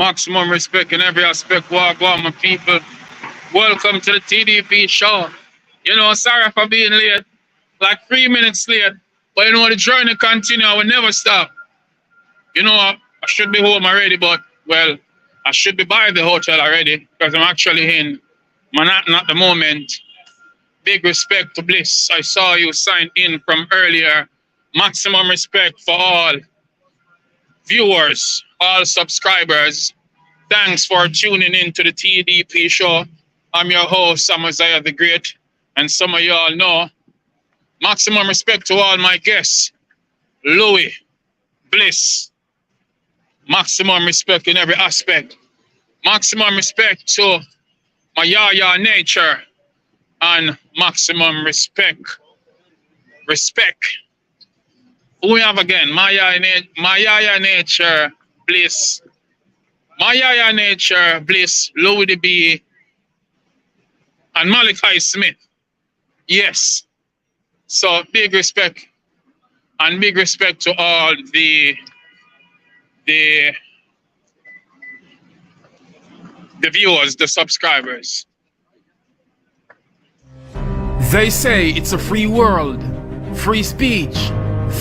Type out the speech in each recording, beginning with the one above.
Maximum respect in every aspect. Walk, my people. Welcome to the TDP show. Sorry for being late, like 3 minutes late. But the journey continue. I will never stop. I should be home already, but, well, I should be by the hotel already because I'm actually in Manhattan at the moment. Big respect to Bliss. I saw you signed in from earlier. Maximum respect for all viewers, all subscribers. Thanks for tuning in to the TDP show. I'm your host, Amaziyah the Great, and some of y'all know. Maximum respect to all my guests. Louie, Bliss. Maximum respect in every aspect. Maximum respect to my Yaya nature. And maximum respect. Who we have again? My Yaya nature, Bliss. My Yaya nature, Bliss, Louie the B, and Malachi Smith. Yes. So big respect. And big respect to all the viewers, the subscribers. They say it's a free world, free speech.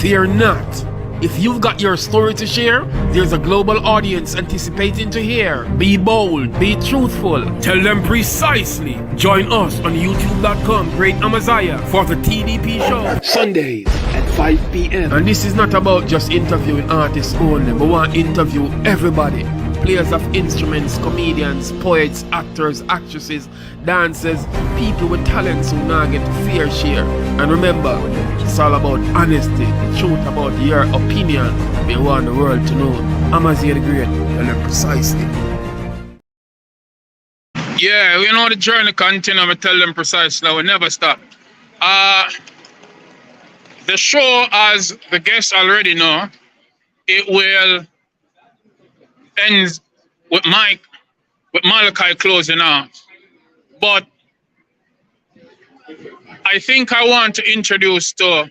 Fear not. If you've got your story to share, there's a global audience anticipating to hear. Be bold, be truthful, tell them precisely. Join us on youtube.com, Great Amaziyah, for the TDP show. Sundays at 5 p.m. And this is not about just interviewing artists only, but we want to interview everybody. Players of instruments, comedians, poets, actors, actresses, dancers, people with talents who now get fair share. And remember, it's all about honesty, the truth about your opinion. We want the world to know. Amaziyah the Great, tell them precisely. Yeah, the journey continue. I tell them precisely. I will never stop. The show, as the guests already know, it will end with Malachi closing out. But I think I want to introduce to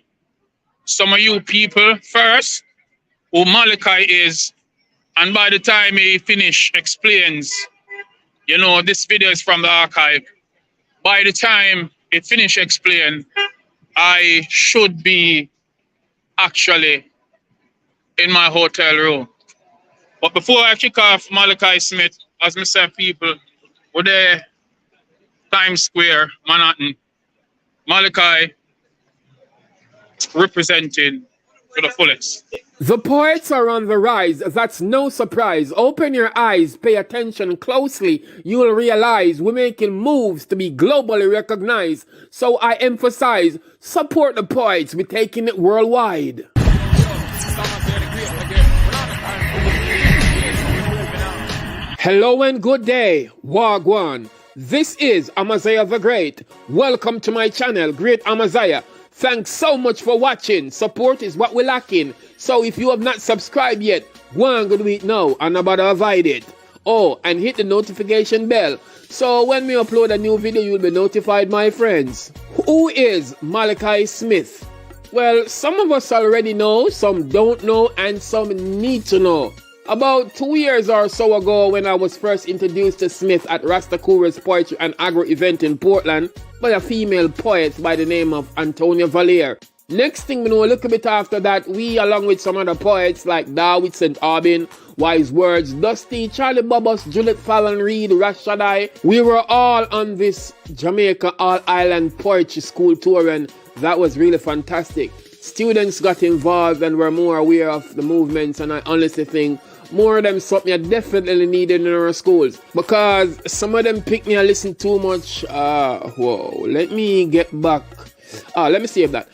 some of you people first who Malachi is, and by the time he explains, this video is from the archive. By the time it explain, I should be actually in my hotel room. But before I kick off Malachi Smith, as I said, people, we're there, Times Square, Manhattan. Malachi representing to the fullest. The poets are on the rise. That's no surprise. Open your eyes, pay attention closely. You will realize we're making moves to be globally recognized. So I emphasize, support the poets. We're taking it worldwide. Hello and good day, Wagwan. This is Amaziyah the Great. Welcome to my channel, Great Amaziyah. Thanks so much for watching. Support is what we're lacking. So if you have not subscribed yet, go and do it now and about to avoid it. Oh, and hit the notification bell. So when we upload a new video, you'll be notified, my friends. Who is Malachi Smith? Well, some of us already know, some don't know, and some need to know. About 2 years or so ago, when I was first introduced to Smith at Rastakura's Poetry and Agro event in Portland by a female poet by the name of Antonia Valliere. Next thing we know, a little bit after that, we, along with some other poets like David St. Aubin, Wise Words, Dusty, Charlie Bubbles, Juliet Fallon Reed, Rashadai, we were all on this Jamaica All-Island Poetry School tour, and that was really fantastic. Students got involved and were more aware of the movements, and I honestly think more of them something I definitely needed in our schools, because some of them pick me and listen too much. Let me get back. Let me save that.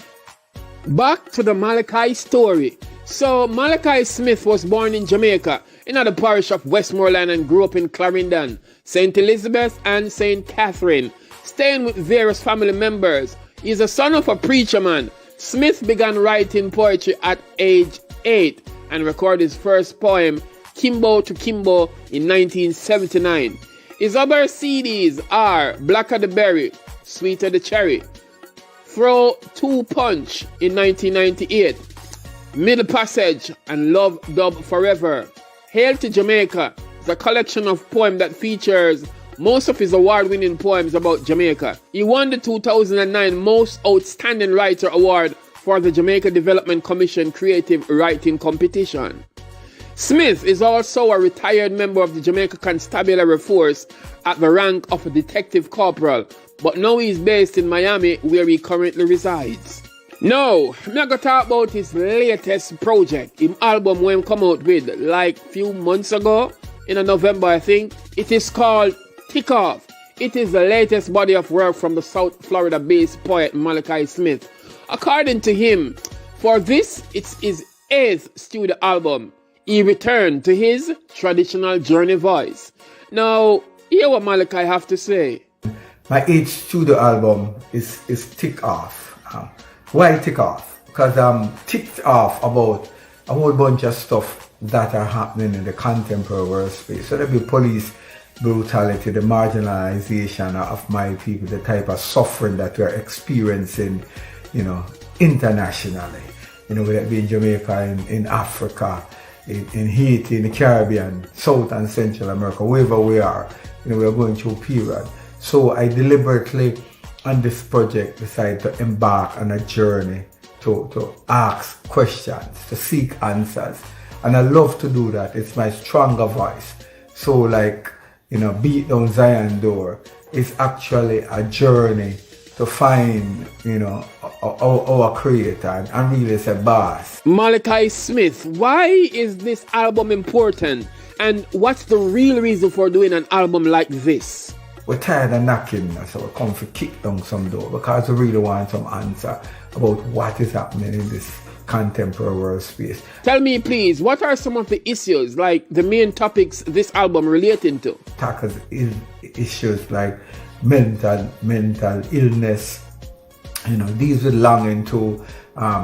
Back to the Malachi story. So Malachi Smith was born in Jamaica in the parish of Westmoreland and grew up in Clarendon, St. Elizabeth and St. Catherine, staying with various family members. He's the son of a preacher man. Smith began writing poetry at age 8 and recorded his first poem, Kimbo to Kimbo, in 1979. His other CDs are Blacker the Berry, Sweeter the Cherry, Throw Two Punch in 1998, Middle Passage and Love Dub Forever, Hail to Jamaica, is a collection of poems that features most of his award-winning poems about Jamaica. He won the 2009 Most Outstanding Writer Award for the Jamaica Development Commission Creative Writing Competition. Smith is also a retired member of the Jamaica Constabulary Force at the rank of a detective corporal, but now he is based in Miami where he currently resides. Now, I'm going to talk about his latest project, his album when he come out with like few months ago, in November I think. It is called Tick Off. It is the latest body of work from the South Florida-based poet Malachi Smith. According to him, for this, it's his 8th studio album. He returned to his traditional journey voice. Now, hear what Malachi have to say. My 8th studio album is Tick Off. Why Tick Off? Because I'm ticked off about a whole bunch of stuff that are happening in the contemporary world space. So there be police brutality, the marginalization of my people, the type of suffering that we're experiencing, internationally. Whether it be in Jamaica, in Africa, in Haiti, in the Caribbean, South and Central America, wherever we are, we are going through a period. So I deliberately, on this project, decided to embark on a journey to ask questions, to seek answers. And I love to do that. It's my stronger voice. So Beat Down Zion Door is actually a journey to find, our creator and really say boss. Malachi Smith, why is this album important? And what's the real reason for doing an album like this? We're tired of knocking, so we come to kick down some door because we really want some answer about what is happening in this contemporary world space. Tell me please, what are some of the issues, like the main topics this album relating to? Tackles issues like mental illness, these with longing to,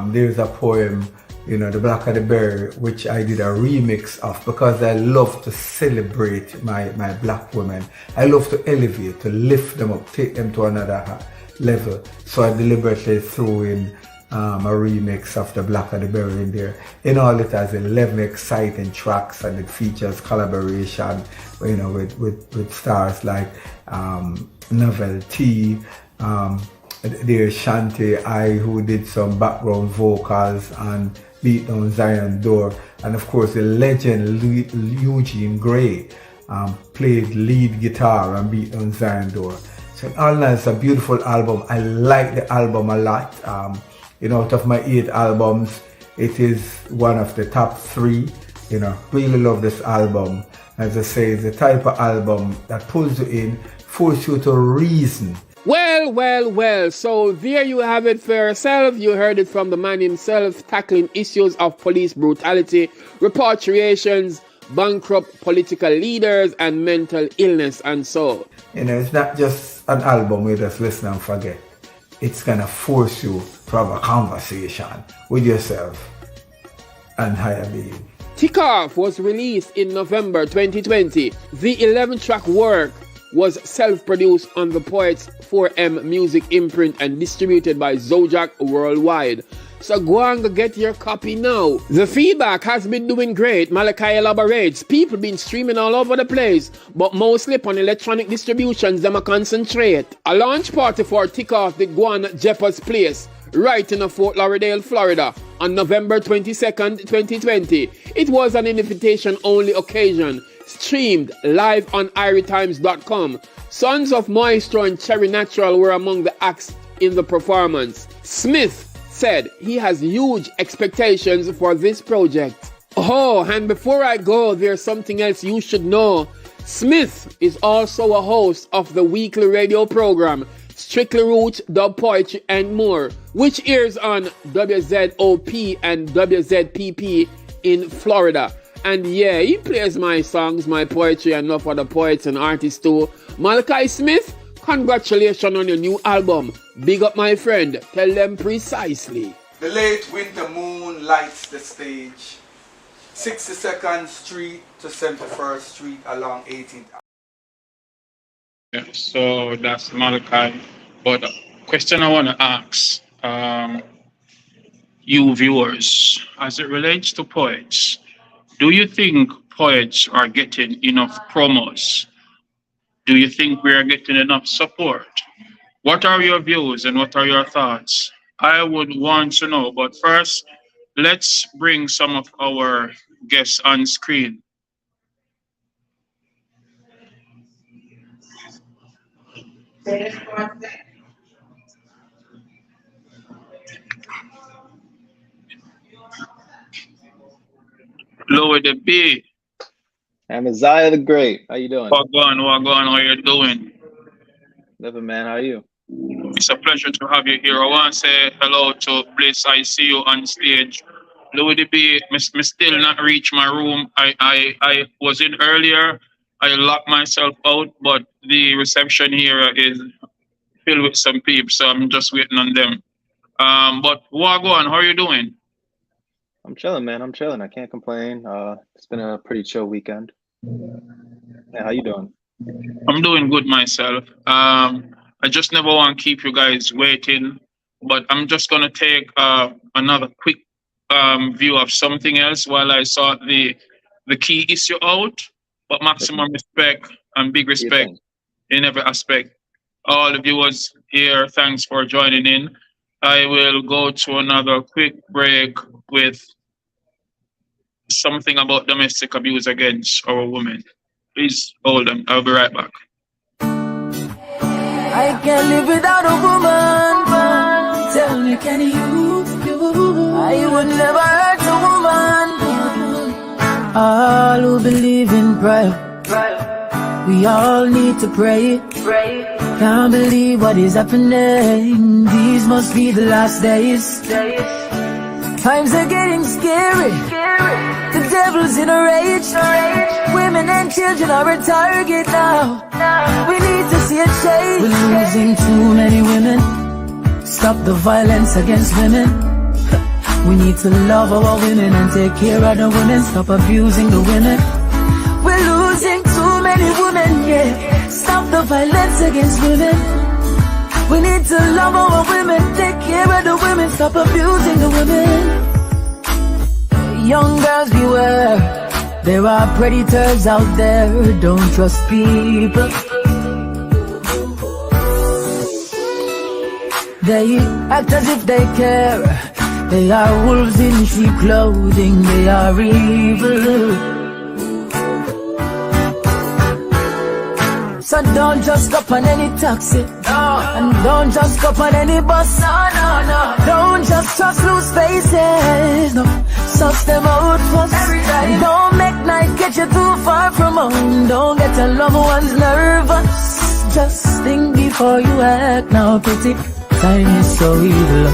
there's a poem, The Blacker the Berry, which I did a remix of because I love to celebrate my black women. I love to elevate, to lift them up, take them to another level. So I deliberately threw in a remix of The Blacker the Berry in there. In all, it has 11 exciting tracks and it features collaboration, with stars like Novel T, there's Shanti I, who did some background vocals and Beat Down Zion Door, and of course the legend Eugene Gray played lead guitar and Beat Down Zion Door. So in all, it's a beautiful album. I like the album a lot. Out of my 8 albums, it is one of the top 3. Really love this album. As I say, it's the type of album that pulls you in, forces you to reason. Well, so there you have it for yourself. You heard it from the man himself, tackling issues of police brutality, repatriations, bankrupt political leaders, and mental illness and so. It's not just an album where you just listen and forget. It's gonna force you to have a conversation with yourself and higher being. Tick Off was released in November 2020. The 11-track work was self-produced on the Poet's 4M Music imprint and distributed by Zojak Worldwide. So go and get your copy now. The feedback has been doing great. Malachi elaborates. People been streaming all over the place, but mostly on electronic distributions them a concentrate. A launch party for Tick Off did go on Jepper's Place, right in Fort Lauderdale, Florida, on November 22nd, 2020. It was an invitation-only occasion, streamed live on IRITimes.com. Sons of Moisture and Cherry Natural were among the acts in the performance. Smith said he has huge expectations for this project. Oh, and before I go, there's something else you should know. Smith is also a host of the weekly radio program Strictly Roots, Dub Poetry and More, which airs on WZOP and WZPP in Florida. And yeah, he plays my songs, my poetry, and enough other poets and artists too. Malachi Smith, congratulations on your new album. Big up my friend. Tell them precisely. The late winter moon lights the stage. 62nd Street to 71st Street along 18th. Yeah, so that's Malachi. But question I want to ask you viewers, as it relates to poets, do you think poets are getting enough promos? Do you think we are getting enough support? What are your views and what are your thoughts? I would want to know. But first, let's bring some of our guests on screen. Louie the B. Amaziyah the Great. How you doing? Wagwan, how you doing? Living, man. How are you? It's a pleasure to have you here. I want to say hello to Bliss. I see you on stage. Louie the B, me still not reach my room. I was in earlier. I locked myself out, but the reception here is filled with some people, so I'm just waiting on them. But Wagwan, how are you doing? I'm chilling, man. I'm chilling. I can't complain. It's been a pretty chill weekend. Yeah, how you doing? I'm doing good myself. I just never want to keep you guys waiting, but I'm just gonna take another quick view of something else while I sort the key issue out. But maximum respect and big respect in every aspect. All the viewers here, thanks for joining in. I will go to another quick break with something about domestic abuse against our women. Please hold on. I'll be right back. I can't live without a woman. Tell me, can you? I would never hurt a woman. All who believe in prayer, we all need to pray. Can't believe what is happening. These must be the last days. Times are getting scary. The devil's in a rage. Women and children are a target now. We need to see a change. We're losing too many women. Stop the violence against women. We need to love our women and take care of the women. Stop abusing the women. We're losing too many women, yeah. Stop the violence against women. We need to love our women, take care of the women, stop abusing the women. Young girls beware, there are predators out there, don't trust people. They act as if they care, they are wolves in sheep clothing, they are evil. So don't just go on any taxi, and don't just go on any bus. Don't just trust loose faces, no. Suss them out first. And don't make night get you too far from home. Don't get your loved ones nervous. Just think before you act now, pretty. Time is so evil.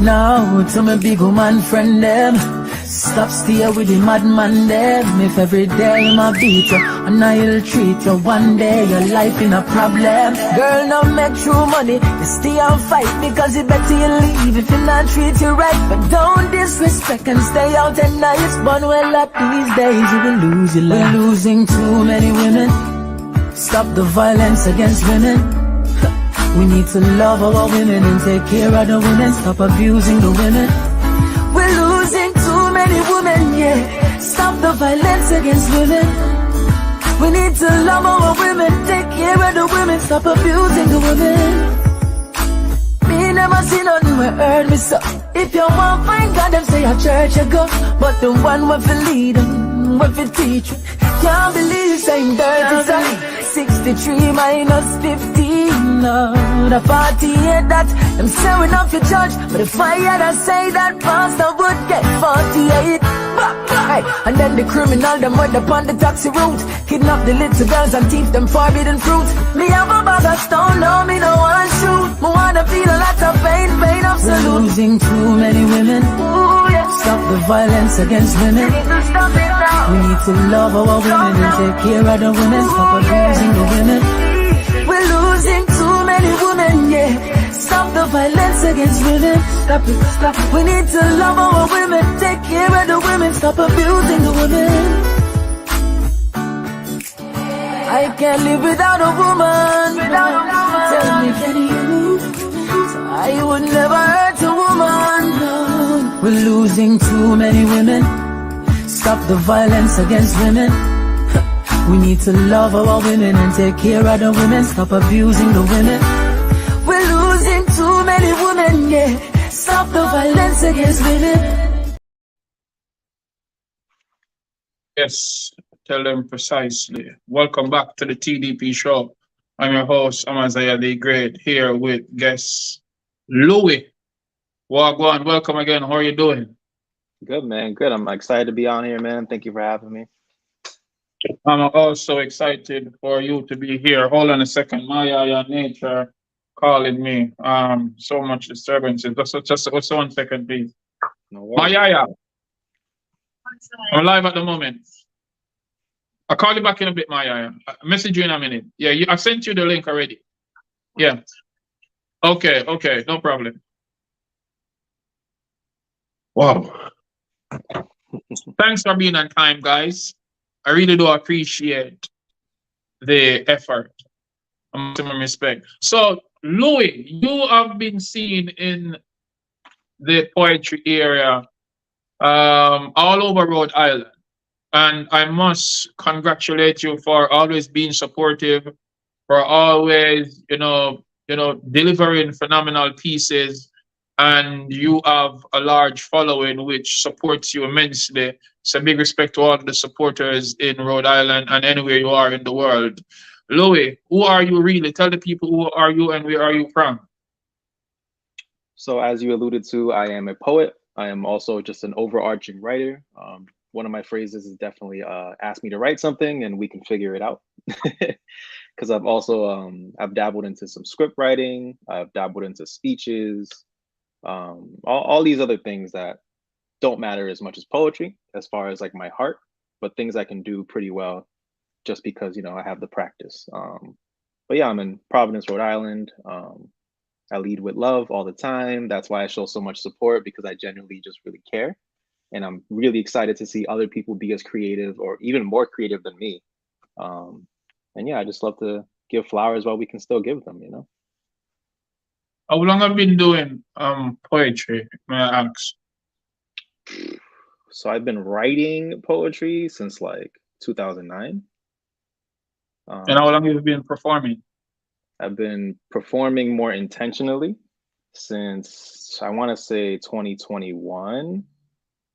Now to my big woman friend them, stop stay with the madman them. If every day my beat you and I'll treat you, one day your life in a problem. Girl, now make true money, you stay and fight, because it better you leave if you not treat you right. But don't disrespect and stay out at night. But well, at these days you will lose your life. We're losing too many women. Stop the violence against women. We need to love our women and take care of the women. Stop abusing the women. We're losing too many women, yeah. Stop the violence against women. We need to love our women, take care of the women. Stop abusing the women. Me never see nothing where hurt me so. If you want find God, them say a church you go. But the one with the lead them, with the teach you. Can't believe saying dirty son. 63 minus 15, no, the 48 that them showing off your judge. But if I had to say that pastor would get 48. Hey, and then the criminal them went upon the taxi route, kidnap the little girls and teach them forbidden fruit. Me have a bag of stone, no me no one shoot. Me wanna feel a lot of pain absolute. We're losing too many women. Ooh, yeah. Stop the violence against women. We need to love our women and take care of the women. Stop abusing the women. We're losing too many women, yeah. Stop the violence against women. Stop it, stop it. We need to love our women, take care of the women. Stop abusing the women. I can't live without a woman. Tell me, can you? I would never hurt a woman. We're losing too many women. Stop the violence against women. We need to love our women and take care of the women. Stop abusing the women. We're losing too many women, yeah. Stop the violence against women. Yes, tell them precisely. Welcome back to the TDP show. I'm your host, Amaziyah the Great, here with guest Louie. Wagwan, welcome again. How are you doing? Good, man. Good. I'm excited to be on here, man. Thank you for having me. I'm also excited for you to be here. Hold on a second. My nature calling me. So much disturbances. Just 1 second, please. No worries. My I'm live at the moment. I'll call you back in a bit, my I'll message you in a minute. Yeah, I sent you the link already. Yeah. Okay, no problem. Wow. Thanks for being on time, guys. I really do appreciate the effort. Maximum respect. So, Louie, you have been seen in the poetry area all over Rhode Island. And I must congratulate you for always being supportive, for always, delivering phenomenal pieces. And you have a large following which supports you immensely. So big respect to all the supporters in Rhode Island and anywhere you are in the world. Louie, who are you really? Tell the people who are you and where are you from? So as you alluded to, I am a poet. I am also just an overarching writer. One of my phrases is definitely ask me to write something and we can figure it out. Because I've also I've dabbled into some script writing. I've dabbled into speeches, all these other things that don't matter as much as poetry as far as like my heart, but things I can do pretty well just because, I have the practice. But yeah, I'm in Providence, Rhode Island. I lead with love all the time. That's why I show so much support, because I genuinely just really care. And I'm really excited to see other people be as creative or even more creative than me. And yeah, I just love to give flowers while we can still give them, How long have you been doing poetry, may I ask? So I've been writing poetry since like 2009. And how long have you been performing? I've been performing more intentionally since, I want to say 2021.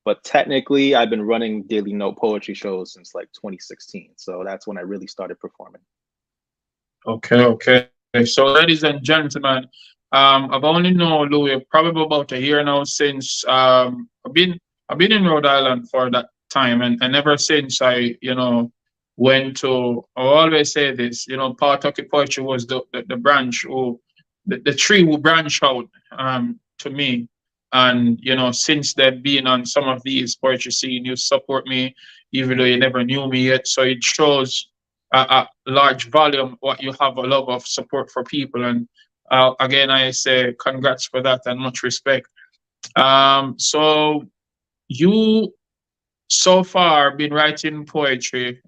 But technically, I've been running Daily Note poetry shows since like 2016. So that's when I really started performing. Okay. So, ladies and gentlemen, I've only known Louie probably about a year now since I've been in Rhode Island for that time, and ever since I went to. I always say this, Pawtucket Poetry was the branch who the tree who branched out to me. And since they've been on some of these poetry scene, you support me, even though you never knew me yet. So it shows a large volume what you have a love of support for people. And again, I say congrats for that and much respect. So you so far been writing poetry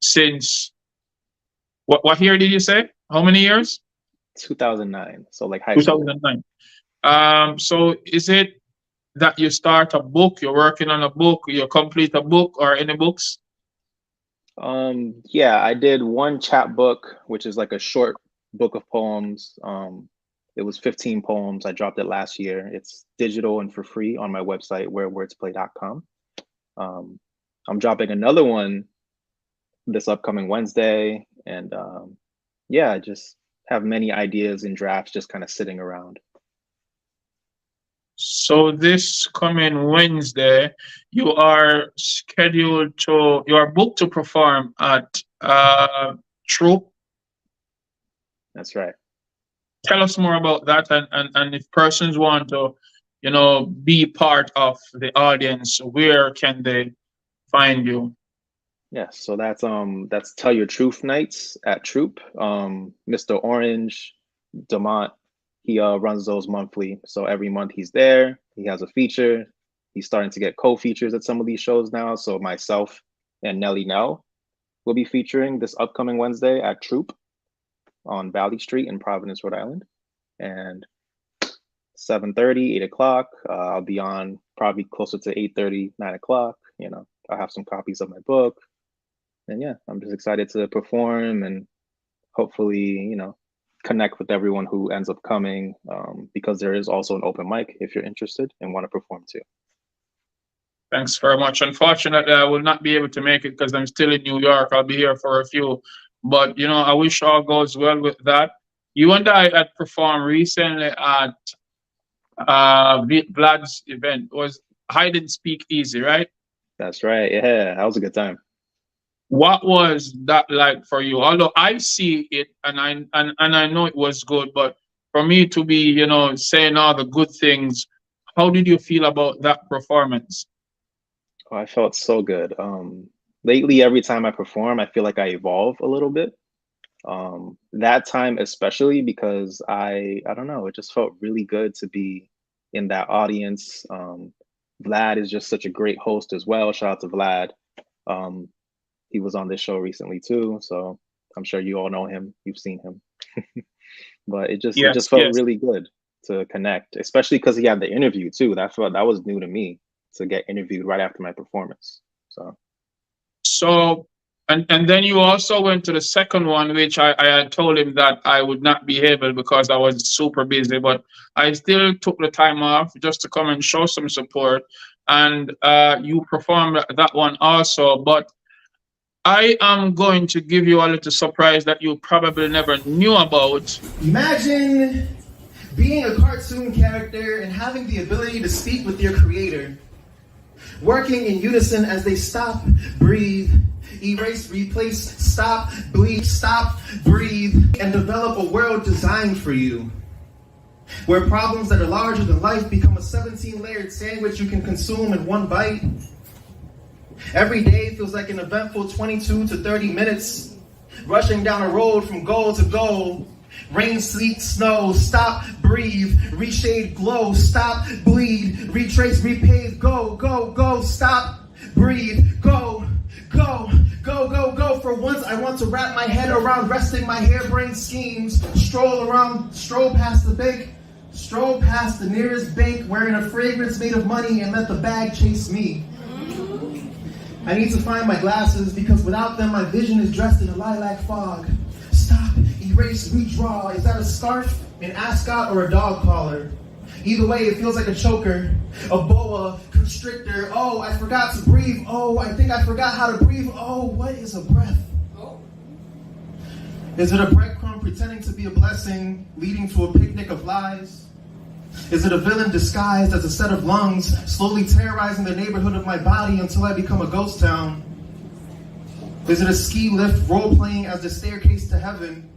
since what year did you say? How many years? 2009. So like high school. 2009. So is it that you start a book, you're working on a book, you complete a book, or any books? Yeah, I did one chapbook, which is like a short book of poems. It was 15 poems. I dropped it last year. It's digital and for free on my website, wherewordsplay.com. I'm dropping another one this upcoming Wednesday. And yeah, I just have many ideas and drafts just kind of sitting around. So this coming Wednesday, you are booked to perform at Troop. That's right. Tell us more about that, and if persons want to, be part of the audience, where can they find you? Yes, so that's Tell Your Truth nights at Troop. Mr. Orange, Demont, he runs those monthly. So every month he's there. He has a feature. He's starting to get co-features at some of these shows now. So myself and Nelly Nell will be featuring this upcoming Wednesday at Troop on Valley Street in Providence, Rhode Island. And 7:30, 8 o'clock, I'll be on probably closer to 8:30, 9 o'clock. You know, I have some copies of my book. And yeah, I'm just excited to perform and hopefully, you know, connect with everyone who ends up coming, because there is also an open mic if you're interested and want to perform too. Thanks very much. Unfortunately, I will not be able to make it because I'm still in New York. I'll be here for a few. But, you know, I wish all goes well with that. You and I had performed recently at Vlad's event. It was Hide and Speak Easy, right? That's right. Yeah, that was a good time. What was that like for you? Although I see it and I know it was good, but for me to be, you know, saying all the good things, how did you feel about that performance? Oh, I felt so good. Lately, every time I perform, I feel like I evolve a little bit. That time especially because I don't know, it just felt really good to be in that audience. Vlad is just such a great host as well. Shout out to Vlad. He was on this show recently too, so I'm sure you all know him. You've seen him. But it just felt really good to connect, especially because he had the interview too. That was new to me, to get interviewed right after my performance. So and then you also went to the second one, which I had told him that I would not be able because I was super busy, but I still took the time off just to come and show some support. And you performed that one also, but I am going to give you a little surprise that you probably never knew about. Imagine being a cartoon character and having the ability to speak with your creator, working in unison as they stop, breathe, erase, replace, stop, bleed, stop, breathe, and develop a world designed for you, where problems that are larger than life become a 17-layered sandwich you can consume in one bite. Every day feels like an eventful 22 to 30 minutes, rushing down a road from goal to goal. Rain, sleet, snow, stop, breathe, reshade, glow, stop, bleed, retrace, repave, go, go, go, stop, breathe, go, go, go, go, go. For once I want to wrap my head around resting my harebrained schemes, stroll past the bank, stroll past the nearest bank wearing a fragrance made of money and let the bag chase me. I need to find my glasses because without them my vision is dressed in a lilac fog. Stop, erase, redraw. Is that a scarf, an ascot, or a dog collar? Either way, it feels like a choker, a boa constrictor. Oh, I forgot to breathe. Oh, I think I forgot how to breathe. Oh, what is a breath? Is it a breadcrumb pretending to be a blessing, leading to a picnic of lies? Is it a villain disguised as a set of lungs, slowly terrorizing the neighborhood of my body until I become a ghost town? Is it a ski lift role-playing as the staircase to heaven?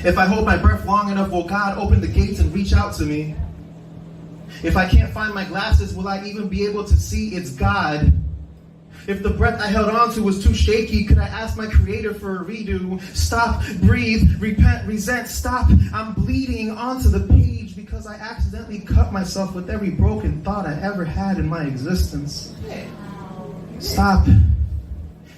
If I hold my breath long enough, will God open the gates and reach out to me? If I can't find my glasses, will I even be able to see it's God? If the breath I held on to was too shaky, could I ask my creator for a redo? Stop, breathe, repent, resent, stop. I'm bleeding onto the page because I accidentally cut myself with every broken thought I ever had in my existence. Stop,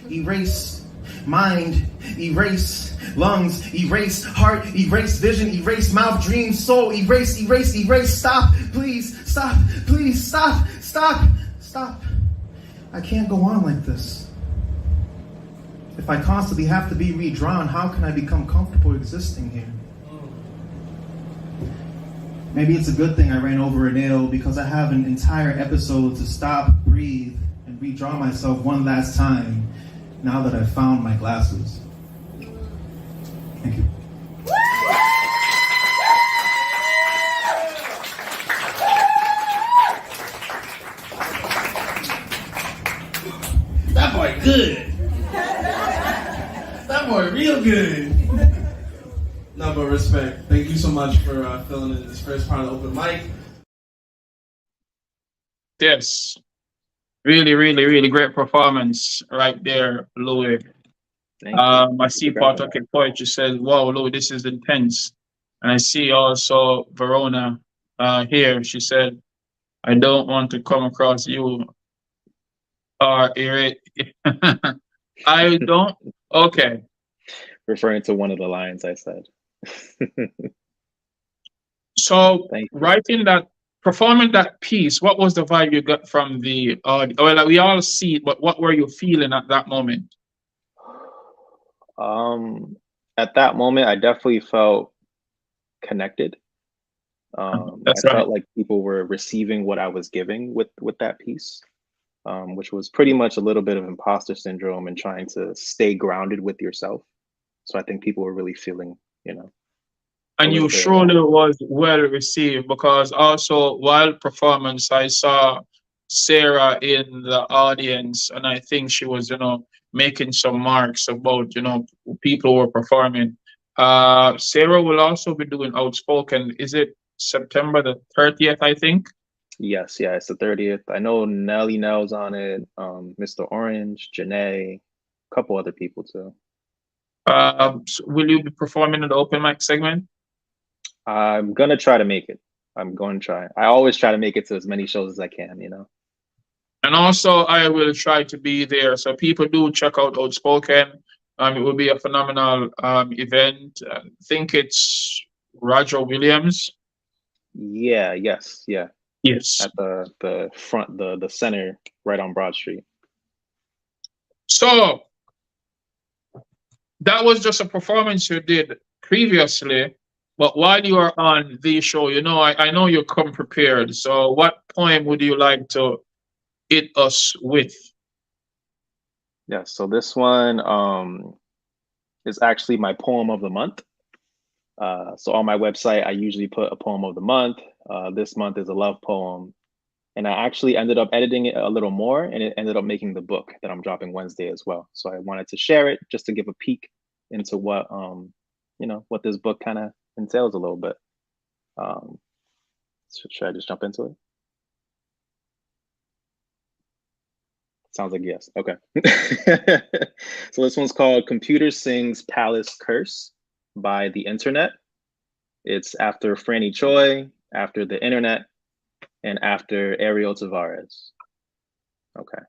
erase, mind, erase, lungs, erase, heart, erase, vision, erase, mouth, dream, soul, erase, erase, erase, stop, please, stop, please, stop, stop, stop. I can't go on like this. If I constantly have to be redrawn, how can I become comfortable existing here? Maybe it's a good thing I ran over a nail because I have an entire episode to stop, breathe, and redraw myself one last time now that I've found my glasses. Thank you. That boy good. That boy real good. No, but respect. Thank you so much for filling in this first part of the open mic. Yes. Really, really, really great performance right there, Louie. I see part of poetry says, wow, Louie, this is intense. And I see also Verona here. She said, I don't want to come across you I don't. Okay. Referring to one of the lines I said. So writing that performing that piece, what was the vibe you got from the well, we all see it, but what were you feeling at that moment? At that moment, I definitely felt connected. That's I right. felt like people were receiving what I was giving with that piece, which was pretty much a little bit of imposter syndrome and trying to stay grounded with yourself. So I think people were really feeling, a And you little bit of that. surely was well received, because also while performance, I saw Sarah in the audience, and I think she was, making some marks about, people who were performing. Sarah will also be doing Outspoken. Is it September the 30th, I think? Yes, yeah, it's the 30th. I know Nelly Nell's on it, Mr. Orange, Janae, a couple other people too. So will you be performing in the open mic segment? I'm gonna try to make it. I'm going to try. I always try to make it to as many shows as I can, And also, I will try to be there. So people do check out Outspoken. It will be a phenomenal event. I think it's Roger Williams. Yeah, yes, yeah. Yes. At the front, the center, right on Broad Street. So that was just a performance you did previously. But while you are on the show, I know you come prepared. So what poem would you like to hit us with? Yeah, so this one is actually my poem of the month. So on my website, I usually put a poem of the month. This month is a love poem. And I actually ended up editing it a little more, and it ended up making the book that I'm dropping Wednesday as well. So I wanted to share it just to give a peek into what what this book kind of entails a little bit. So should I just jump into it? Sounds like yes. Okay. So this one's called Computer Sings Palace Curse by the Internet. It's after Franny Choi, after the Internet, and after Ariel Tavares. Okay.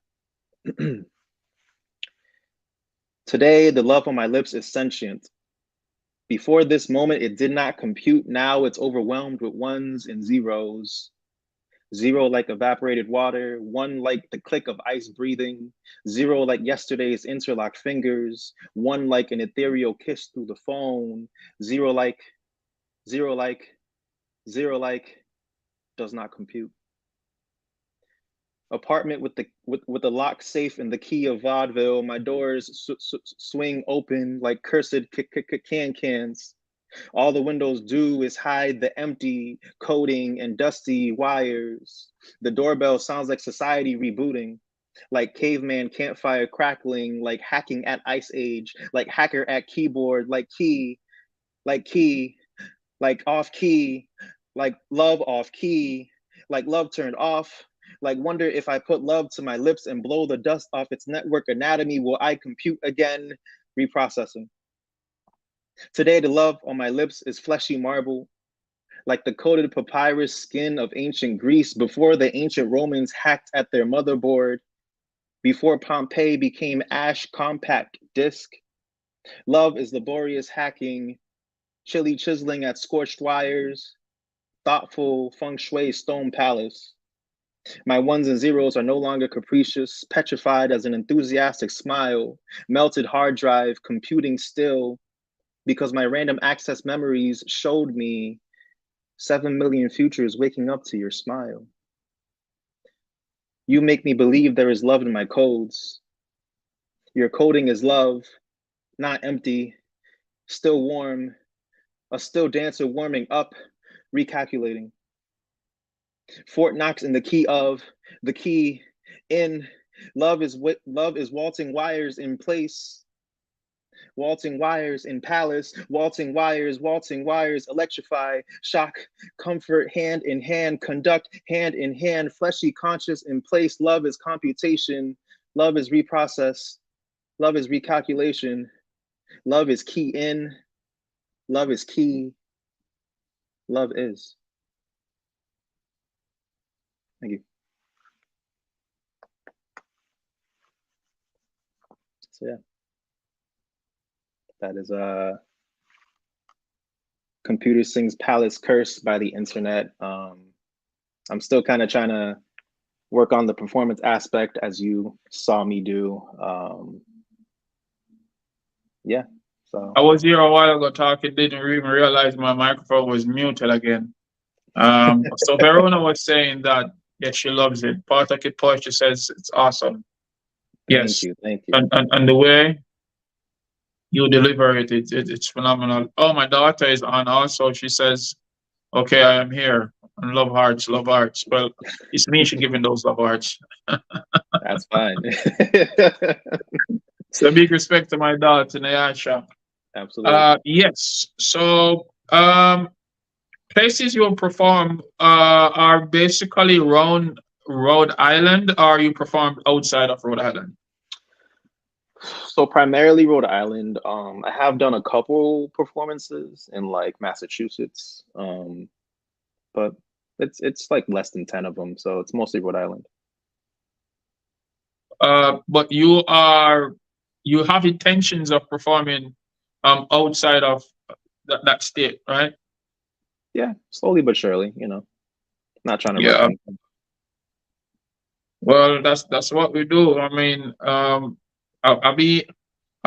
Today, the love on my lips is sentient. Before this moment, it did not compute. Now it's overwhelmed with ones and zeros. Zero like evaporated water, one like the click of ice breathing, zero like yesterday's interlocked fingers, one like an ethereal kiss through the phone, zero like, zero like, zero like, does not compute. Apartment with the lock safe and the key of vaudeville. My doors swing open like cursed cans. All the windows do is hide the empty coding and dusty wires. The doorbell sounds like society rebooting, like caveman campfire crackling, like hacking at ice age, like hacker at keyboard, like key, like off key, like love off key, like love turned off. Like wonder if I put love to my lips and blow the dust off its network anatomy, will I compute again? Reprocessing. Today, the love on my lips is fleshy marble, like the coated papyrus skin of ancient Greece before the ancient Romans hacked at their motherboard, before Pompeii became ash compact disc. Love is laborious hacking, chilly chiseling at scorched wires, thoughtful feng shui stone palace. My ones and zeros are no longer capricious, petrified as an enthusiastic smile, melted hard drive, computing still, because my random access memories showed me 7 million futures waking up to your smile. You make me believe there is love in my codes. Your coding is love, not empty, still warm, a still dancer warming up, recalculating. Fort Knox in the key of, the key in, love is waltzing wires in place, waltzing wires in palace, waltzing wires, electrify, shock, comfort, hand in hand, conduct, hand in hand, fleshy conscious in place. Love is computation, love is reprocess, love is recalculation, love is key in, love is key, love is. Thank you. So yeah, that is Computer Sings Palace Curse by the Internet. I'm still kind of trying to work on the performance aspect, as you saw me do. Yeah. So I was here a while ago talking, didn't even realize my microphone was muted again. So Verona was saying that, yes, she loves it. Part of it, she says it's awesome. thank Yes. you, thank you. And the way you deliver it, it's phenomenal. Oh, my daughter is on also. She says, okay, I am here. And love hearts, love hearts. Well, it's me she giving those love hearts. That's fine. So big respect to my daughter, Nayasha. Absolutely. Yes. So places you perform are basically around Rhode Island, or you performed outside of Rhode Island? So primarily Rhode Island. I have done a couple performances in like Massachusetts, but it's like less than 10 of them. So it's mostly Rhode Island. But you have intentions of performing outside of that state, right? Yeah, slowly but surely, not trying to rush Yeah. anything. Well, that's what we do. I mean, I'll be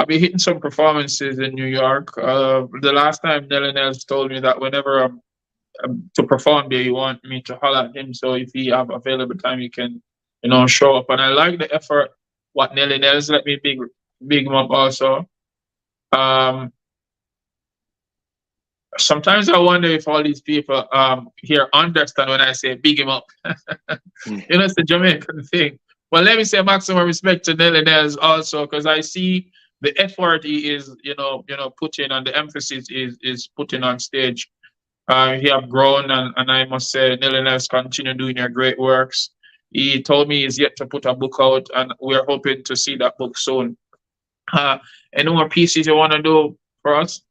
hitting some performances in New York. The last time Nelly Nels told me that whenever I'm to perform there, you want me to holler at him. So if he have available time, he can, show up. And I like the effort. What Nelly Nels let me big him up also. Um, Sometimes I wonder if all these people here understand when I say big him up. It's the Jamaican thing. Well, let me say maximum respect to Nelly Nels also, because I see the effort he is, putting, and the emphasis is putting on stage. He have grown, and I must say, Nelly Nels, continue doing your great works. He told me he's yet to put a book out, and we're hoping to see that book soon. Any more pieces you want to do for us?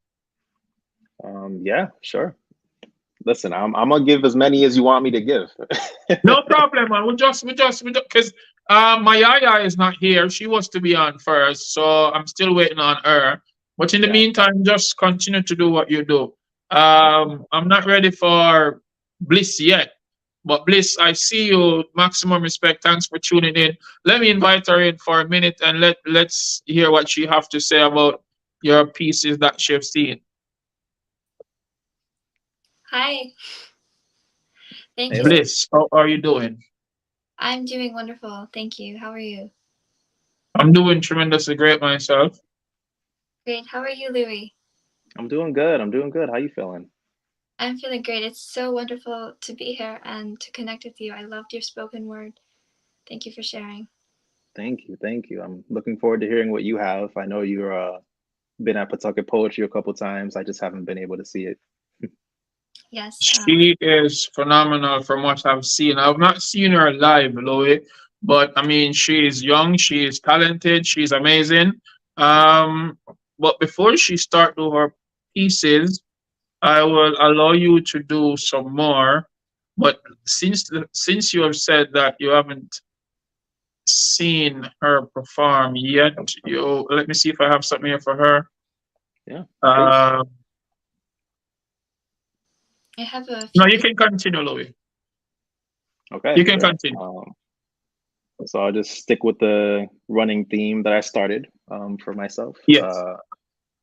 Yeah, sure. Listen, I'm gonna give as many as you want me to give. No problem, man. Because my Yaya is not here. She was to be on first, so I'm still waiting on her. But in the Yeah. meantime, just continue to do what you do. I'm not ready for Bliss yet, but Bliss, I see you. Maximum respect. Thanks for tuning in. Let me invite her in for a minute, and let's hear what she have to say about your pieces that she's seen. Hi. Thank you. Bliss, how are you doing? I'm doing wonderful. Thank you. How are you? I'm doing tremendously great myself. Great. How are you, Louie? I'm doing good. I'm doing good. How you feeling? I'm feeling great. It's so wonderful to be here and to connect with you. I loved your spoken word. Thank you for sharing. Thank you. Thank you. I'm looking forward to hearing what you have. I know you're been at Pawtucket Poetry a couple times. I just haven't been able to see it. Yes. She is phenomenal from what I've seen. I've not seen her live, Louie, but I mean, she is young, she is talented, she's amazing. But before she start do her pieces, I will allow you to do some more. But since you have said that you haven't seen her perform yet, you let me see if I have something here for her. Yeah. Uh, I have a no, few. you can continue, Louie. Okay. You can sure. continue. So I'll just stick with the running theme that I started for myself. Yes.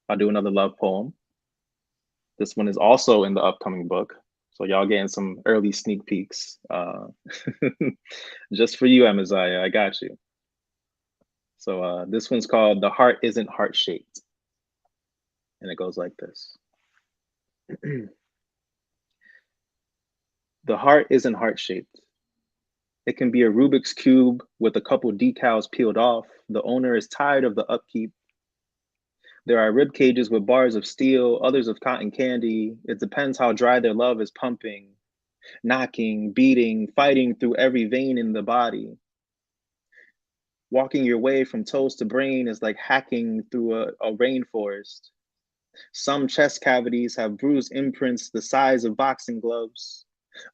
I'll do another love poem. This one is also in the upcoming book. So y'all getting some early sneak peeks. Just for you, Amaziyah, I got you. So this one's called The Heart Isn't Heart-Shaped. And it goes like this. The heart isn't heart-shaped. It can be a Rubik's Cube with a couple decals peeled off. The owner is tired of the upkeep. There are rib cages with bars of steel, others of cotton candy. It depends how dry their love is pumping, knocking, beating, fighting through every vein in the body. Walking your way from toes to brain is like hacking through a rainforest. Some chest cavities have bruised imprints the size of boxing gloves.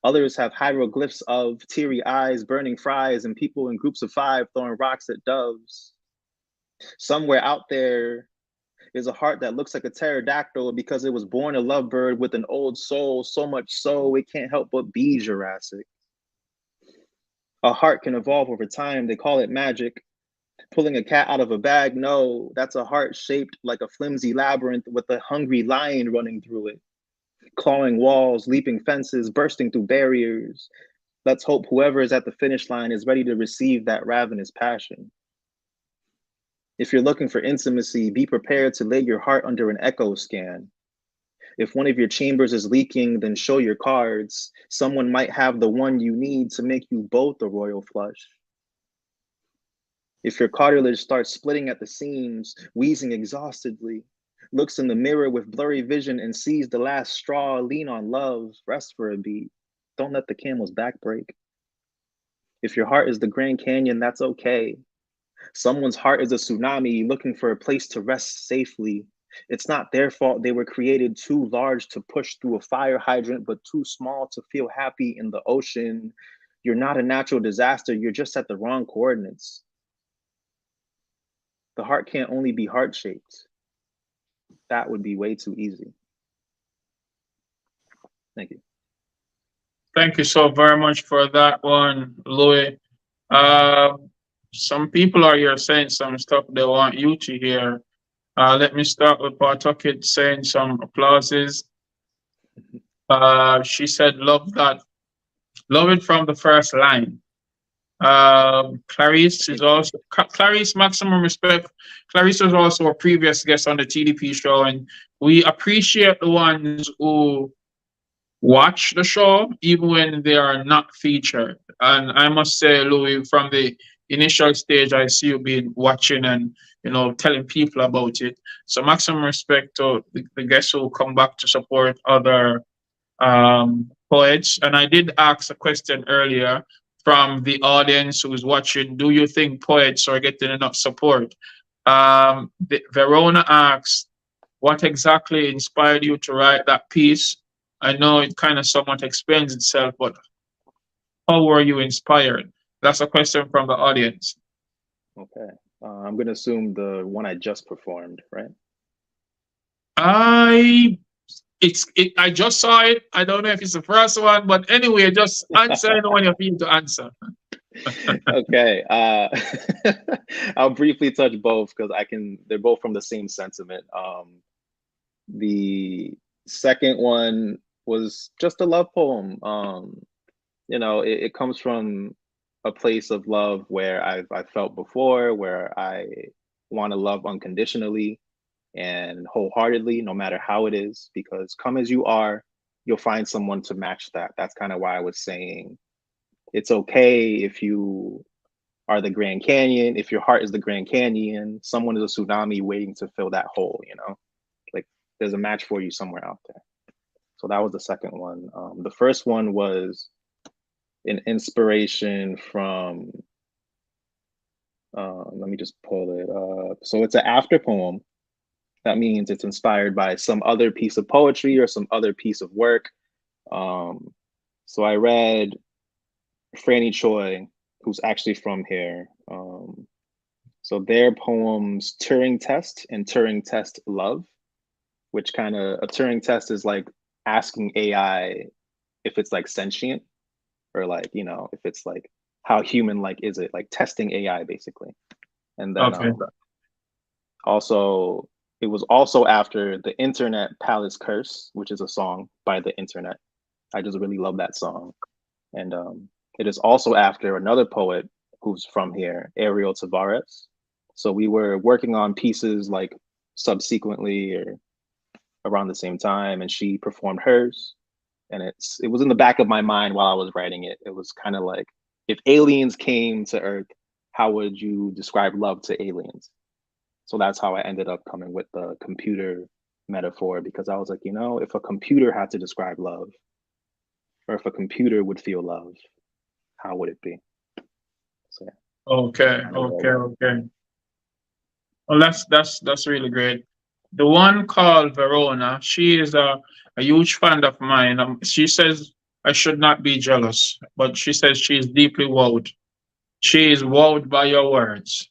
Others have hieroglyphs of teary eyes, burning fries, and people in groups of 5 throwing rocks at doves. Somewhere out there is a heart that looks like a pterodactyl because it was born a lovebird with an old soul, so much so it can't help but be Jurassic. A heart can evolve over time. They call it magic. Pulling a cat out of a bag, no, that's a heart shaped like a flimsy labyrinth with a hungry lion running through it, clawing walls, leaping fences, bursting through barriers. Let's hope whoever is at the finish line is ready to receive that ravenous passion. If you're looking for intimacy, be prepared to lay your heart under an echo scan. If one of your chambers is leaking, then show your cards. Someone might have the one you need to make you both a royal flush. If your cartilage starts splitting at the seams, wheezing exhaustedly, looks in the mirror with blurry vision and sees the last straw, lean on love, rest for a beat. Don't let the camel's back break. If your heart is the Grand Canyon, that's okay. Someone's heart is a tsunami looking for a place to rest safely. It's not their fault they were created too large to push through a fire hydrant, but too small to feel happy in the ocean. You're not a natural disaster, you're just at the wrong coordinates. The heart can't only be heart-shaped. That would be way too easy. Thank you. Thank you so very much for that one, Louie. Some people are here saying some stuff they want you to hear. Let me start with Pawtucket saying some applauses. She said, love that. Love it from the first line. Clarice is also, Clarice, maximum respect. Clarice was also a previous guest on the TDP show, and we appreciate the ones who watch the show, even when they are not featured. And I must say, Louie, from the initial stage, I see you been watching and, you know, telling people about it. So maximum respect to the guests who come back to support other poets. And I did ask a question earlier from the audience who is watching: do you think poets are getting enough support? Verona asks, what exactly inspired you to write that piece? I know it kind of somewhat explains itself, but how were you inspired? That's a question from the audience. Okay. I'm going to assume the one I just performed, right? I just saw it. I don't know if it's the first one, but anyway, just answer when you feel to answer. Okay. I'll briefly touch both because they're both from the same sentiment. The second one was just a love poem. You know, it comes from a place of love where I've felt before, where I want to love unconditionally and wholeheartedly, no matter how it is, because come as you are, you'll find someone to match that. That's kind of why I was saying it's okay if you are the Grand Canyon, if your heart is the Grand Canyon, someone is a tsunami waiting to fill that hole, you know? Like there's a match for you somewhere out there. So that was the second one. The first one was an inspiration from, let me just pull it up. So it's an after poem. That means it's inspired by some other piece of poetry or some other piece of work. So I read Franny Choi, who's actually from here. So their poems Turing Test and Turing Test Love, which kind of, a Turing test is like asking AI if it's like sentient, or like, you know, if it's like, how human-like is it, like testing AI basically. And then Okay. Also, it was also after the Internet Palace Curse, which is a song by the Internet. I just really love that song. And it is also after another poet who's from here, Ariel Tavares. So we were working on pieces like subsequently or around the same time, and she performed hers. And it was in the back of my mind while I was writing it. It was kind of like, if aliens came to Earth, how would you describe love to aliens? So that's how I ended up coming with the computer metaphor, because I was like, you know, if a computer had to describe love, or if a computer would feel love, how would it be? So yeah. Okay. Well, that's really great. The one called Verona, she is a huge fan of mine. She says I should not be jealous, but she says she is deeply wowed. She is wowed by your words.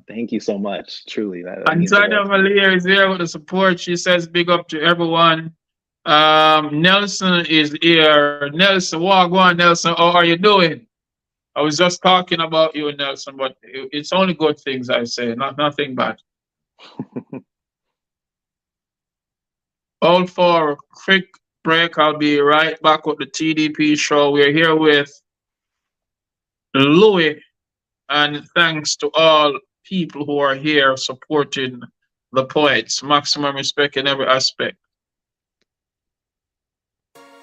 Thank you so much. Truly, that And means the Tanya world. Valier is here with the support. She says big up to everyone. Nelson is here. Nelson, Wagwan, Nelson, how are you doing? I was just talking about you, Nelson, but it's only good things I say, nothing bad. All for a quick break. I'll be right back with the TDP show. We're here with Louie, and thanks to all people who are here supporting the poets. Maximum respect in every aspect.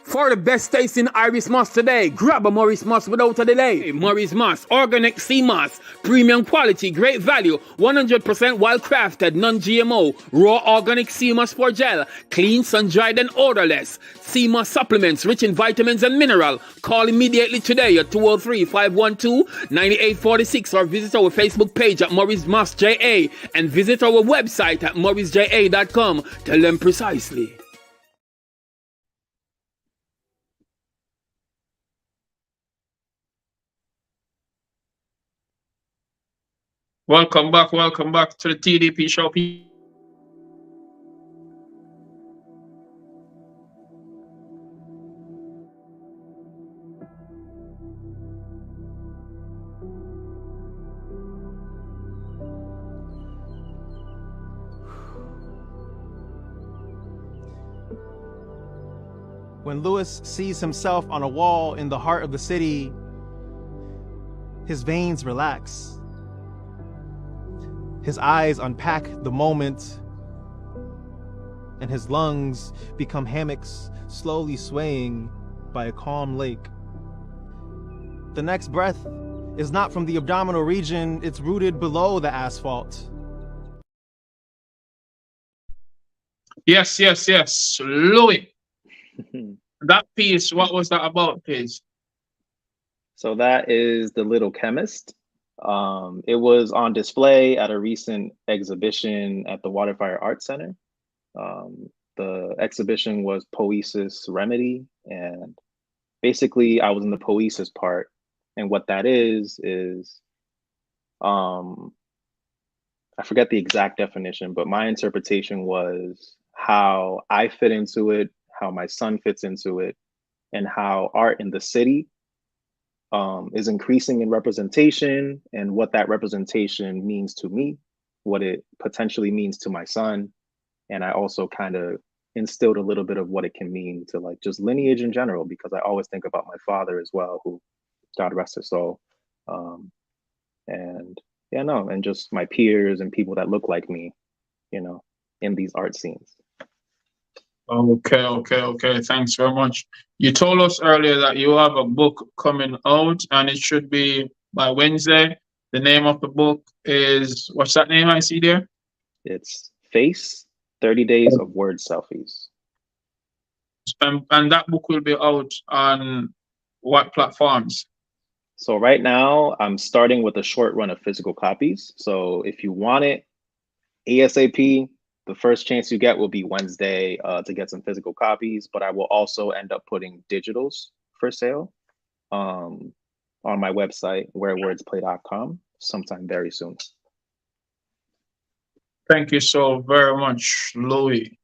For the best tasting Irish moss today, grab a Morris moss without a delay. Morris moss, organic sea moss, premium quality, great value, 100% wild crafted, non-GMO, raw organic sea moss for gel, clean, sun-dried and odorless. Sea moss supplements rich in vitamins and mineral. Call immediately today at 203-512-9846 or visit our Facebook page at Morris Moss JA and visit our website at morrisja.com. Tell them precisely. Welcome back to the TDP show. When Lewis sees himself on a wall in the heart of the city, his veins relax. His eyes unpack the moment, and his lungs become hammocks slowly swaying by a calm lake. The next breath is not from the abdominal region, it's rooted below the asphalt. Yes. Louie. That piece, what was that about, please? So that is The Little Chemist. It was on display at a recent exhibition at the Waterfire Arts Center. The exhibition was Poesis Remedy, and basically I was in the poesis part. And what that is I forget the exact definition, but my interpretation was how I fit into it, how my son fits into it, and how art in the city is increasing in representation, and what that representation means to me, what it potentially means to my son. And I also kind of instilled a little bit of what it can mean to like just lineage in general, because I always think about my father as well, who God rest his soul. And just my peers and people that look like me, in these art scenes. Okay. Thanks very much. You told us earlier that you have a book coming out and it should be by Wednesday. The name of the book is, what's that name I see there? It's Face, 30 Days of Word Selfies. And that book will be out on what platforms? So right now I'm starting with a short run of physical copies. So if you want it ASAP, the first chance you get will be Wednesday to get some physical copies, but I will also end up putting digitals for sale on my website, wherewordsplay.com, sometime very soon. Thank you so very much, Louie.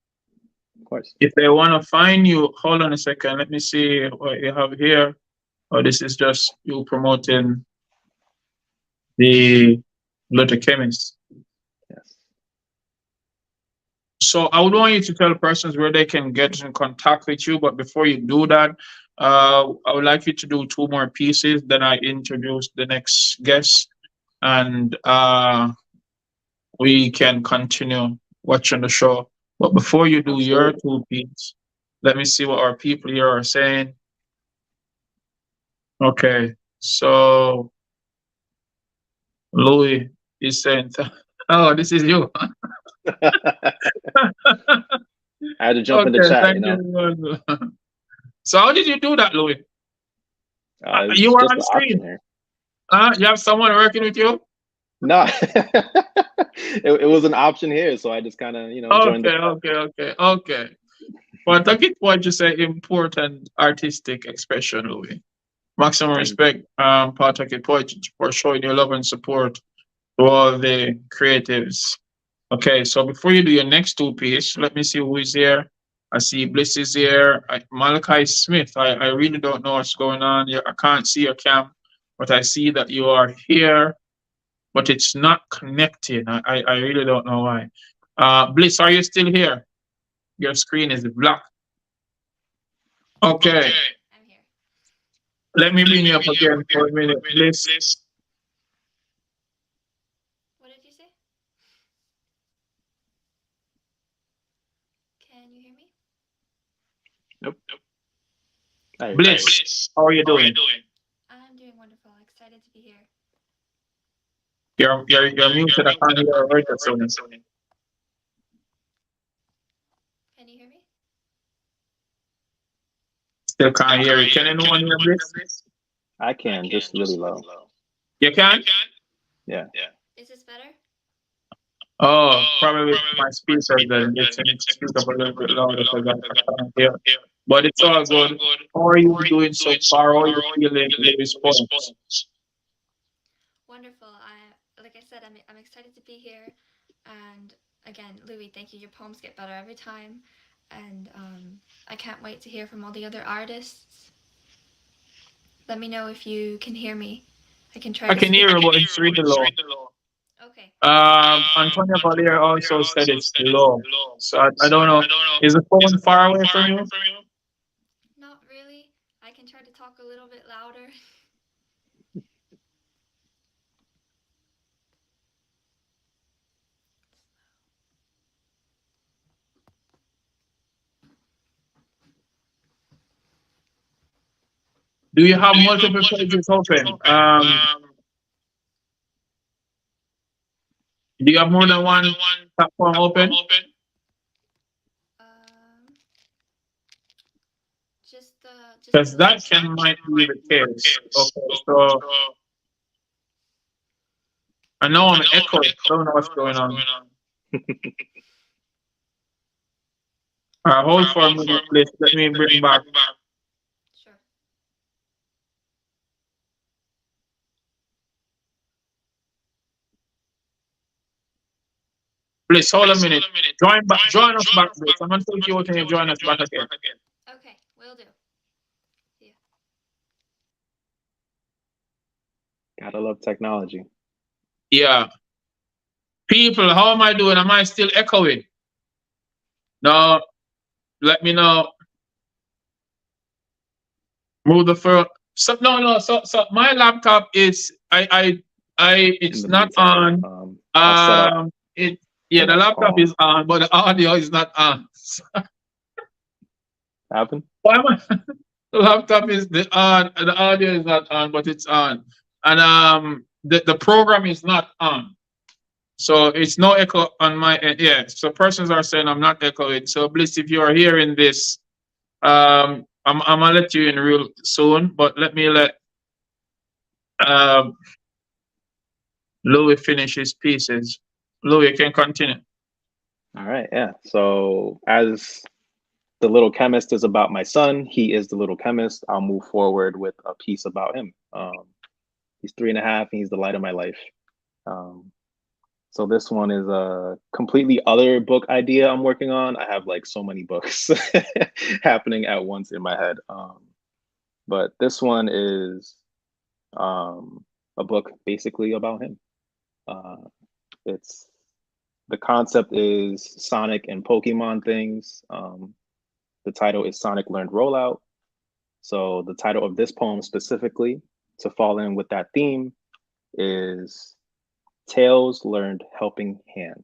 Of course. If they want to find you, hold on a second. Let me see what you have here. Oh, this is just you promoting the Little Chemist. Yes. So I would want you to tell persons where they can get in contact with you. But before you do that, I would like you to do 2 more pieces. Then I introduce the next guest, and we can continue watching the show. But before you do your 2 pieces, let me see what our people here are saying. Okay, so Louie is saying, oh, this is you. I had to jump in the chat, So how did you do that, Louie? You were on screen. You have someone working with you? No, it was an option here, so I just kind of, joined. Okay. But I get what you say, important artistic expression, Louie. Maximum respect, Pawtucket Poetry, for showing your love and support to all the creatives. Okay, so before you do your next 2 pieces, let me see who is here. I see Bliss is here. Malachi Smith. I really don't know what's going on here. I can't see your cam. but I see that you are here, but it's not connecting. I really don't know why. Bliss, are you still here? Your screen is black. Okay. I'm here. Let me bring you up again for a minute, Bliss. What did you say? Can you hear me? Nope. Bliss, how are you doing? I'm doing wonderful. Excited to be here. You're muted. I can't hear a word that's on it. Can you hear me? Still can't hear you. Can anyone hear Bliss? I can, just really low. You can? Yeah. Is this better? Oh, probably with my speaker then. It's to speak up a little bit louder because I can't hear. But it's all good. How are you doing so far? How are you feeling, Louis Sports? Wonderful. Like I said, I'm excited to be here. And again, Louis, thank you. Your poems get better every time. And I can't wait to hear from all the other artists. Let me know if you can hear me. I can try I to can speak. hear you, but it's really low. Okay. Antonio Valier also said it's low. So I don't know. Is the phone far away from you? Not really. I can try to talk a little bit louder. Do you have multiple pages open? Do you have more than one platform open? Because that might be the case. Okay, so I know I'm echoing. I don't know what's going on. Hold for a minute, please. Let me bring back. Sure. Please hold a minute. Join us back, please. I'm gonna take you out and you join us back again. Okay, will do. Yeah. Gotta love technology. Yeah. People, how am I doing? Am I still echoing? No. Let me know. Move the first. So my laptop is it's not on. The laptop is on, but the audio is not on. Happen? Why am I? The laptop is on, the audio is not on, but it's on, and the program is not on, so it's no echo on my end. Yeah, so persons are saying I'm not echoing. So Bliss, if you are hearing this, I'm gonna let you in real soon, but let me let Louis finish his pieces. Louis, you can continue. All right, yeah. So as the Little Chemist is about my son, he is the Little Chemist, I'll move forward with a piece about him. He's 3.5 and he's the light of my life. So this one is a completely other book idea I'm working on. I have like so many books happening at once in my head. But this one is a book basically about him. The concept is Sonic and Pokemon things. The title is Sonic Learned Rollout. So the title of this poem specifically, to fall in with that theme, is Tails Learned Helping Hand.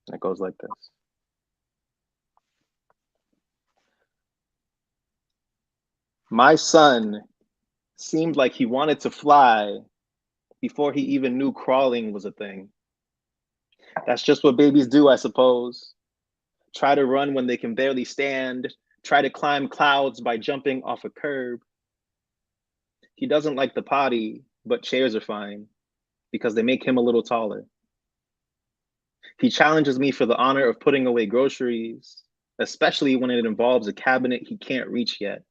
And it goes like this. My son seemed like he wanted to fly before he even knew crawling was a thing. That's just what babies do, I suppose. Try to run when they can barely stand, try to climb clouds by jumping off a curb. He doesn't like the potty, but chairs are fine because they make him a little taller. He challenges me for the honor of putting away groceries, especially when it involves a cabinet he can't reach yet.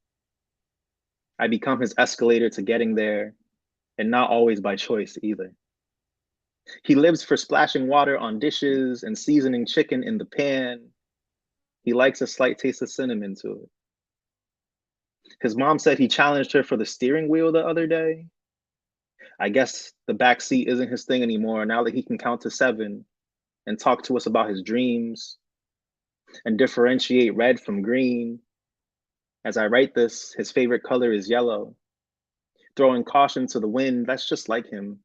I become his escalator to getting there, and not always by choice either. He lives for splashing water on dishes and seasoning chicken in the pan. He likes a slight taste of cinnamon to it. His mom said he challenged her for the steering wheel the other day. I guess the back seat isn't his thing anymore now that he can count to 7 and talk to us about his dreams and differentiate red from green. As I write this, his favorite color is yellow. Throwing caution to the wind, that's just like him.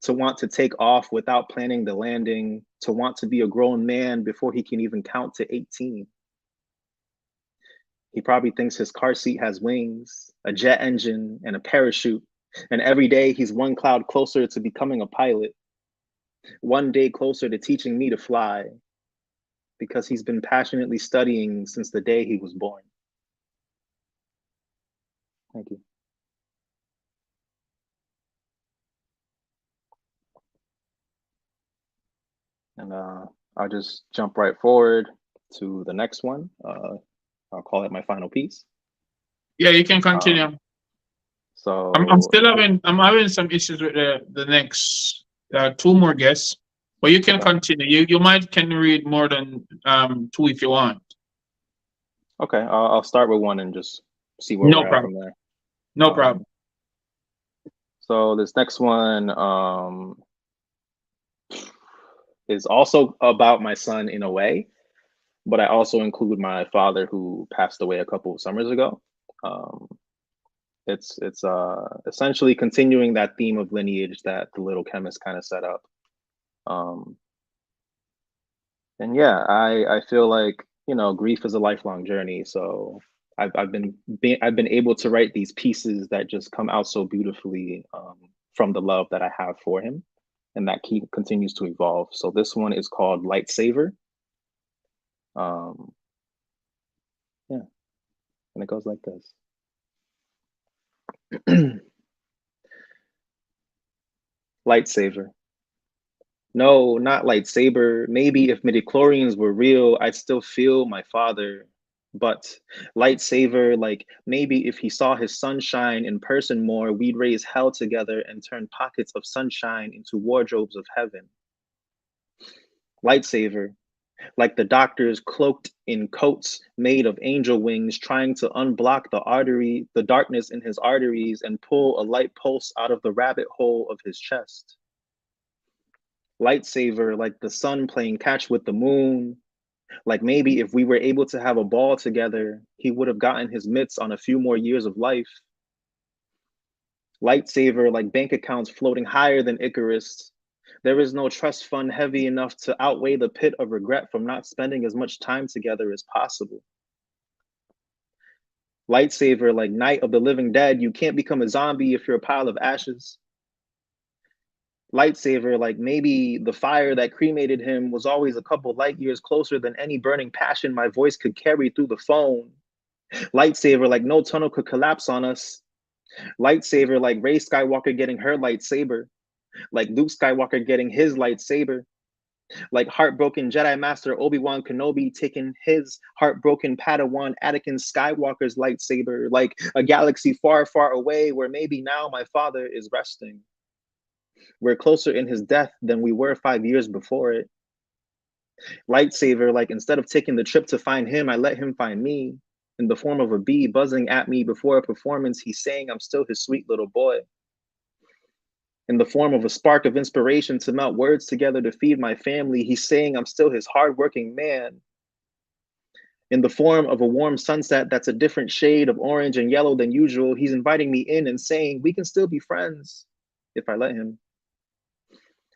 To want to take off without planning the landing, to want to be a grown man before he can even count to 18. He probably thinks his car seat has wings, a jet engine, and a parachute. And every day he's one cloud closer to becoming a pilot, one day closer to teaching me to fly, because he's been passionately studying since the day he was born. Thank you. And I'll just jump right forward to the next one. I'll call it my final piece. Yeah, you can continue. So I'm having some issues with the next 2 more guests, but you can continue. You might can read more than 2 if you want. Okay, I'll start with one and just see where we're at from there. No problem. So this next one is also about my son in a way, but I also include my father who passed away a couple of summers ago. It's essentially continuing that theme of lineage that the Little Chemist kind of set up. And yeah, I feel like, you know, grief is a lifelong journey. So I've been able to write these pieces that just come out so beautifully from the love that I have for him, and that continues to evolve. So this one is called Lightsaver. Yeah, and it goes like this. Lightsaver. No, not lightsaber. Maybe if midichlorians were real, I'd still feel my father. But lightsaver, like maybe if he saw his sunshine in person more, we'd raise hell together and turn pockets of sunshine into wardrobes of heaven. Lightsaver, like the doctors cloaked in coats made of angel wings, trying to unblock the darkness in his arteries and pull a light pulse out of the rabbit hole of his chest. Lightsaver, like the sun playing catch with the moon. Like maybe if we were able to have a ball together, he would have gotten his mitts on a few more years of life. Lightsaver, like bank accounts floating higher than Icarus. There is no trust fund heavy enough to outweigh the pit of regret from not spending as much time together as possible. Lightsaver, like Night of the Living Dead, you can't become a zombie if you're a pile of ashes. Lightsaver, like maybe the fire that cremated him was always a couple light years closer than any burning passion my voice could carry through the phone. Lightsaver, like no tunnel could collapse on us. Lightsaver, like Rey Skywalker getting her lightsaber. Like Luke Skywalker getting his lightsaber. Like heartbroken Jedi Master Obi-Wan Kenobi taking his heartbroken Padawan Anakin Skywalker's lightsaber. Like a galaxy far, far away where maybe now my father is resting. We're closer in his death than we were 5 years before it. Lightsaver, like instead of taking the trip to find him, I let him find me in the form of a bee buzzing at me before a performance. He's saying I'm still his sweet little boy. In the form of a spark of inspiration to melt words together to feed my family, he's saying I'm still his hardworking man. In the form of a warm sunset that's a different shade of orange and yellow than usual, he's inviting me in and saying we can still be friends if I let him.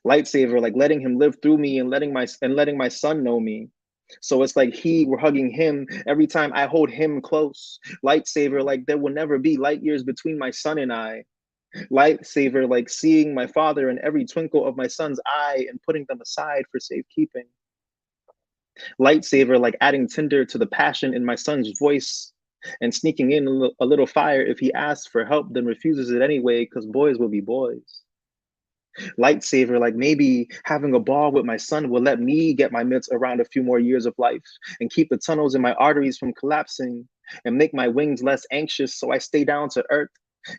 Lightsaver, like letting him live through me and letting my son know me. So it's like we're hugging him every time I hold him close. Lightsaver, like there will never be light years between my son and I. Lightsaver, like seeing my father in every twinkle of my son's eye and putting them aside for safekeeping. Lightsaver, like adding tinder to the passion in my son's voice and sneaking in a little fire if he asks for help, then refuses it anyway because boys will be boys. Lightsaver, like maybe having a ball with my son will let me get my mitts around a few more years of life and keep the tunnels in my arteries from collapsing and make my wings less anxious so I stay down to earth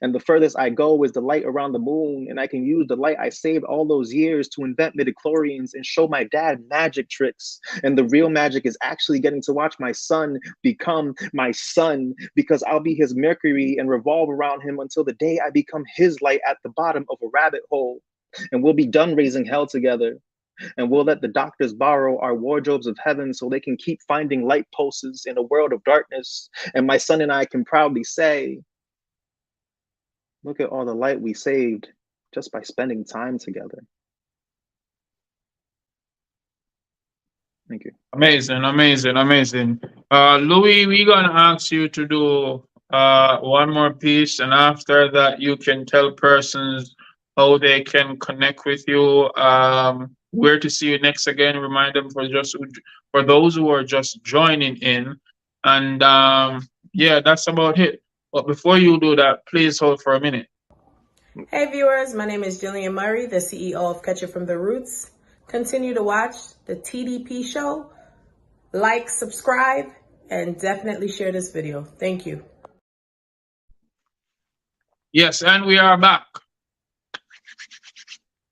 And the furthest I go is the light around the moon, and I can use the light I saved all those years to invent midichlorians and show my dad magic tricks. And the real magic is actually getting to watch my son become my son, because I'll be his Mercury and revolve around him until the day I become his light at the bottom of a rabbit hole. And we'll be done raising hell together. And we'll let the doctors borrow our wardrobes of heaven so they can keep finding light pulses in a world of darkness. And my son and I can proudly say, look at all the light we saved just by spending time together. Thank you. Amazing, amazing, amazing. Louis, we're gonna ask you to do one more piece, and after that, you can tell persons how they can connect with you, where to see you next again. Remind them for those who are just joining in, and yeah, that's about it. But before you do that, please hold for a minute. Hey viewers, my name is Jillian Murray, the CEO of Catch It From The Roots. Continue to watch the TDP show, like, subscribe, and definitely share this video. Thank you. Yes, and we are back.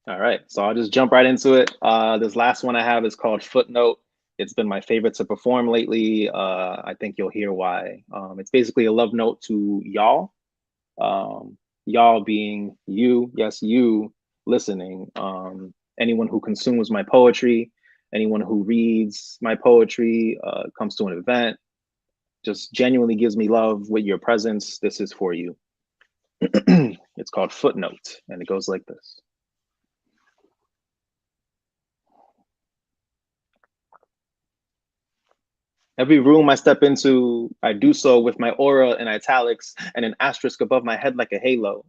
All right, so I'll just jump right into it. This last one I have is called Footnote. It's been my favorite to perform lately. I think you'll hear why. It's basically a love note to y'all. Y'all being you, yes, you listening. Anyone who consumes my poetry, anyone who reads my poetry, comes to an event, just genuinely gives me love with your presence. This is for you. It's called Footnote, and it goes like this. Every room I step into, I do so with my aura in italics and an asterisk above my head like a halo.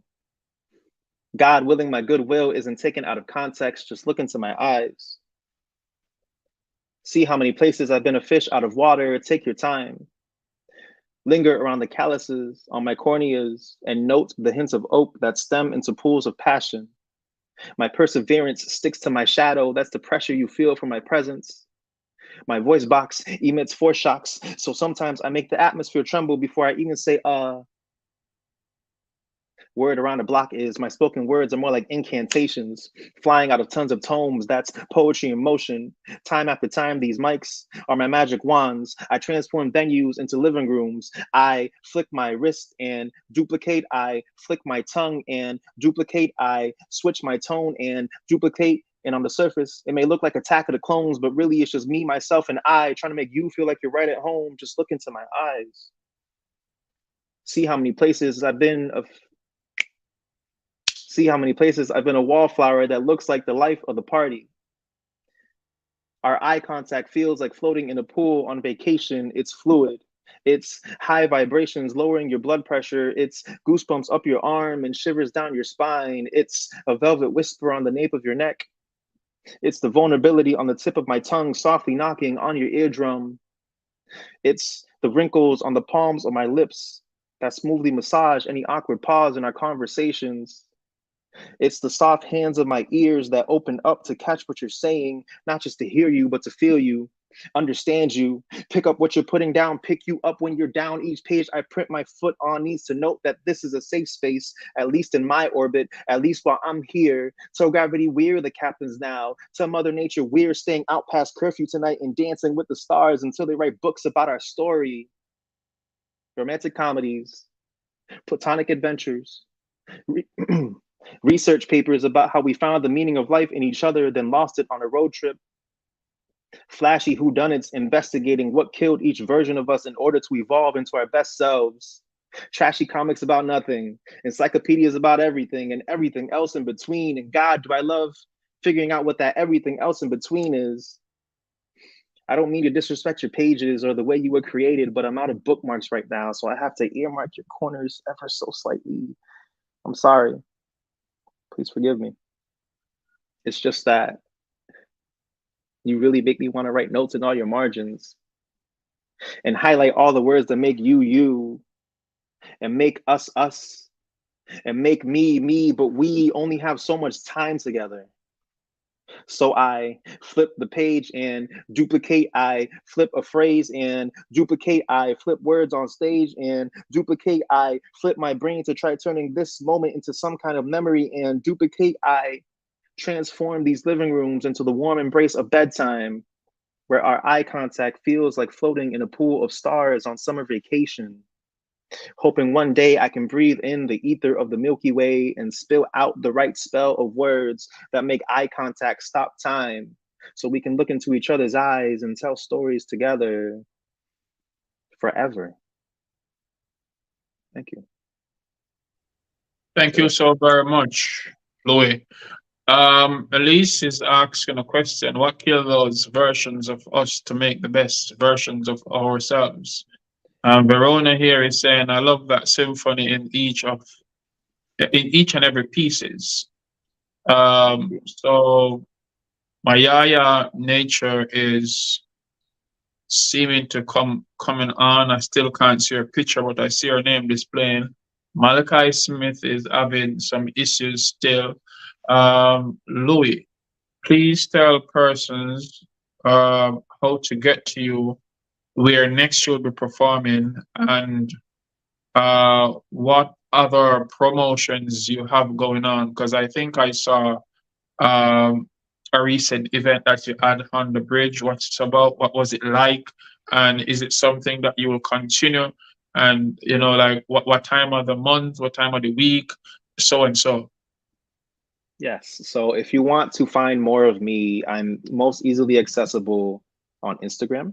God willing, my goodwill isn't taken out of context. Just look into my eyes. See how many places I've been a fish out of water. Take your time. Linger around the calluses on my corneas and note the hints of oak that stem into pools of passion. My perseverance sticks to my shadow. That's the pressure you feel from my presence. My voice box emits foreshocks, so sometimes I make the atmosphere tremble before I even say, Word around the block is my spoken words are more like incantations, flying out of tons of tomes. That's poetry in motion. Time after time, these mics are my magic wands. I transform venues into living rooms. I flick my wrist and duplicate. I flick my tongue and duplicate. I switch my tone and duplicate. And on the surface, it may look like Attack of the Clones, but really it's just me, myself, and I trying to make you feel like you're right at home. Just look into my eyes. See how many places I've been a wallflower that looks like the life of the party. Our eye contact feels like floating in a pool on vacation. It's fluid. It's high vibrations lowering your blood pressure. It's goosebumps up your arm and shivers down your spine. It's a velvet whisper on the nape of your neck. It's the vulnerability on the tip of my tongue softly knocking on your eardrum. It's the wrinkles on the palms of my lips that smoothly massage any awkward pause in our conversations. It's the soft hands of my ears that open up to catch what you're saying, not just to hear you, but to feel you, understand you, pick up what you're putting down, pick you up when you're down. Each page I print my foot on needs to note that this is a safe space, at least in my orbit, at least while I'm here. Tell gravity we're the captains now. Tell Mother Nature we're staying out past curfew tonight and dancing with the stars until they write books about our story. Romantic comedies, platonic adventures, research papers about how we found the meaning of life in each other, then lost it on a road trip. Flashy whodunits investigating what killed each version of us in order to evolve into our best selves. Trashy comics about nothing, encyclopedias about everything and everything else in between. And God, do I love figuring out what that everything else in between is. I don't mean to disrespect your pages or the way you were created, but I'm out of bookmarks right now, so I have to earmark your corners ever so slightly. I'm sorry. Please forgive me. It's just that you really make me want to write notes in all your margins and highlight all the words that make you, you, and make us, us, and make me, me, but we only have so much time together. So I flip the page and duplicate, I flip a phrase and duplicate, I flip words on stage and duplicate, I flip my brain to try turning this moment into some kind of memory and duplicate, I transform these living rooms into the warm embrace of bedtime, where our eye contact feels like floating in a pool of stars on summer vacation. Hoping one day I can breathe in the ether of the Milky Way and spill out the right spell of words that make eye contact stop time, so we can look into each other's eyes and tell stories together forever. Thank you. Thank you so very much, Louie. Elise is asking a question: what kill those versions of us to make the best versions of ourselves? Verona here is saying, I love that symphony in each and every pieces. So my Yaya nature is seeming to coming on. I still can't see her picture, but I see her name displaying. Malachi Smith is having some issues still. Louis, please tell persons how to get to you, where next you'll be performing, and what other promotions you have going on. Because I think I saw a recent event that you had on the bridge. What's it about? What was it like? And is it something that you will continue? And like what time of the month, what time of the week, so and so. Yes. So if you want to find more of me, I'm most easily accessible on Instagram.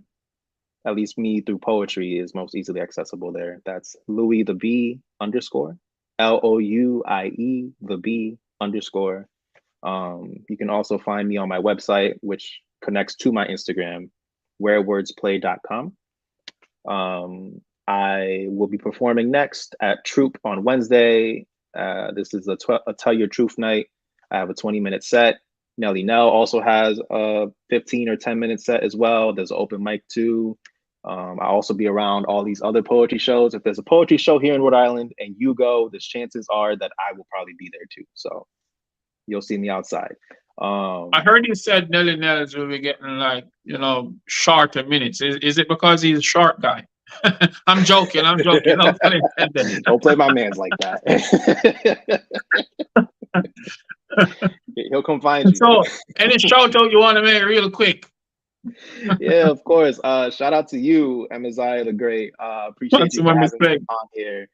At least me through poetry is most easily accessible there. That's Louie the B _ LOUIE the B _. You can also find me on my website, which connects to my Instagram, wherewordsplay.com. I will be performing next at Troop on Wednesday. This is a Tell Your Truth night. I have a 20-minute set. Nelly Nell also has a 15 or 10-minute set as well. There's an open mic too. I'll also be around all these other poetry shows. If there's a poetry show here in Rhode Island and you go, the chances are that I will probably be there too. So you'll see me outside. I heard you said Nelly Nels will be getting shorter minutes. Is it because he's a short guy? I'm joking. Don't play my man's like that. He'll come find you. So, any shout out you want to make real quick? Yeah, of course. Shout out to you, Amaziyah the Great. Appreciate you for having me on here.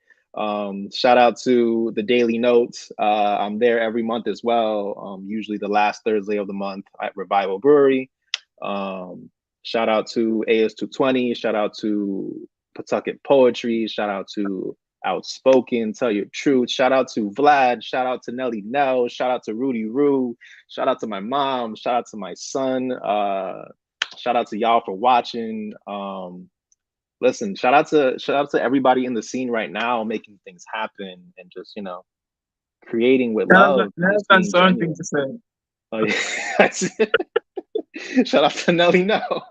Shout out to the Daily Notes. I'm there every month as well. Usually the last Thursday of the month at Revival Brewery. Shout out to AS220. Shout out to Pawtucket Poetry. Shout out to Outspoken, Tell Your Truth. Shout out to Vlad. Shout out to Nelly Nell. Shout out to Rudy Roo. Shout out to my mom. Shout out to my son. Shout out to y'all for watching. Listen, shout out to everybody in the scene right now, making things happen and just creating with love. That's something to say. Oh, yeah. Shout out to Nelly Nell.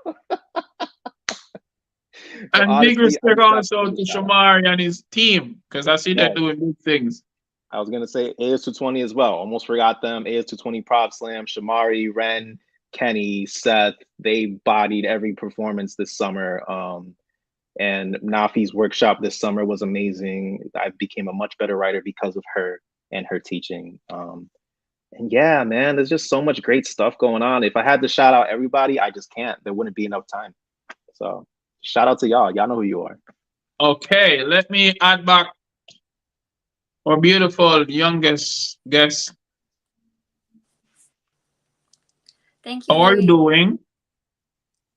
And big respect also to Shamari and his team, because I see they're doing big things. I was gonna say AS220 as well. Almost forgot them. AS220 Prop Slam, Shamari, Ren, Kenny, Seth. They bodied every performance this summer. And Nafi's workshop this summer was amazing. I became a much better writer because of her and her teaching. And yeah, man, there's just so much great stuff going on. If I had to shout out everybody, I just can't. There wouldn't be enough time. So shout out to y'all. Y'all know who you are. Okay, let me add back our beautiful youngest guest. Thank you. How are you doing?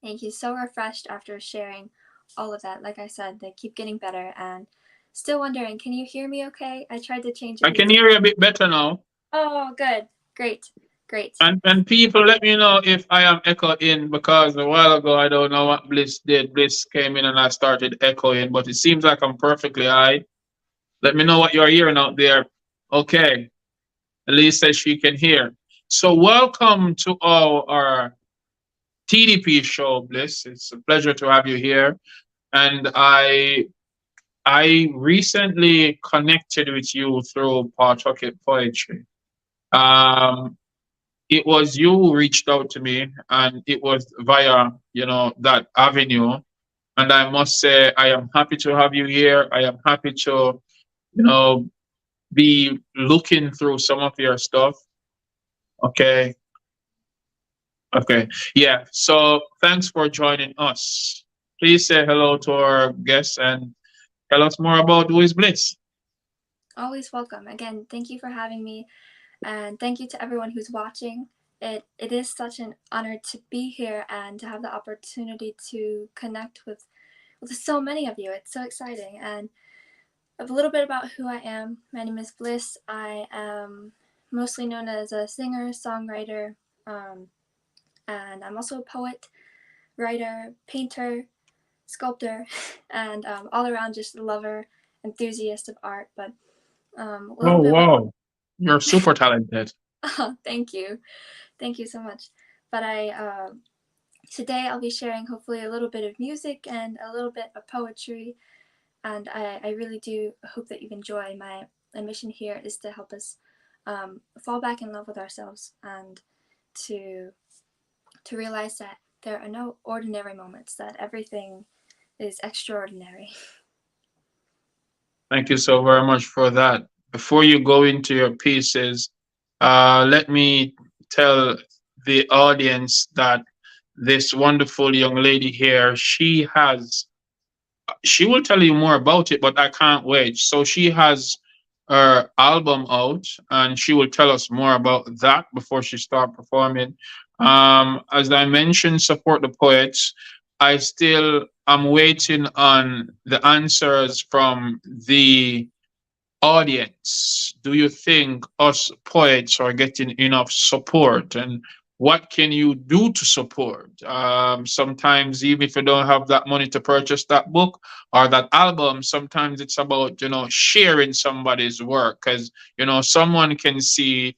Thank you. So refreshed after sharing all of that. Like I said, they keep getting better. And still wondering, can you hear me okay? I tried to change it. I can hear you a bit better now. Oh, good. Great. And people, let me know if I am echoing, because a while ago, I don't know what Bliss did. Bliss came in and I started echoing, but it seems like I'm perfectly high. Let me know what you're hearing out there. Okay. Elise says she can hear. So welcome to our TDP show, Bliss. It's a pleasure to have you here. And I recently connected with you through Pawtucket Poetry. it was you who reached out to me, and it was via, that avenue. And I must say, I am happy to have you here. I am happy to, you know, be looking through some of your stuff. Okay. Okay. Yeah. So thanks for joining us. Please say hello to our guests and tell us more about who is Bliss. Always welcome. Again, thank you for having me, and thank you to everyone who's watching. It is such an honor to be here and to have the opportunity to connect with so many of you. It's so exciting. And a little bit about who I am. My name is Bliss. I am mostly known as a singer, songwriter, and I'm also a poet, writer, painter, sculptor, and all around just a lover, enthusiast of art. But a Oh, little bit. wow. You're super talented. Oh, thank you so much. But today I'll be sharing hopefully a little bit of music and a little bit of poetry, and I really do hope that you enjoy. My mission here is to help us fall back in love with ourselves, and to realize that there are no ordinary moments, that everything is extraordinary. Thank you so very much for that. Before you go into your pieces, let me tell the audience that this wonderful young lady here, she will tell you more about it, but I can't wait. So she has her album out, and she will tell us more about that before she start performing. As I mentioned, support the poets. I still am waiting on the answers from the audience. Do you think us poets are getting enough support, and what can you do to support? Sometimes even if you don't have that money to purchase that book or that album, sometimes it's about sharing somebody's work, because someone can see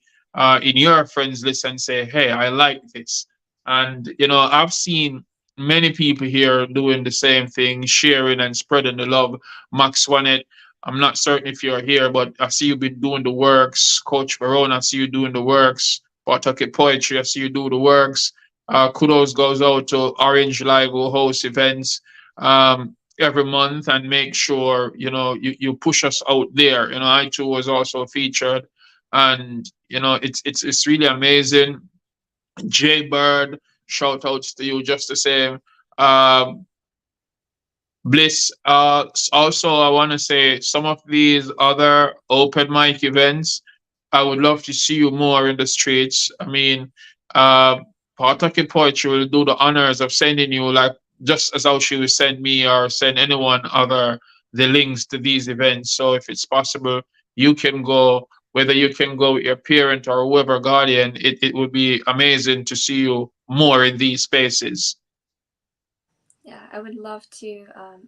in your friends list and say, hey, I like this. And I've seen many people here doing the same thing, sharing and spreading the love. Max Wanet, I'm not certain if you're here, but I see you've been doing the works. Coach Barone, I see you doing the works. Pawtucket Poetry, I see you do the works. Kudos goes out to Orange Live, who hosts events every month and make sure you push us out there. I too was also featured, and it's really amazing. Jay Bird, shout outs to you just the same. Um, Bliss, also, I want to say some of these other open mic events, I would love to see you more in the streets. I mean, uh, Pawtucket Poetry will do the honors of sending you, like, just as how she would send me or send anyone other the links to these events. So if it's possible, you can go, whether you can go with your parent or whoever guardian, it would be amazing to see you more in these spaces. Yeah, I would love to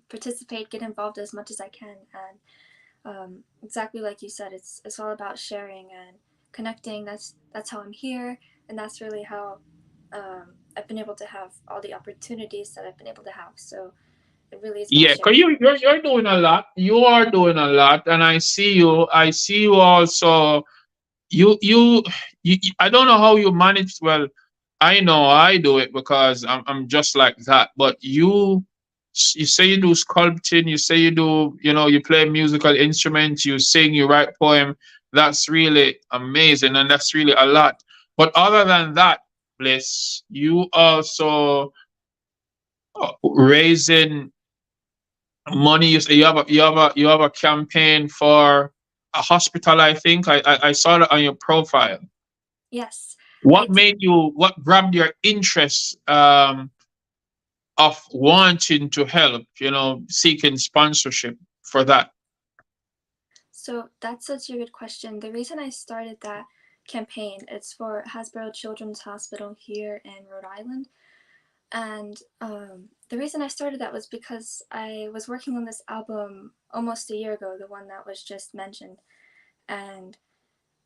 participate, get involved as much as I can, and exactly like you said, it's all about sharing and connecting. That's how I'm here, and that's really how I've been able to have all the opportunities that I've been able to have. So it really is about Yeah, sharing. because you're doing a lot. You are doing a lot, and I see you. I see you also. You I don't know how you manage. Well, I know I do it because I'm just like that. But you say you do sculpting. You say you do. You play musical instruments. You sing. You write poem. That's really amazing, and that's really a lot. But other than that, Bliss, you also raising money. You have a campaign for a hospital. I think I saw that on your profile. Yes, I What did. made you? What grabbed your interest of wanting to help? Seeking sponsorship for that. So that's such a good question. The reason I started that campaign, it's for Hasbro Children's Hospital here in Rhode Island. And the reason I started that was because I was working on this album almost a year ago, the one that was just mentioned. And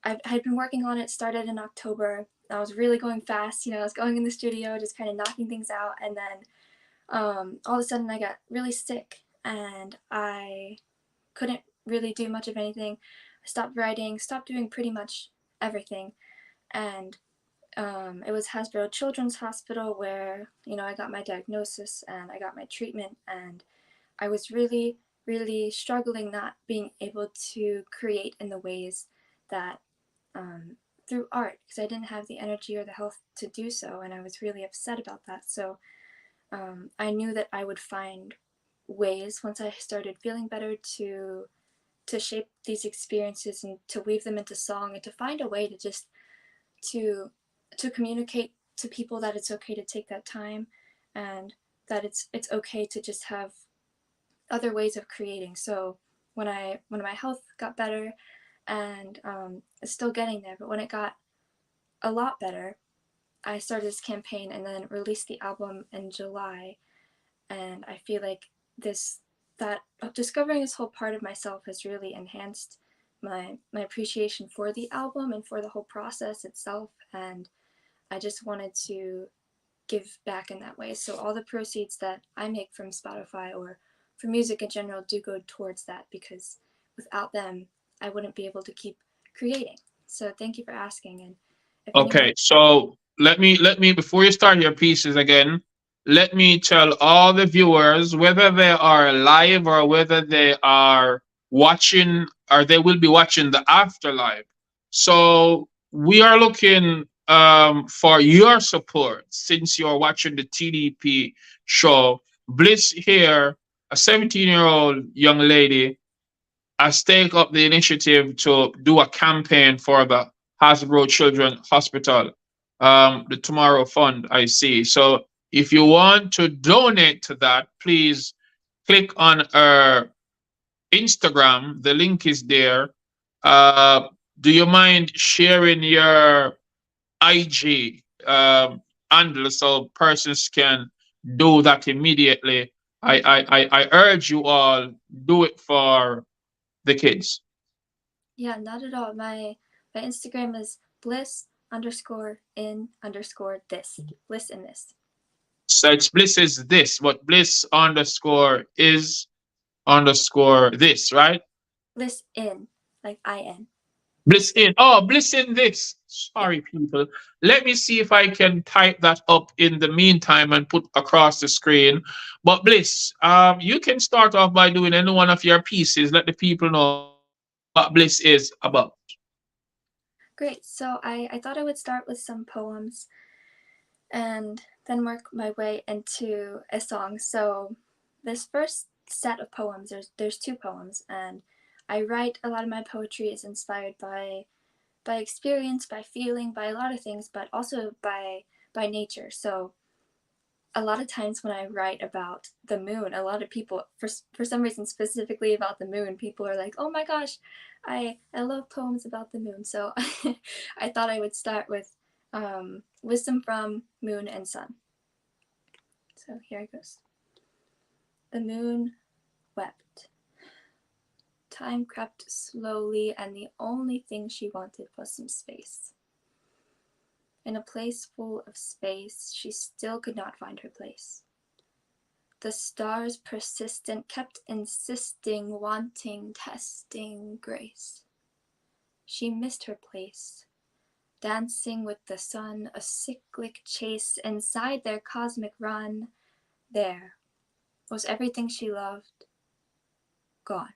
I had been working on it, started in October. I was really going fast, I was going in the studio, just kind of knocking things out. And then all of a sudden I got really sick, and I couldn't really do much of anything. I stopped writing, stopped doing pretty much everything. And It was Hasbro Children's Hospital where, you know, I got my diagnosis and I got my treatment, and I was really, really struggling not being able to create in the ways that through art, because I didn't have the energy or the health to do so, and I was really upset about that. So I knew that I would find ways once I started feeling better to shape these experiences and to weave them into song, and to find a way to just to communicate to people that it's okay to take that time, and that it's okay to just have other ways of creating. So when my health got better, and it's still getting there, but when it got a lot better, I started this campaign and then released the album in July. And I feel like that discovering this whole part of myself has really enhanced my appreciation for the album and for the whole process itself. And I just wanted to give back in that way. So all the proceeds that I make from Spotify or from music in general do go towards that, because without them, I wouldn't be able to keep creating. So thank you for asking. And if anyone, Okay, so let me before you start your pieces again, let me tell all the viewers, whether they are live or whether they are watching or they will be watching the afterlife. So we are looking for your support since you're watching the TDP show. Bliss here, a 17-year-old young lady, has taken up the initiative to do a campaign for the Hasbro Children Hospital, the Tomorrow Fund, I see. So if you want to donate to that, please click on our Instagram. The link is there. Do you mind sharing your IG handle so persons can do that immediately? I urge you all, do it for the kids. yeah, not at all. My Instagram is bliss_in_this. Bliss in this. So it's Bliss is this, but Bliss underscore is underscore this, right? Bliss in, like IN. Bliss in. Oh, Bliss in this. Yeah. Sorry, people. Let me see if I can type that up in the meantime and put across the screen. But Bliss, you can start off by doing any one of your pieces. Let the people know what Bliss is about. Great. So I thought I would start with some poems and then work my way into a song. So this first set of poems, there's two poems, and I write a lot of my poetry is inspired by experience, by feeling, by a lot of things, but also by nature. So a lot of times when I write about the moon, a lot of people, for some reason specifically about the moon, people are like, oh my gosh, I love poems about the moon. So I thought I would start with Wisdom from Moon and Sun. So here it goes. The moon wept. Time crept slowly, and the only thing she wanted was some space. In a place full of space, she still could not find her place. The stars, persistent, kept insisting, wanting, testing grace. She missed her place, dancing with the sun, a cyclic chase. Inside their cosmic run, there was everything she loved, gone.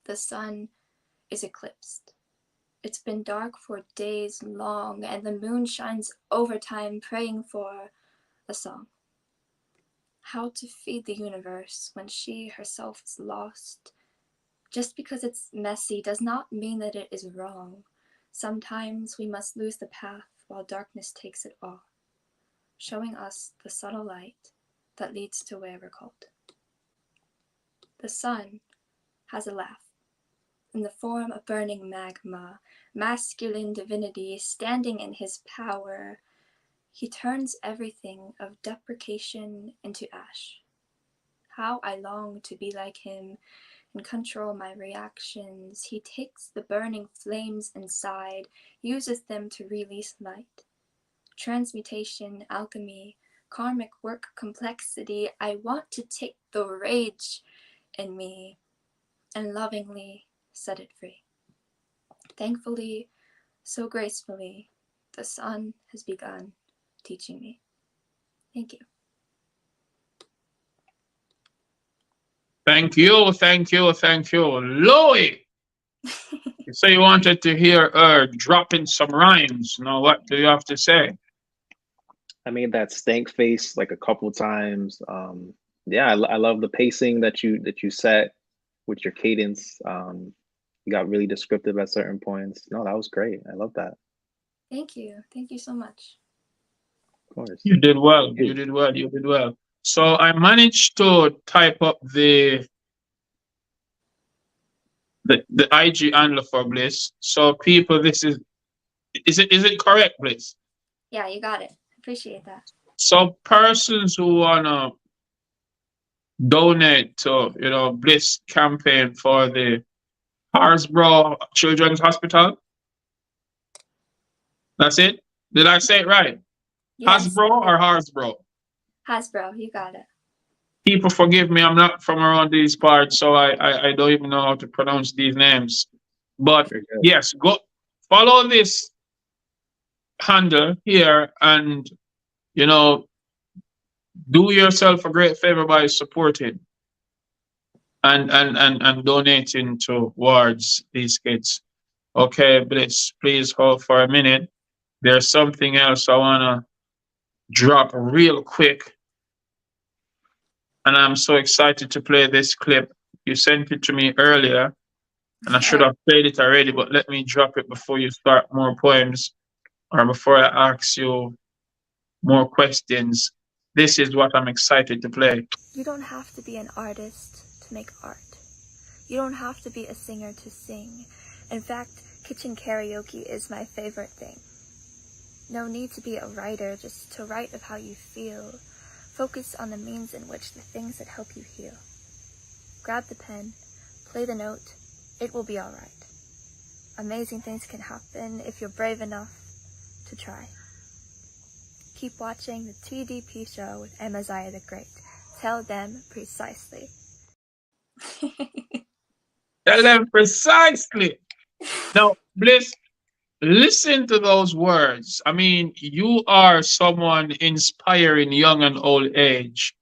The sun is eclipsed. It's been dark for days long, and the moon shines overtime, praying for a song. How to feed the universe when she herself is lost. Just because it's messy does not mean that it is wrong. Sometimes we must lose the path while darkness takes it all, showing us the subtle light that leads to where we're called. The sun has a laugh. In the form of burning magma, masculine divinity standing in his power, he turns everything of deprecation into ash. How I long to be like him and control my reactions. He takes the burning flames inside, uses them to release light. Transmutation, alchemy, karmic work, complexity. I want to take the rage in me and lovingly set it free. Thankfully, so gracefully, the sun has begun teaching me. Thank you. Thank you, thank you, thank you. Louie! You say you wanted to hear her dropping some rhymes. Now, what do you have to say? I made that stank face like a couple times. Yeah, I love the pacing that you set with your cadence. You got really descriptive at certain points. No, that was great. I love that. Thank you. Thank you so much. Of course. You did well. You did well. You did well. So I managed to type up the IG handle for Bliss. So people, this is it correct, Bliss? Yeah, you got it. Appreciate that. So persons who wanna donate to Bliss campaign for the Harsbro Children's Hospital. That's it? Did I say it right? Yes. Hasbro or Harsbro? Hasbro, you got it. People forgive me, I'm not from around these parts, so I don't even know how to pronounce these names. But yes, go follow this handle here and do yourself a great favor by supporting and donating towards these kids. Okay, Bliss, please hold for a minute. There's something else I wanna drop real quick. And I'm so excited to play this clip. You sent it to me earlier, and I should have played it already, but let me drop it before you start more poems or before I ask you more questions. This is what I'm excited to play. You don't have to be an artist to make art. You don't have to be a singer to sing. In fact, kitchen karaoke is my favorite thing. No need to be a writer, just to write of how you feel. Focus on the means in which the things that help you heal. Grab the pen, play the note, it will be alright. Amazing things can happen if you're brave enough to try. Keep watching the TDP show with Amaziyah the Great. Tell them precisely. Tell them precisely. Now, Bliss, listen to those words. I mean, you are someone inspiring young and old age.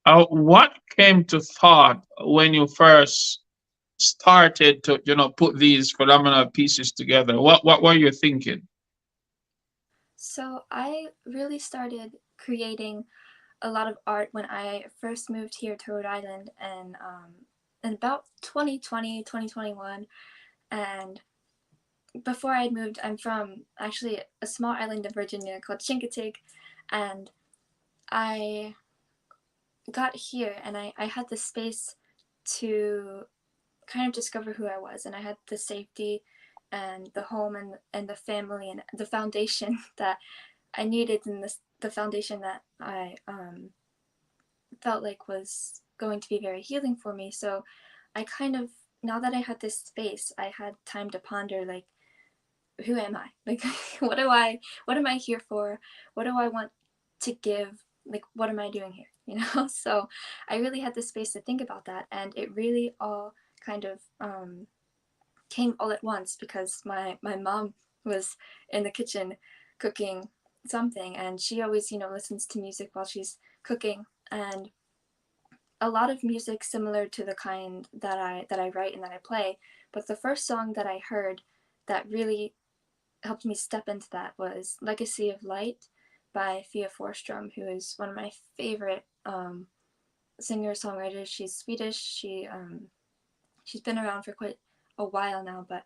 What came to thought when you first started to, put these phenomenal pieces together? What were you thinking? So I really started creating a lot of art when I first moved here to Rhode Island and in about 2020, 2021. And before I moved, I'm from actually a small island of Virginia called Chincoteague, and I got here and I had the space to kind of discover who I was, and I had the safety and the home and the family and the foundation that I needed, and the foundation that I felt like was going to be very healing for me. So I kind of, now that I had this space, I had time to ponder, like, who am I? Like, what am I here for? What do I want to give? Like, what am I doing here? So I really had the space to think about that, and it really all kind of came all at once because my mom was in the kitchen cooking something, and she always listens to music while she's cooking, and a lot of music similar to the kind that I write and that I play. But the first song that I heard that really helped me step into that was Legacy of Light by Fia Forsström, who is one of my favorite singer-songwriters. She's Swedish. She's been around for quite a while now, but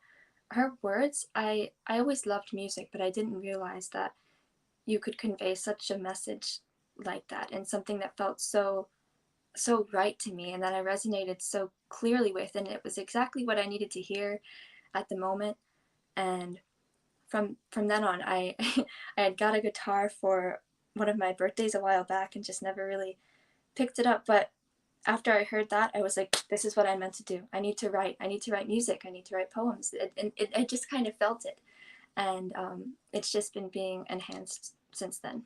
her words, I always loved music, but I didn't realize that you could convey such a message like that, and something that felt so right to me and that I resonated so clearly with, and it was exactly what I needed to hear at the moment. And from then on, I had got a guitar for one of my birthdays a while back and just never really picked it up. But after I heard that, I was like, this is what I meant to do. I need to write music. I need to write poems. And I just kind of felt it. And it's just been being enhanced since then.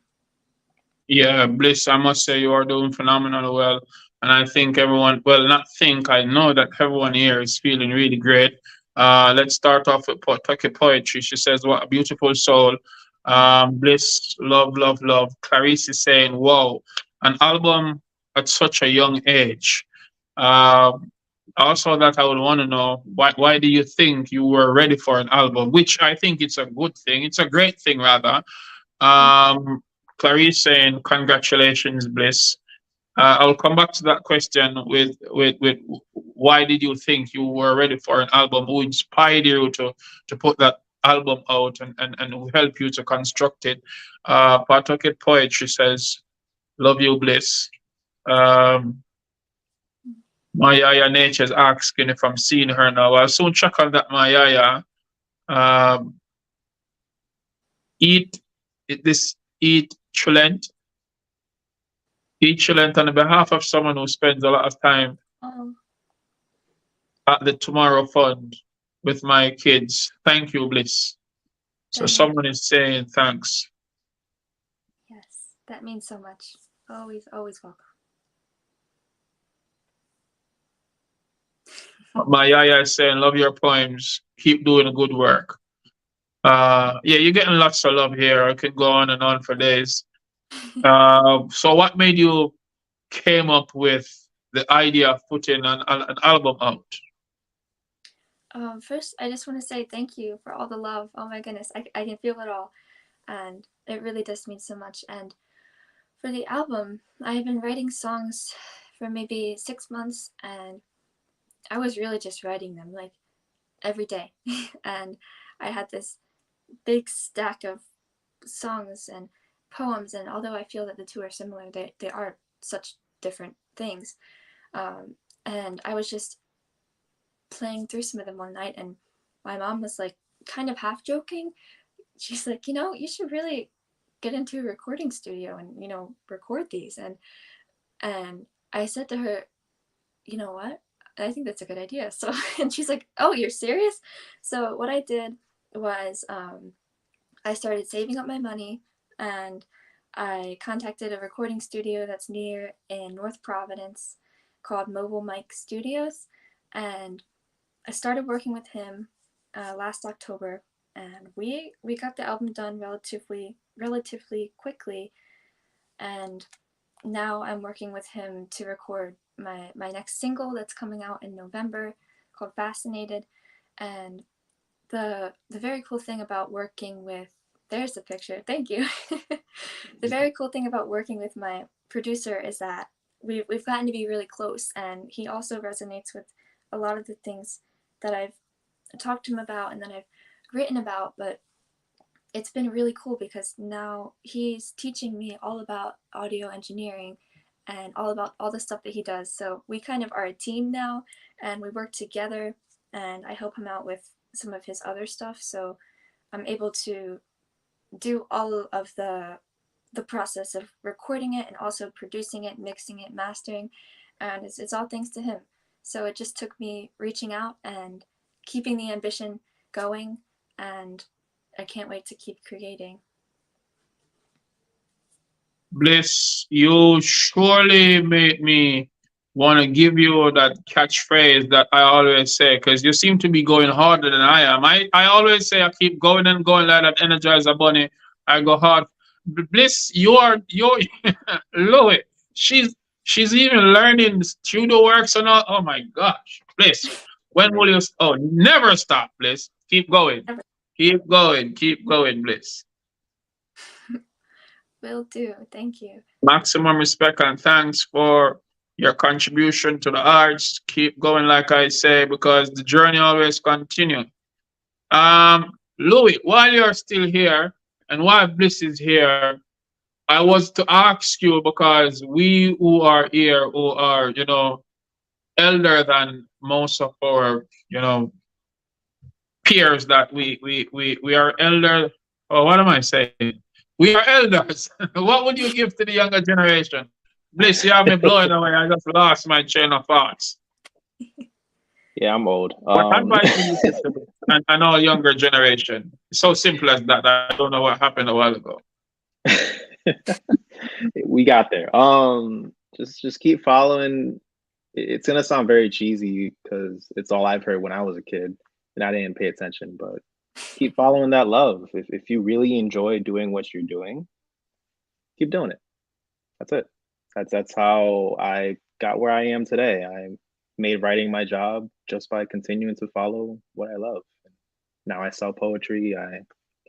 Yeah, Bliss, I must say you are doing phenomenal well. And I think everyone, well, not think, I know that everyone here is feeling really great. Let's start off with Poetry. She says, what a beautiful soul. Bliss, love, love, love. Clarice is saying, wow, an album at such a young age. Um, Also, that I would want to know, why do you think you were ready for an album? Which I think it's a good thing. It's a great thing, rather. Clarice saying, congratulations, Bliss. I'll come back to that question with why did you think you were ready for an album? Who inspired you to put that album out and who helped you to construct it? Pawtucket Poetry says, love you, Bliss. My Yaya Nature's asking if I'm seeing her now. I'll soon check on that, my Yaya. Um, eat, eat Chulent. Eat Chulent on behalf of someone who spends a lot of time Oh, at the Tomorrow Fund with my kids. Thank you, Bliss. So that means, someone is saying thanks. yes, that means so much. Always, always welcome. My Yaya is saying, love your poems. Keep doing the good work. Yeah, you're getting lots of love here. I could go on and on for days. So what made you came up with the idea of putting an album out? First, I just want to say thank you for all the love. Oh my goodness, I can feel it all, and it really does mean so much. And for the album, I've been writing songs for maybe 6 months, and I was really just writing them like every day. And I had this big stack of songs and poems, and although I feel that the two are similar, they are such different things. And I was just playing through some of them one night, and my mom was like kind of half joking. She's like, you should really get into a recording studio and record these. And I said to her, you know what, I think that's a good idea. So and she's like, oh, you're serious? So what I did was I started saving up my money, and I contacted a recording studio that's near in North Providence called Mobile Mic Studios, and I started working with him last October, and we got the album done relatively quickly, and now I'm working with him to record my next single that's coming out in November called Fascinated. And the very cool thing about working with, there's the picture, thank you. The very cool thing about working with my producer is that we've gotten to be really close, and he also resonates with a lot of the things that I've talked to him about and that I've written about. But it's been really cool because now he's teaching me all about audio engineering and all about all the stuff that he does. So we kind of are a team now, and we work together, and I help him out with some of his other stuff. So I'm able to do all of the process of recording it and also producing it, mixing it, mastering, and it's all thanks to him. So it just took me reaching out and keeping the ambition going, and I can't wait to keep creating. Bliss, you surely made me want to give you that catchphrase that I always say, because you seem to be going harder than I am. I always say I keep going and going like that Energizer Bunny. I go hard. Bliss, you're Louie. She's even learning studio works and all. Oh my gosh, Bliss. When will you? Oh, never stop, Bliss. Keep going. Keep going. Keep going, Bliss. Will do. Thank you. Maximum respect and thanks for your contribution to the arts. Keep going, like I say, because the journey always continues. Louie, while you're still here and while Bliss is here, I was to ask you, because we who are here, who are, elder than most of our, peers, that we are elder. Oh, what am I saying? We are elders. What would you give to the younger generation? Bliss, you have me blowing away. I just lost my train of thoughts. Yeah, I'm old. What advice would you give to an all younger generation? It's so simple as that. I don't know what happened a while ago. We got there. Just keep following. It's gonna sound very cheesy because it's all I've heard when I was a kid, and I didn't pay attention. But keep following that love. If you really enjoy doing what you're doing, keep doing it. That's it. That's how I got where I am today. I made writing my job just by continuing to follow what I love. Now I sell poetry. I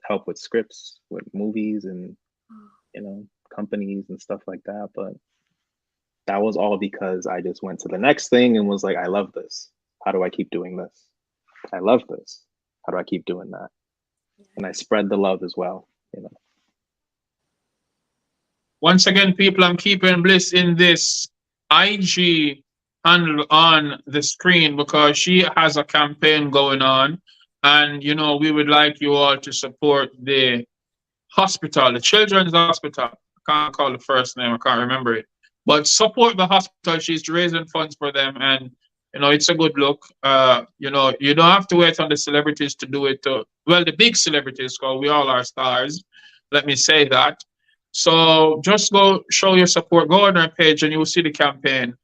help with scripts, with movies, and companies and stuff like that. But that was all because I just went to the next thing and was like, I love this. How do I keep doing this? I love this. How do I keep doing that? And I spread the love as well. Once again, people, I'm keeping Bliss in this IG handle on the screen because she has a campaign going on. And, we would like you all to support the hospital, the children's hospital. I can't call the first name, I can't remember it. But support the hospital. She's raising funds for them. And, it's a good look. You don't have to wait on the celebrities to do it. Well, the big celebrities, because we all are stars. Let me say that. So just go show your support. Go on our page and you will see the campaign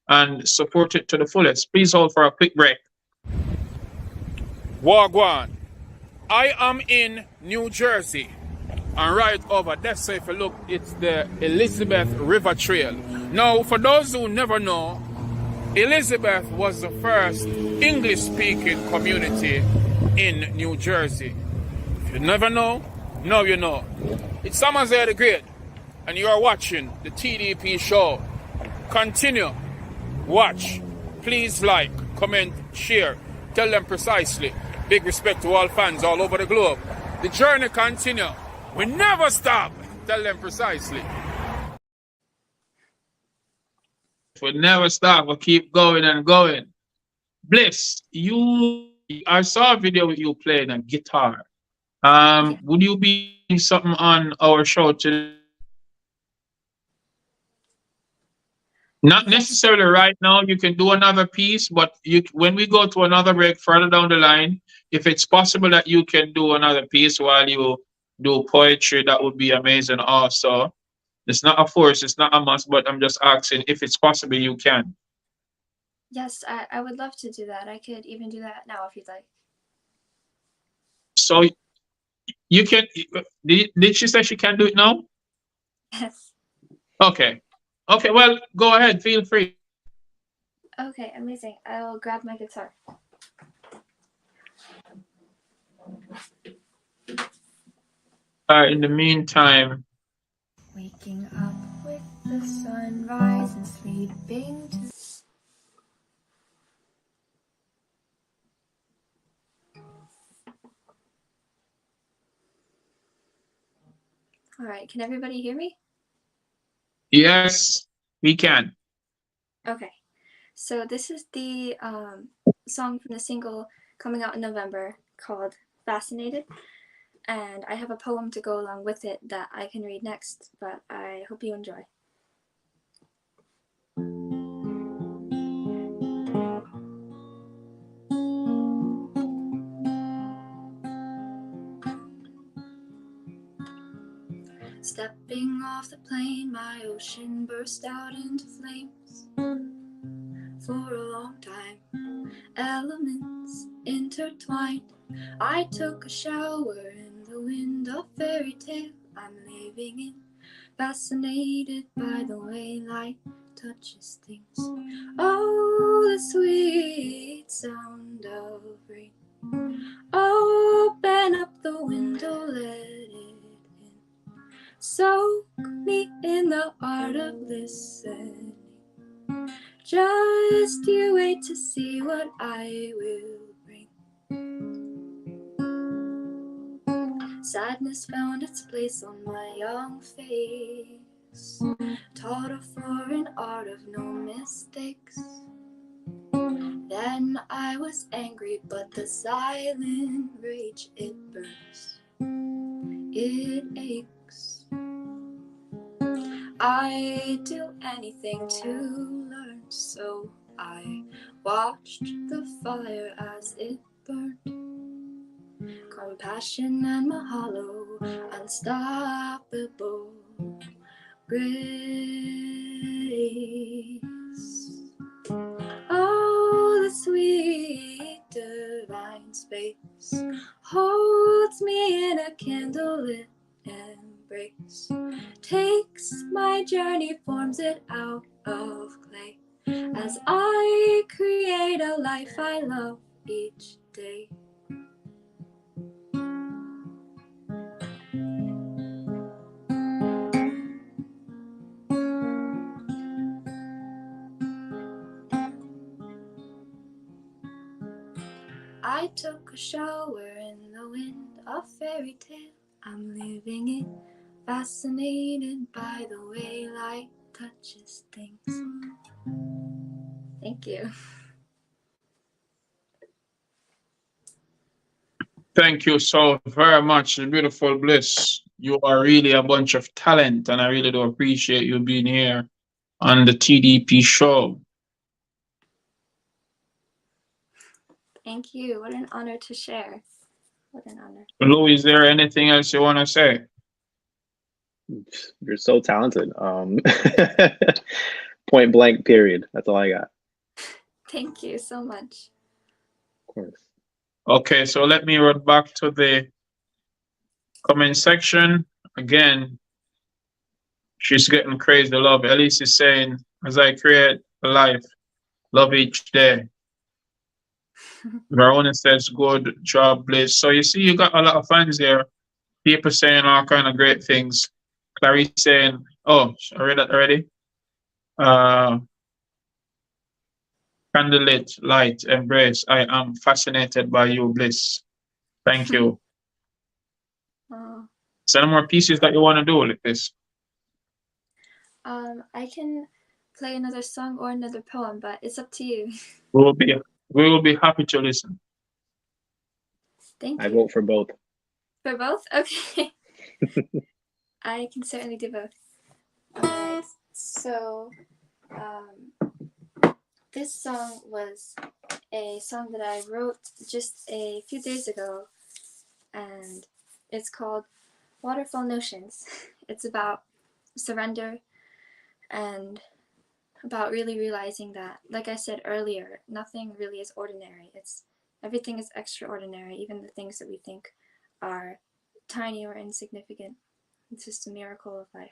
and support it to the fullest. Please hold for a quick break. Wagwan. I am in New Jersey. And right over there, so if you look, it's the Elizabeth River Trail. Now, for those who never know, Elizabeth was the first English-speaking community in New Jersey. If you never know, now you know. It's Amaziyah the Great, and you are watching the TDP show. Continue. Watch. Please like, comment, share. Tell them precisely. Big respect to all fans all over the globe. The journey continue. We never stop. Tell them precisely. We never stop. We keep going and going. Bliss, I saw a video with you playing a guitar. Would you be doing something on our show today? Not necessarily right now. You can do another piece, but when we go to another break further down the line, if it's possible that you can do another piece while you do poetry, that would be amazing also. It's not a force, it's not a must, but I'm just asking if it's possible you can. Yes, I would love to do that. I could even do that now if you'd like. So you can, did she say she can do it now? Yes. Okay. Okay, well, go ahead, feel free. Okay, amazing. I will grab my guitar. In the meantime. Waking up with the sunrise and sleeping to... All right, can everybody hear me? Yes, we can. Okay, so this is the song from the single coming out in November called Fascinated. And I have a poem to go along with it that I can read next, but I hope you enjoy. Stepping off the plane, my ocean burst out into flames. For a long time, elements intertwined. I took a shower in the wind of fairy tale I'm living in, fascinated by the way light touches things. Oh, the sweet sound of rain. Open up the window, let it in. Soak me in the art of listening. Just you wait to see what I will bring. Sadness found its place on my young face, taught a foreign art of no mistakes. Then I was angry, but the silent rage, it burns, it aches. I'd do anything to learn, so I watched the fire as it burned. Compassion and mahalo, unstoppable grace. Oh, the sweet divine space holds me in a candlelit embrace, takes my journey, forms it out of clay, as I create a life I love each day. I took a shower in the wind, a fairy tale, I'm living it, fascinated by the way light touches things. Thank you. Thank you so very much, beautiful Bliss. You are really a bunch of talent, and I really do appreciate you being here on the TDP show. Thank you. What an honor to share. What an honor. Lou, is there anything else you want to say? You're so talented. Point blank, period. That's all I got. Thank you so much. Of course. Okay, so let me run back to the comment section. Again, she's getting crazy love. Elise is saying, as I create a life, love each day. Verona says, good job, Bliss. So you see, you got a lot of fans here. People saying all kind of great things. Clarice saying, oh, I read that already. Candlelit, light, embrace. I am fascinated by you, Bliss. Thank you. Oh. Is there any more pieces that you want to do like this? I can play another song or another poem, but it's up to you. We will be happy to listen. Thank you. I vote for both. For both? Okay. I can certainly do both. Alright, so this song was a song that I wrote just a few days ago, and it's called Waterfall Notions. It's about surrender and about really realizing that, like I said earlier, nothing really is ordinary. Everything is extraordinary, even the things that we think are tiny or insignificant. It's just a miracle of life.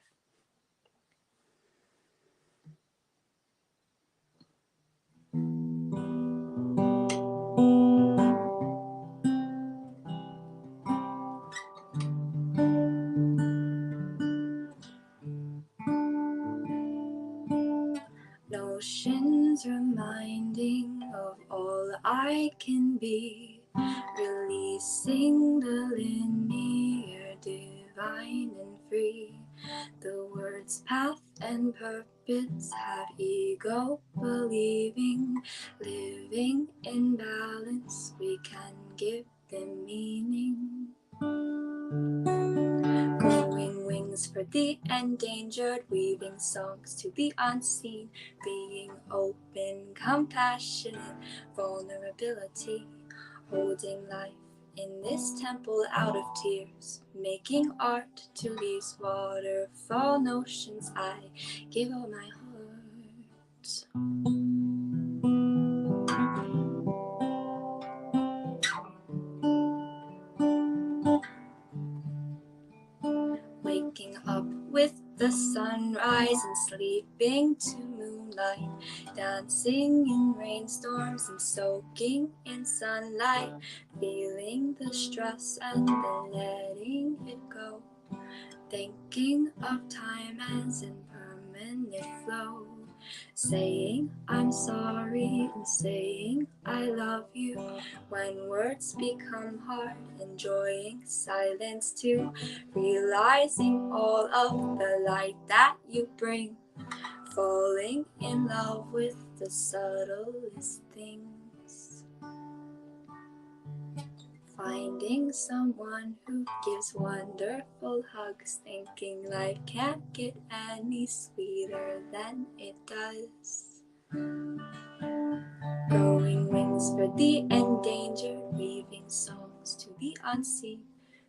Notions reminding of all I can be, releasing the linear, divine and free. The words path and purpose have ego believing, living in balance, we can give them meaning. Growing wings for the endangered, weaving songs to the unseen, being open, compassionate, vulnerability, holding life in this temple out of tears, making art to these waterfall notions. I give all my heart. Waking up with the sunrise and sleeping to moonlight, dancing in rainstorms and soaking in sunlight, feeling the stress and then letting it go, thinking of time as impermanent flow, saying I'm sorry and saying I love you when words become hard, enjoying silence too, realizing all of the light that you bring, falling in love with the subtlest things, finding someone who gives wonderful hugs, thinking life can't get any sweeter than it does. Growing wings for the endangered, weaving songs to the unseen,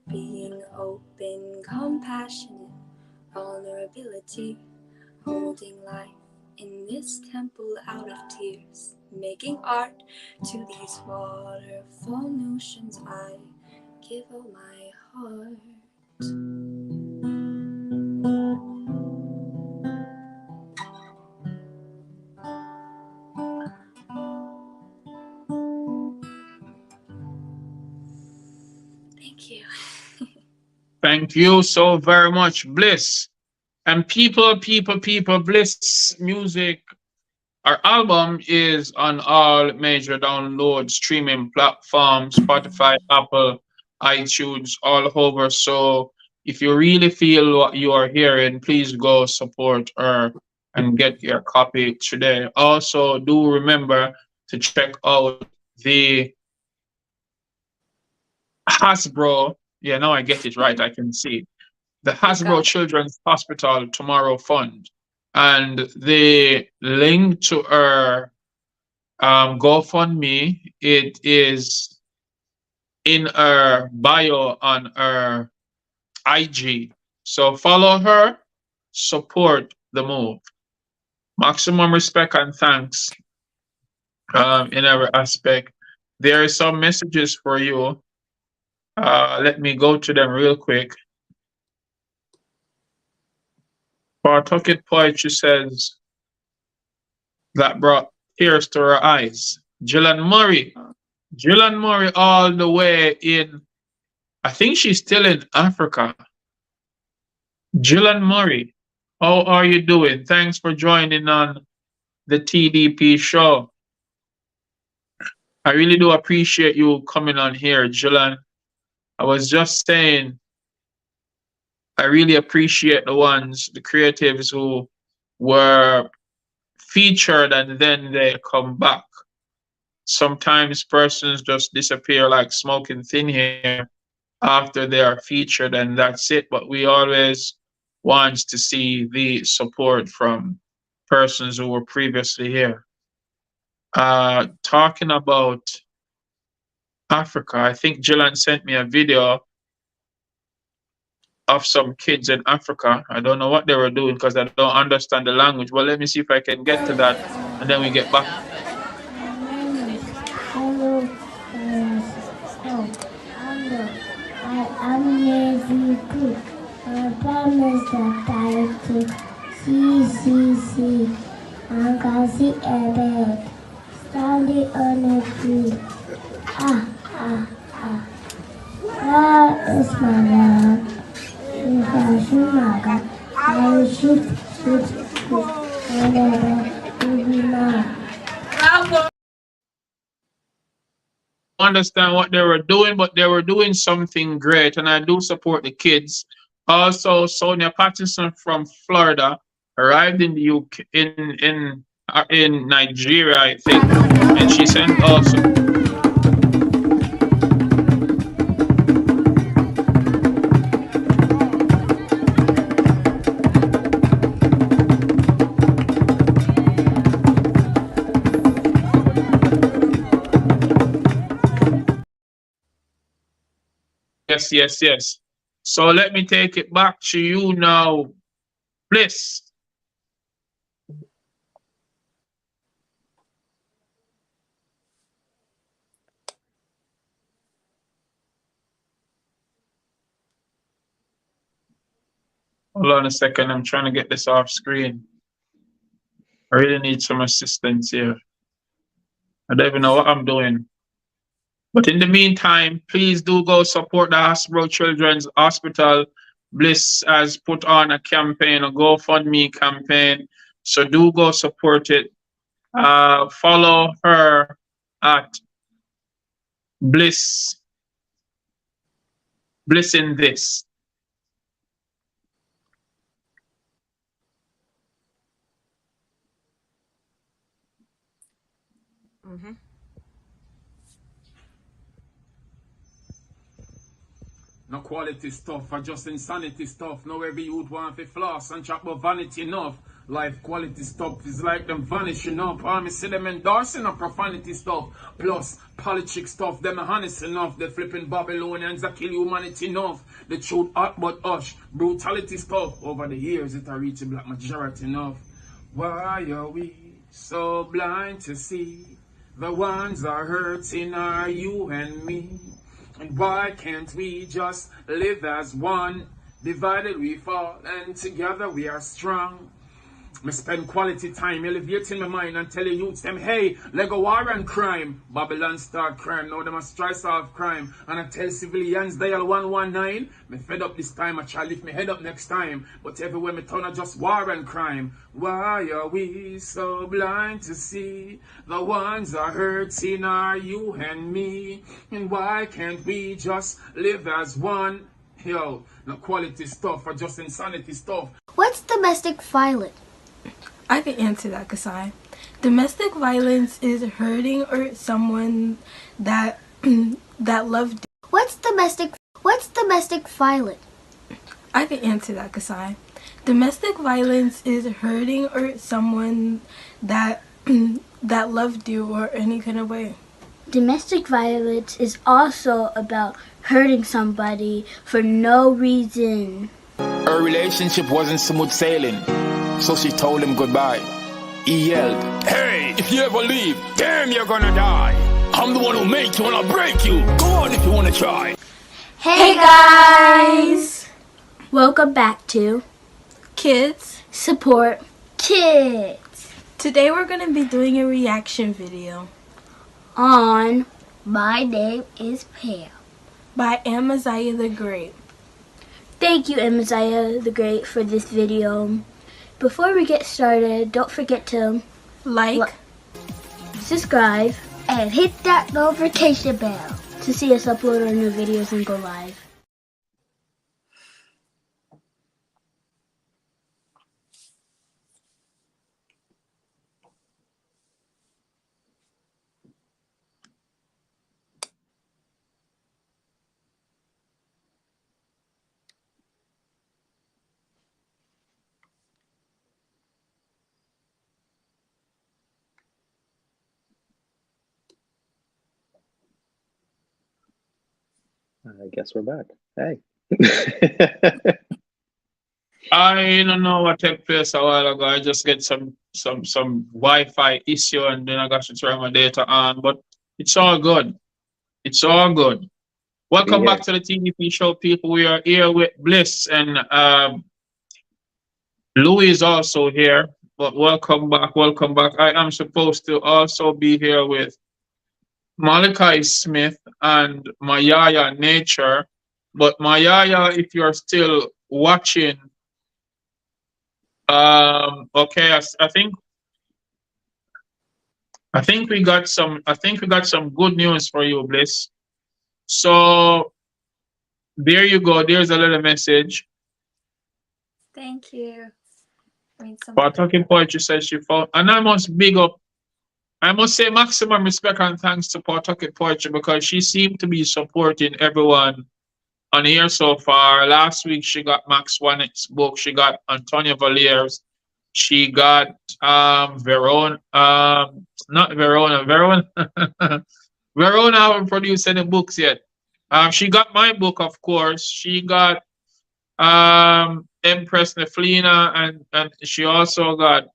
being open, compassionate, vulnerability, holding life in this temple out of tears, making art to these waterfall notions. I give all my heart. Thank you. Thank you so very much, Bliss. And people, Bliss music. Our album is on all major download streaming platforms, Spotify, Apple, iTunes, all over. So if you really feel what you are hearing, please go support her and get your copy today. Also, do remember to check out the Hasbro. Yeah, now I get it right. I can see the Hasbro Children's Hospital Tomorrow Fund. And the link to her GoFundMe, it is in her bio on her IG. So follow her, support the move. Maximum respect and thanks in every aspect. There are some messages for you. Let me go to them real quick. Pawtucket Poetry says that brought tears to her eyes. Jillian Murray all the way in, I think she's still in Africa. Jillian Murray, how are you doing? Thanks for joining on the TDP show. I really do appreciate you coming on here, Jillian. I was just saying, I really appreciate the creatives who were featured and then they come back. Sometimes persons just disappear like smoke in thin air after they are featured and that's it. But we always want to see the support from persons who were previously here. Talking about Africa, I think Jillian sent me a video of some kids in Africa. I don't know what they were doing because I don't understand the language. Well, let me see if I can get to that and then we get back. Hello, I am very good. I promise that I can see, I can see a bed standing on a tree. Where is my love? If I shoot my gun, I will shoot, and then will be mine. Understand what they were doing, but they were doing something great, and I do support the kids. Also, Sonia Patterson from Florida arrived in the UK in Nigeria, I think, and she sent also. Yes. So let me take it back to you now, Bliss. Hold on a second, I'm trying to get this off screen. I really need some assistance here. I don't even know what I'm doing. But in the meantime, please do go support the Hasbro Children's Hospital. Bliss has put on a campaign, a GoFundMe campaign. So do go support it. Follow her at Bliss in this. No quality stuff, or just insanity stuff. No every youth want to floss and chat about vanity enough. Life quality stuff is like them vanishing up. I see them endorsing a profanity stuff. Plus, politic stuff, them honest enough. The flipping Babylonians that kill humanity enough. The truth hot but hush. Brutality stuff. Over the years, it a reach a black majority enough. Why are we so blind to see the ones are hurting are you and me? And why can't we just live as one? Divided we fall and together we are strong. Me spend quality time elevating my mind and telling youths them, hey, let go war and crime. Babylon start crime, now them a try solve crime. And I tell civilians dial 119. Me fed up this time, I try lift me head up next time. But everywhere me turn are just war and crime. Why are we so blind to see the ones are hurting are you and me? And why can't we just live as one? Yo, no quality stuff or just insanity stuff. What's domestic violence? I can answer that, Kasai. Domestic violence is hurting or someone that that loved. What's domestic violence? I can answer that, Kasai. Domestic violence is hurting or someone that that loved you or any kind of way. Domestic violence is also about hurting somebody for no reason. Her relationship wasn't smooth sailing, so she told him goodbye. He yelled, hey, if you ever leave, damn, you're gonna die. I'm the one who made you and I'll break you. Go on if you wanna try. Hey guys! Welcome back to Kids Support Kids. Today we're going to be doing a reaction video on My Name is Pam by Amaziyah the Great. Thank you, Amaziyah the Great, for this video. Before we get started, don't forget to like, subscribe, and hit that notification bell to see us upload our new videos and go live. I guess we're back. Hey. I don't know what took place a while ago. I just get some Wi-Fi issue and then I got to turn my data on, but it's all good. It's all good. Welcome back to the TDP show, people. We are here with Bliss and Louie is also here, but welcome back, welcome back. I am supposed to also be here with Malachi Smith and Mayaya Nature, but Mayaya, if you're still watching, okay, I think we got some good news for you, Bliss. So there you go. There's a little message. Thank you. I mean, Talking Poetry says she found, and I must say maximum respect and thanks to Talking Poetry because she seemed to be supporting everyone on here so far. Last week she got Max Wanet's book, she got Antonio Valier's, she got Verona. Verona haven't produced any books yet. She got my book, of course. She got Empress Neflina, and she also got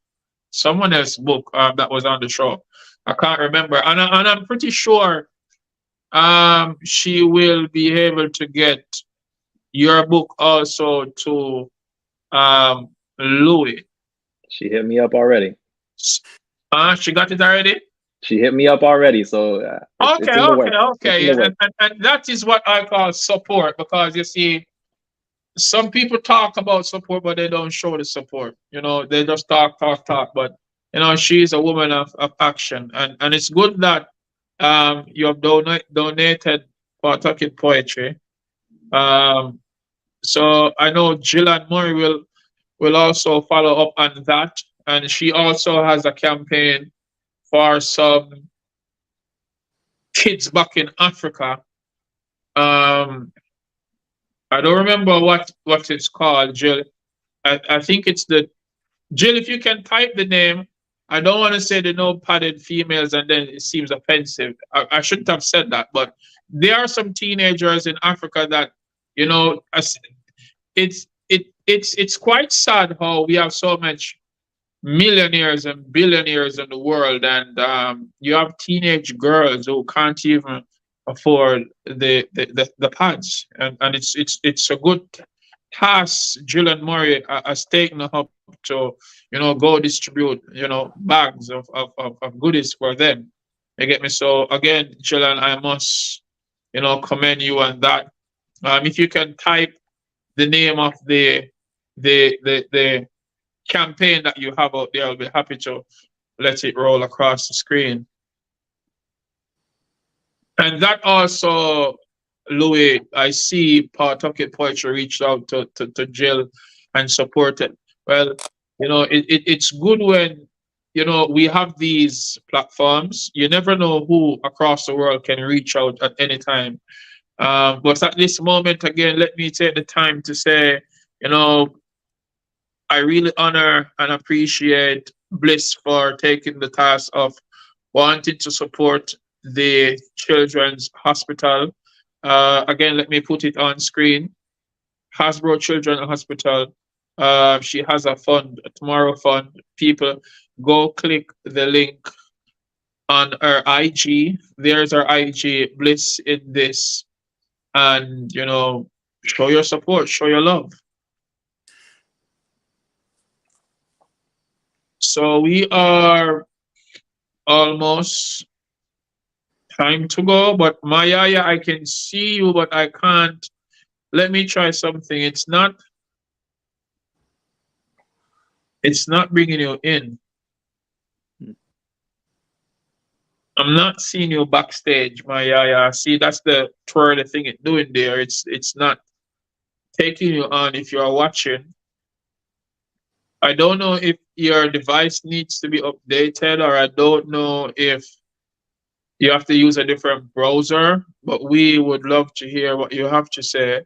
someone else's book that was on the show. I can't remember, and I'm pretty sure she will be able to get your book also to Louie. She hit me up already. She got it already? She hit me up already, so okay. And that is what I call support, because you see, some people talk about support, but they don't show the support. You know, they just talk. But you know, she's a woman of action, and it's good that you have donated for Talking Poetry. So I know Jillian Murray will also follow up on that, and she also has a campaign for some kids back in Africa. I don't remember what it's called, Jill. I think it's the Jill. If you can type the name, I don't want to say the no padded females, and then it seems offensive. I shouldn't have said that, but there are some teenagers in Africa that, you know, it's quite sad how we have so much millionaires and billionaires in the world, and you have teenage girls who can't even afford the pads, and it's a good task. Jill and Murray has taken up to go distribute bags of goodies for them. You get me? So again, Jill, I must commend you on that. If you can type the name of the campaign that you have out there, I'll be happy to let it roll across the screen. And that also, Louis, I see Pawtucket Poetry reached out to Jill and supported. Well, it's good when we have these platforms. You never know who across the world can reach out at any time. But at this moment, again, let me take the time to say, I really honor and appreciate Bliss for taking the task of wanting to support the Children's Hospital. Again, let me put it on screen. Hasbro Children's Hospital. She has a fund, a tomorrow fund. People, go click the link on her IG. There's her IG, Bliss in this. And, show your support, show your love. So we are almost time to go, but Mayaya, I can see you, but I can't. Let me try something. It's not bringing you in. I'm not seeing you backstage, Mayaya. See, that's the twirly thing it's doing there. It's not taking you on if you are watching. I don't know if your device needs to be updated, or I don't know if you have to use a different browser, but we would love to hear what you have to say.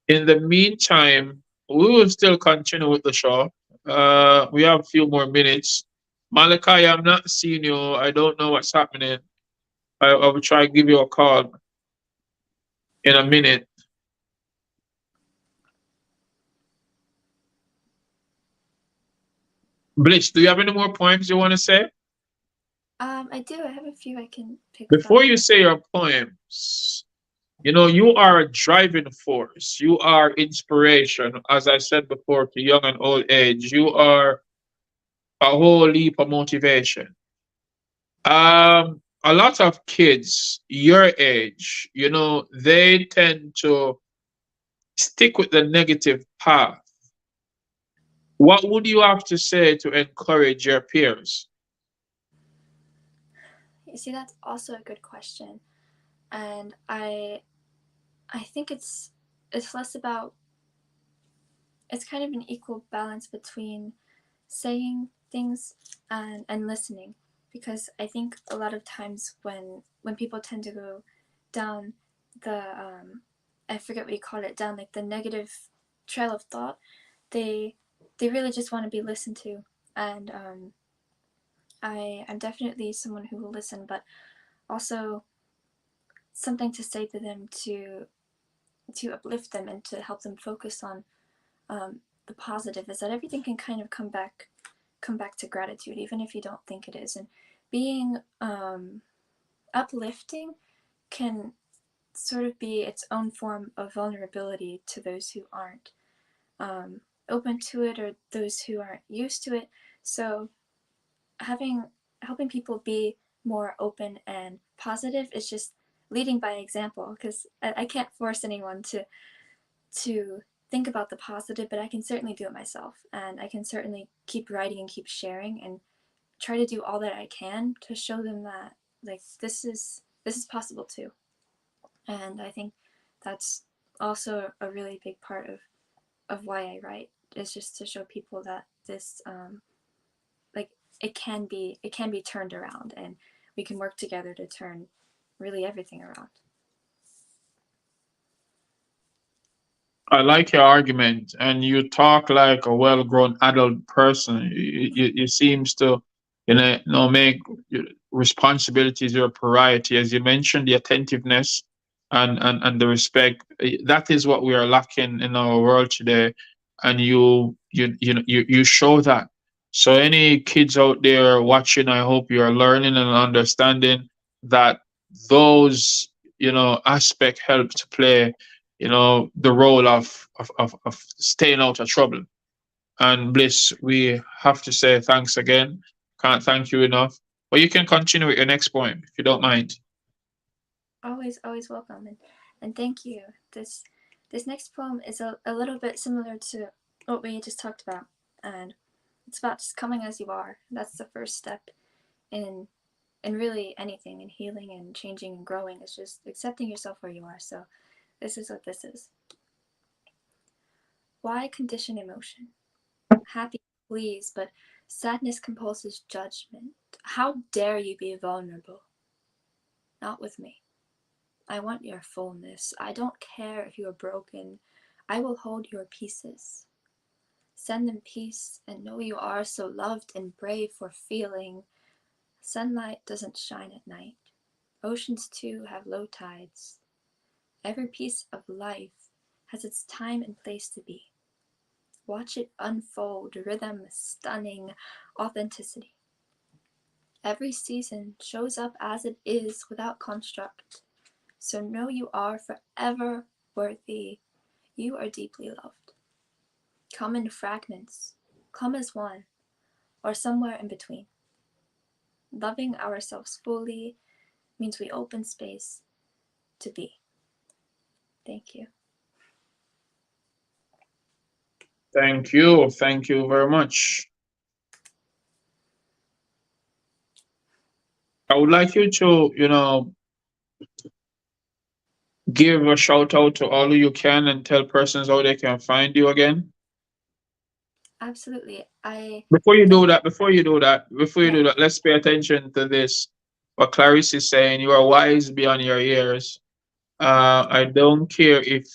In the meantime, we will still continue with the show. We have a few more minutes. Malachi, I'm not seeing you. I don't know what's happening. I will try to give you a call in a minute. Bliss, do you have any more poems you want to say? I do. I have a few I can pick Before from. you say your poems, you are a driving force. You are inspiration, as I said before, to young and old age. You are a whole heap of motivation. A lot of kids your age, they tend to stick with the negative path. What would you have to say to encourage your peers? You see, that's also a good question, and I think it's less about. It's kind of an equal balance between saying things and listening, because I think a lot of times when people tend to go down the I forget what you call it, down like the negative trail of thought, they really just want to be listened to, and I'm definitely someone who will listen, but also something to say to them to uplift them and to help them focus on the positive, is that everything can kind of come back to gratitude, even if you don't think it is. And being uplifting can sort of be its own form of vulnerability to those who aren't open to it, or those who aren't used to it. So helping people be more open and positive is just leading by example, because I can't force anyone to think about the positive, but I can certainly do it myself, and I can certainly keep writing and keep sharing and try to do all that I can to show them that, like, this is possible too. And I think that's also a really big part of why I write, is just to show people that this like it can be turned around, and we can work together to turn really everything around. I like your argument, and you talk like a well-grown adult person. You seems to, make responsibilities your priority, as you mentioned, the attentiveness and the respect. That is what we are lacking in our world today, and you show that. So any kids out there watching, I hope you are learning and understanding that those, aspect help to play, the role of staying out of trouble. And Bliss, we have to say thanks again. Can't thank you enough. But you can continue with your next point if you don't mind. Always welcome, and thank you. This next poem is a little bit similar to what we just talked about, and it's about just coming as you are. That's the first step in really anything, in healing and changing and growing. It's just accepting yourself where you are. So this is what this is. Why condition emotion? Happy, please, but sadness compulses judgment. How dare you be vulnerable? Not with me. I want your fullness. I don't care if you are broken. I will hold your pieces. Send them peace and know you are so loved and brave for feeling. Sunlight doesn't shine at night. Oceans too have low tides. Every piece of life has its time and place to be. Watch it unfold, rhythm, stunning authenticity. Every season shows up as it is without construct. So know you are forever worthy. You are deeply loved. Come in fragments. Come as one, or somewhere in between. Loving ourselves fully means we open space to be. Thank you. Thank you. Thank you very much. I would like you to, give a shout out to all you can and tell persons how they can find you again. Absolutely. Before you do that, let's pay attention to this. What Clarice is saying, you are wise beyond your years. I don't care if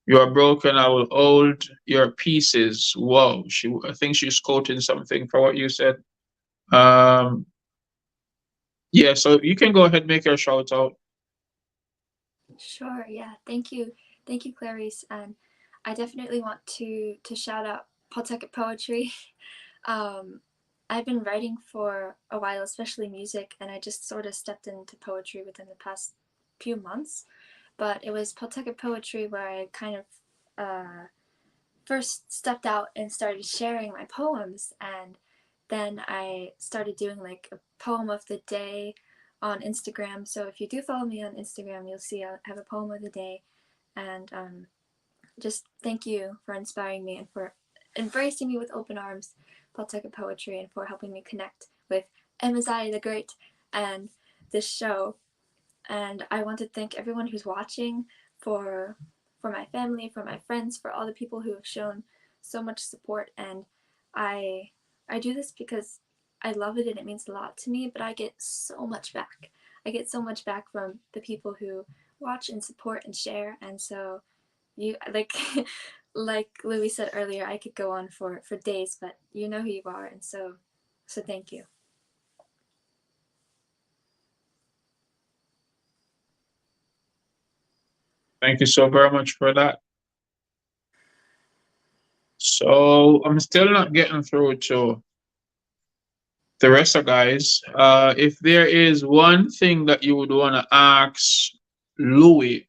you are broken, I will hold your pieces. Whoa. I think she's quoting something for what you said. Um, yeah, so you can go ahead and make your shout out. Sure, yeah. Thank you, Clarice. And I definitely want to shout out Pawtucket Poetry. I've been writing for a while, especially music, and I just sort of stepped into poetry within the past few months. But it was Pawtucket Poetry where I kind of first stepped out and started sharing my poems, and then I started doing like a poem of the day on Instagram. So if you do follow me on Instagram, you'll see I have a poem of the day. And just thank you for inspiring me and for embracing me with open arms, Pawtucket Poetry, and for helping me connect with Amaziyah the Great and this show. And I want to thank everyone who's watching, for my family, for my friends, for all the people who have shown so much support. And I do this because I love it and it means a lot to me, but I get so much back. I get so much back from the people who watch and support and share. And so you like like Louie said earlier, I could go on for days, but you know who you are, and so thank you. Thank you so very much for that. So I'm still not getting through to the rest of guys. If there is one thing that you would want to ask Louie,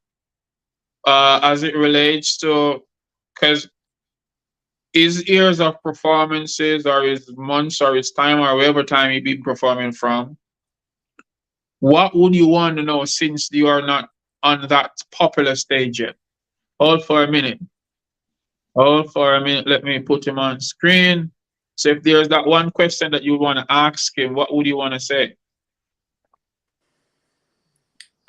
as it relates to, because his years of performances or his months or his time or whatever time he be performing from, what would you want to know since you are not on that popular stage yet? Hold for a minute. Let me put him on screen. So if there's that one question that you want to ask him, what would you want to say?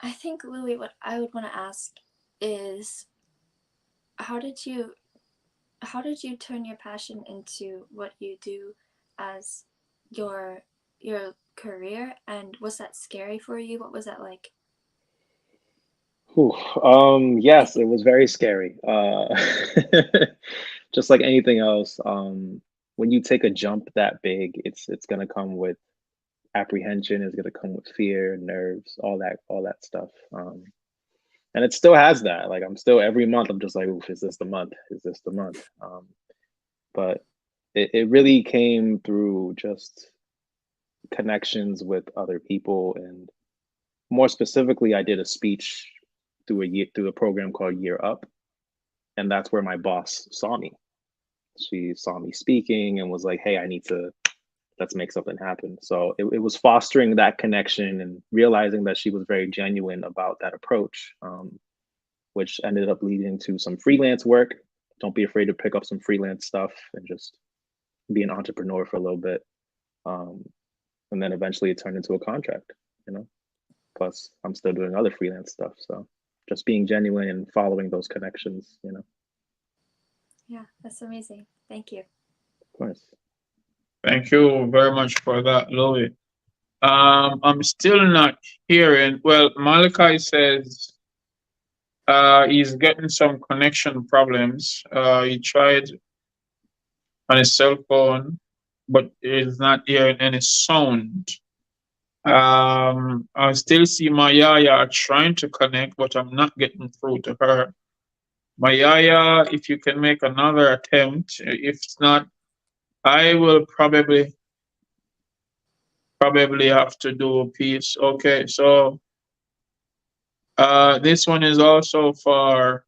I think, Louie, what I would want to ask is, how did you turn your passion into what you do as your career, and was that scary for you? What was that like? Yes, it was very scary. Just like anything else, when you take a jump that big, it's gonna come with apprehension, it's gonna come with fear, nerves, all that stuff. And it still has that. Like I'm still every month, I'm just like, oof, is this the month? Is this the month? But it really came through just connections with other people, and more specifically, I did a speech through a program called Year Up, and that's where my boss saw me. She saw me speaking and was like, "Hey, let's make something happen." So it was fostering that connection and realizing that she was very genuine about that approach, which ended up leading to some freelance work. Don't be afraid to pick up some freelance stuff and just be an entrepreneur for a little bit. And then eventually it turned into a contract, plus I'm still doing other freelance stuff. So just being genuine and following those connections, Yeah, that's amazing. Thank you. Of course. Thank you very much for that, Louie. I'm still not hearing. Well, Malachi says he's getting some connection problems. He tried on his cell phone, but he's not hearing any sound. I still see Mayaya trying to connect, but I'm not getting through to her. Mayaya, if you can make another attempt. If it's not, I will probably have to do a piece. Okay, so this one is also for,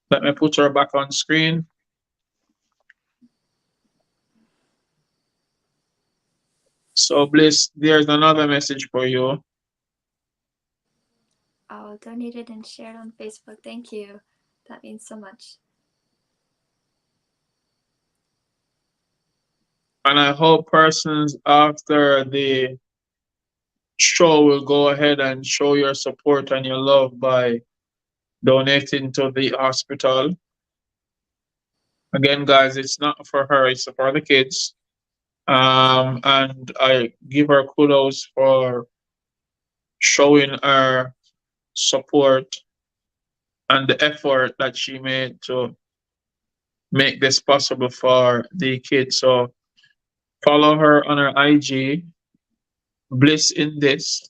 let me put her back on screen. So Bliss, there's another message for you. I'll donate it and share it on Facebook. Thank you. That means so much. And I hope persons after the show will go ahead and show your support and your love by donating to the hospital. Again, guys, it's not for her, it's for the kids. And I give her kudos for showing her support and the effort that she made to make this possible for the kids. So follow her on her IG, Bliss in this,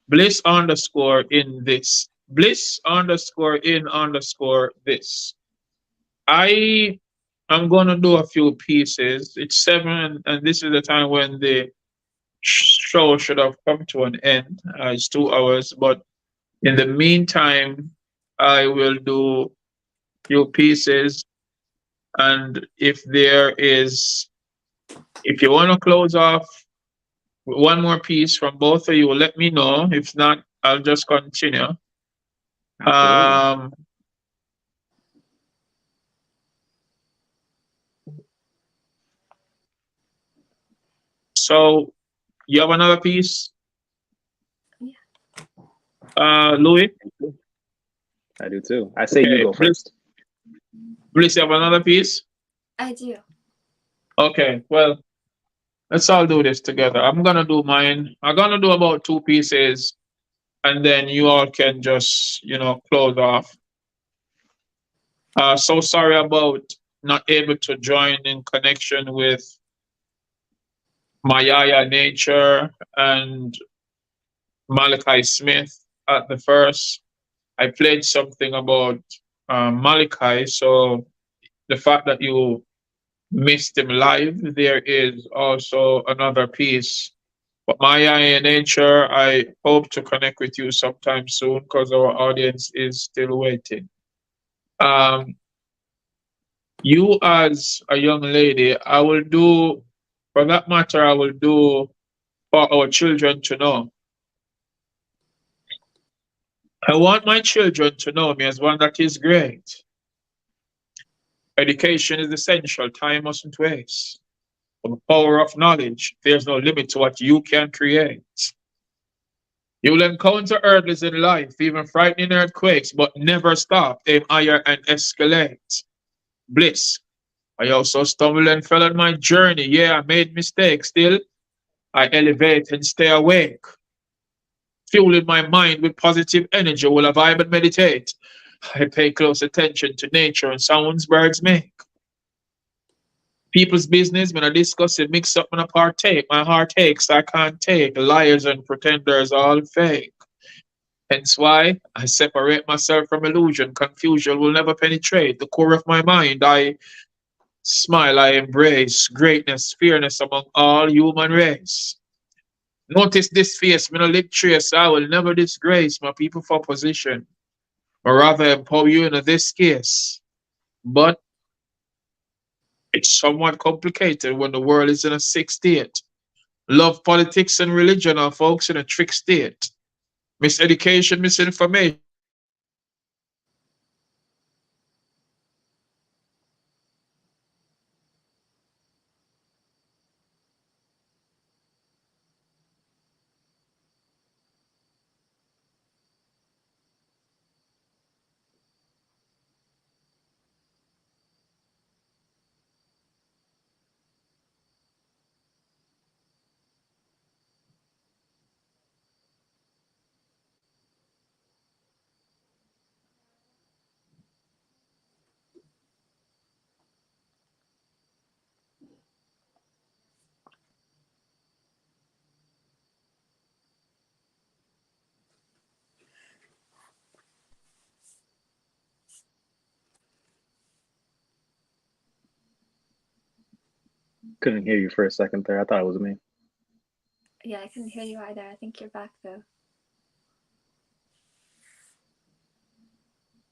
Bliss underscore in this, Bliss underscore in underscore this. I am gonna do a few pieces. It's 7, and this is the time when the show should have come to an end. It's 2 hours, but in the meantime, I will do few pieces. And if you want to close off with one more piece from both of you, let me know. If not, I'll just continue. So you have another piece? Louie? I do too. I say you go first. Bliss, you have another piece? I do. Okay, well, let's all do this together. I'm gonna do mine. I'm gonna do about 2 pieces, and then you all can just, close off. So sorry about not able to join in connection with Mayaya Nature and Malachi Smith at the first. I played something about Malachi, so the fact that you missed him live, there is also another piece. But Mayaya Nature, I hope to connect with you sometime soon because our audience is still waiting. You as a young lady, I will do, for that matter, I will do for our children to know. I want my children to know me as one that is great. Education is essential. Time mustn't waste. For the power of knowledge, there's no limit to what you can create. You'll encounter hurdles in life, even frightening earthquakes, but never stop. Aim higher and escalate. Bliss. I also stumbled and fell on my journey. Yeah, I made mistakes. Still, I elevate and stay awake. Fueling my mind with positive energy while I vibe and meditate. I pay close attention to nature and sounds birds make. People's business, when I discuss it, mix up and I partake. My heart aches, I can't take. Liars and pretenders, all fake. Hence why I separate myself from illusion. Confusion will never penetrate the core of my mind. I Smile, I embrace greatness, fairness among all human race. Notice this face, me no lick trace, I will never disgrace my people for position, or rather empower you in this case. But it's somewhat complicated when the world is in a sick state. Love, politics, and religion are folks in a trick state. Miseducation, misinformation. Couldn't hear you for a second there. I thought it was me. Yeah, I couldn't hear you either. I think you're back though.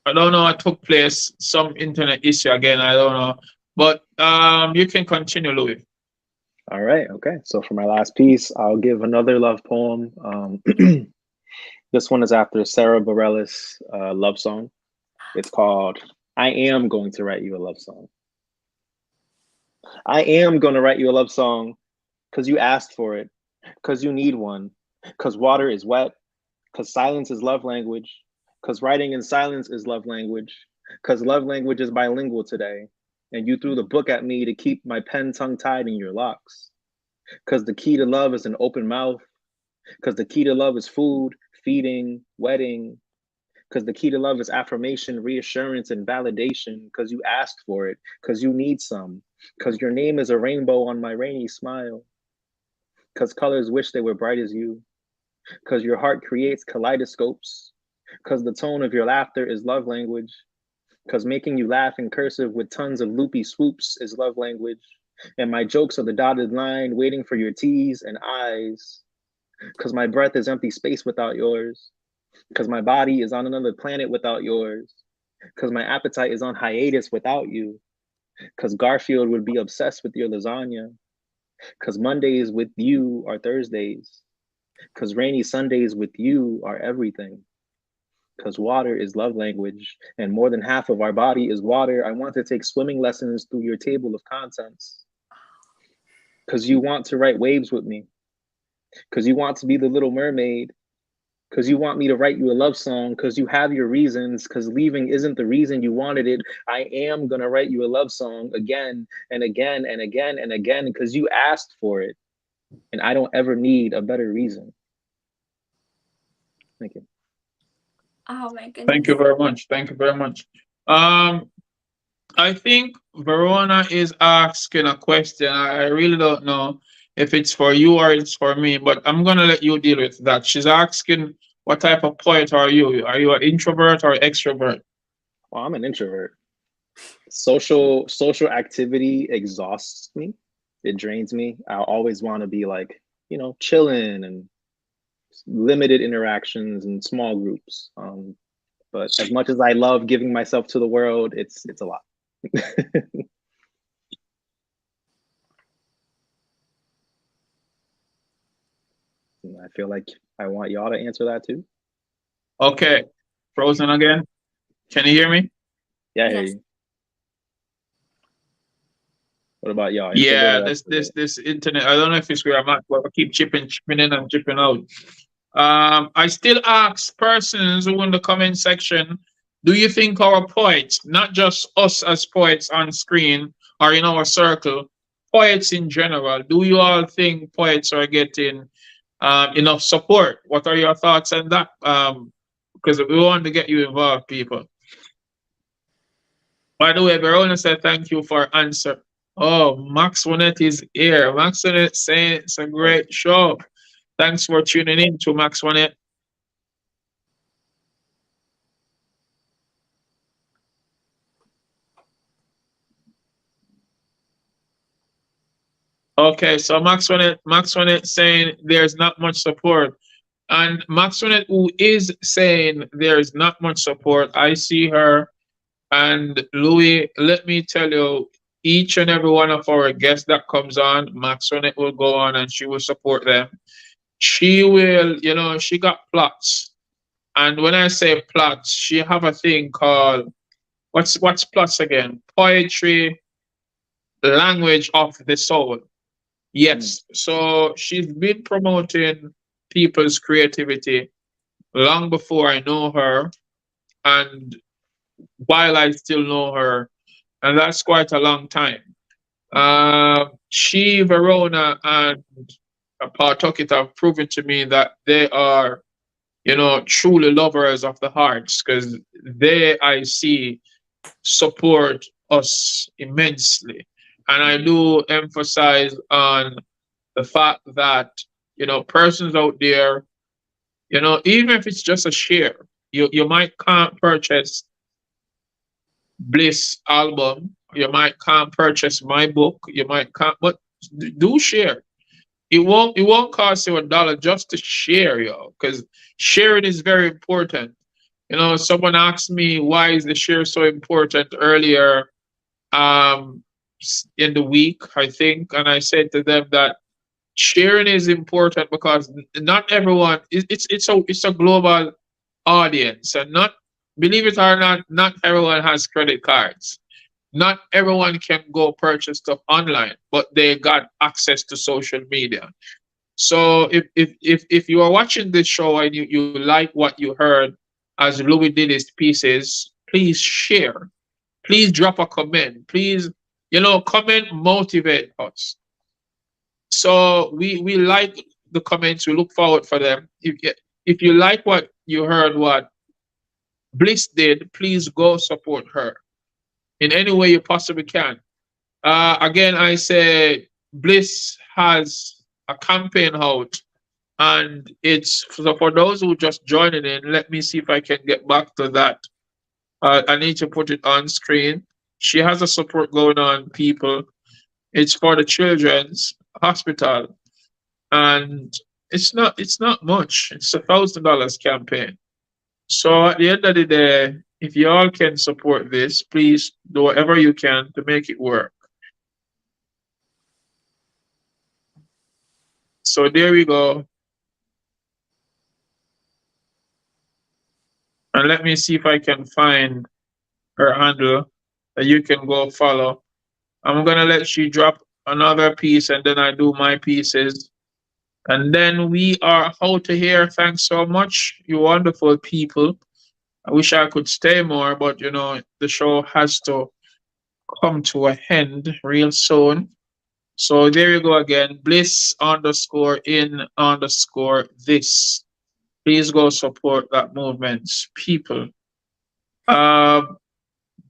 I don't know what took place, some internet issue again, I don't know. But you can continue, Louis. All right. Okay. So for my last piece, I'll give another love poem. This one is after Sarah Bareilles' love song. It's called I Am Going to Write You a Love Song. I am going to write you a love song because you asked for it, because you need one, because water is wet, because silence is love language, because writing in silence is love language, because love language is bilingual today, and you threw the book at me to keep my pen tongue-tied in your locks, because the key to love is an open mouth, because the key to love is food, feeding, wedding, because the key to love is affirmation, reassurance, and validation, because you asked for it, because you need some, because your name is a rainbow on my rainy smile, because colors wish they were bright as you, because your heart creates kaleidoscopes, because the tone of your laughter is love language, because making you laugh in cursive with tons of loopy swoops is love language, and my jokes are the dotted line waiting for your T's and I's, because my breath is empty space without yours, because my body is on another planet without yours, because my appetite is on hiatus without you, because Garfield would be obsessed with your lasagna, because Mondays with you are Thursdays, because rainy Sundays with you are everything, because water is love language, and more than half of our body is water. I want to take swimming lessons through your table of contents, because you want to write waves with me, because you want to be the little mermaid, because you want me to write you a love song, because you have your reasons, because leaving isn't the reason you wanted it. I am gonna write you a love song again and again and again and again, because you asked for it, and I don't ever need a better reason. Thank you. Oh my goodness. Thank you very much. Thank you very much. I think Verona is asking a question. I really don't know if it's for you or it's for me, but I'm gonna let you deal with that. She's asking, what type of poet are you? Are you an introvert or extrovert? Well, I'm an introvert. Social activity exhausts me. It drains me. I always want to be like, you know, chilling and limited interactions and small groups. But as much as I love giving myself to the world, it's a lot. I feel like I want y'all to answer that too. Okay. Frozen again. Can you hear me? Yeah, I hear you. What about y'all? Yeah, this internet. I don't know if it's where I'm at, but I keep chipping in and chipping out. I still ask persons who in the comment section, do you think our poets, not just us as poets on screen or in our circle, poets in general, do you all think poets are getting enough support? What are your thoughts on that? Because we want to get you involved, people. By the way, Verona said thank you for answer. Oh, Max Winnett is here. Max Winnett saying it's a great show. Thanks for tuning in to Max Winnett. Okay, so Maxwell saying there's not much support. And Maxwell who is saying there's not much support, I see her. And Louis, let me tell you, each and every one of our guests that comes on, Maxwell will go on and she will support them. She will, she got plots. And when I say plots, she have a thing called what's plots again? Poetry, language of the soul. Yes. So she's been promoting people's creativity long before I know her and while I still know her. And that's quite a long time. She, Verona, and Pawtucket have proven to me that they are, truly lovers of the hearts because they, I see, support us immensely. And I do emphasize on the fact that, persons out there, even if it's just a share, you might can't purchase Bliss album, you might can't purchase my book, you might can't, but do share. It won't cost you $1 just to share, yo, because sharing is very important. Someone asked me why is the share so important earlier in the week, I think, and I said to them that sharing is important because not everyone it's a global audience, and not believe it or not, not everyone has credit cards. Not everyone can go purchase stuff online, but they got access to social media. So if you are watching this show and you like what you heard as Louis did his pieces, please share. Please drop a comment. Please, comment motivate us. So we like the comments. We look forward for them. If you like what you heard, what Bliss did, please go support her in any way you possibly can. Again, I say Bliss has a campaign out, and it's so for those who just joining in. Let me see if I can get back to that. I need to put it on screen. She has a support going on, people. It's for the children's hospital, and it's not much. It's $1,000 campaign. So at the end of the day, if you all can support this, please do whatever you can to make it work. So there we go. And let me see if I can find her handle that you can go follow. I'm gonna let you drop another piece and then I do my pieces. And then we are out of here. Thanks so much, you wonderful people. I wish I could stay more, but the show has to come to a end real soon. So there you go again. Bliss underscore in underscore this. Please go support that movement, people. Uh,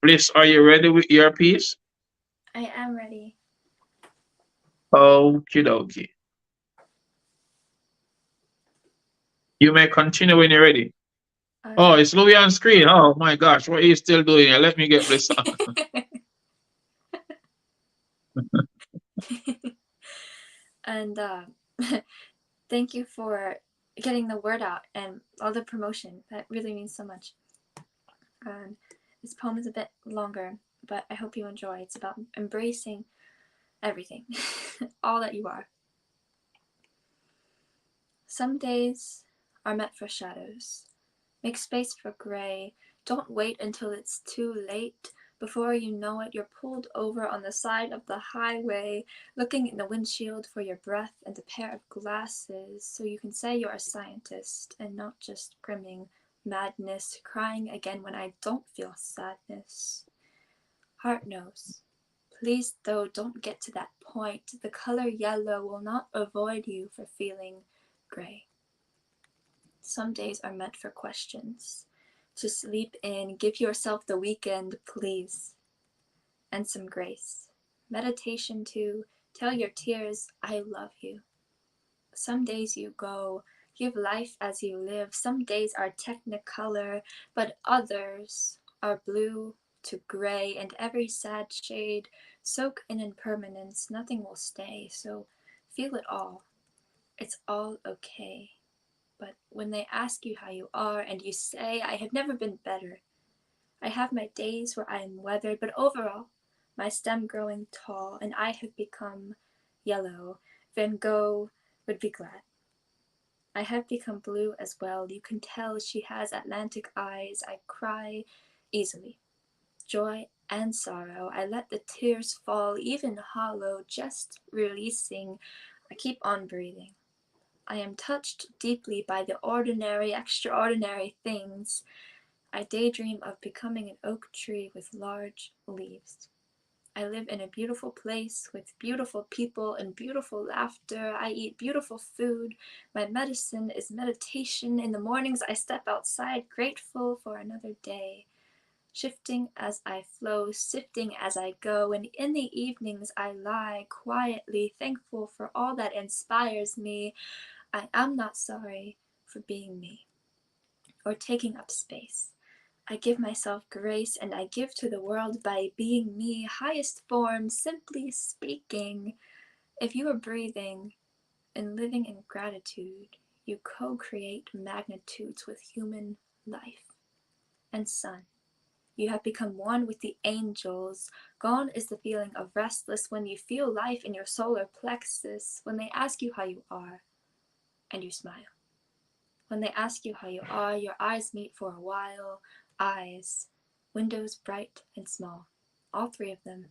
Bliss, are you ready with your piece? I am ready. Okie dokie. You may continue when you're ready. Oh, it's Louis on screen. Oh my gosh, what are you still doing here? Let me get Bliss on. And thank you for getting the word out and all the promotion. That really means so much. This poem is a bit longer, but I hope you enjoy. It's about embracing everything, all that you are. Some days are meant for shadows. Make space for gray. Don't wait until it's too late. Before you know it, you're pulled over on the side of the highway, looking in the windshield for your breath and a pair of glasses so you can say you're a scientist and not just screaming madness, crying again when I don't feel sadness. Heart knows. Please, though, don't get to that point. The color yellow will not avoid you for feeling gray. Some days are meant for questions. To sleep in, give yourself the weekend, please. And some grace. Meditation to tell your tears, I love you. Some days you go, give life as you live. Some days are technicolor, but others are blue to gray, and every sad shade soak in impermanence. Nothing will stay, so feel it all. It's all okay. But when they ask you how you are, and you say, I have never been better. I have my days where I am weathered, but overall, my stem growing tall, and I have become yellow. Van Gogh would be glad. I have become blue as well. You can tell she has Atlantic eyes. I cry easily. Joy and sorrow. I let the tears fall, even hollow, just releasing. I keep on breathing. I am touched deeply by the ordinary, extraordinary things. I daydream of becoming an oak tree with large leaves. I live in a beautiful place with beautiful people and beautiful laughter. I eat beautiful food. My medicine is meditation. In the mornings I step outside, grateful for another day. Shifting as I flow, sifting as I go, and in the evenings I lie quietly, thankful for all that inspires me. I am not sorry for being me or taking up space. I give myself grace and I give to the world by being me, highest form, simply speaking. If you are breathing and living in gratitude, you co-create magnitudes with human life. And sun, you have become one with the angels. Gone is the feeling of restless when you feel life in your solar plexus, when they ask you how you are, and you smile. When they ask you how you are, your eyes meet for a while. Eyes, windows bright and small. All three of them,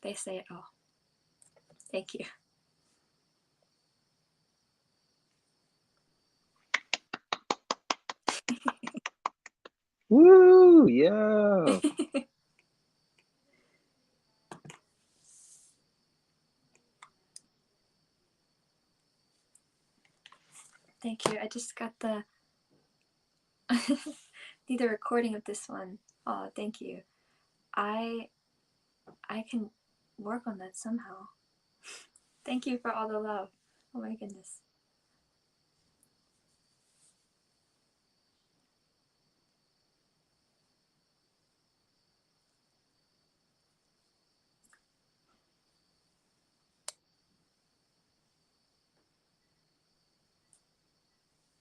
they say it all. Thank you. Woo, yeah. Thank you. I just got the need the recording of this one. Oh, thank you. I can work on that somehow. Thank you for all the love. Oh my goodness.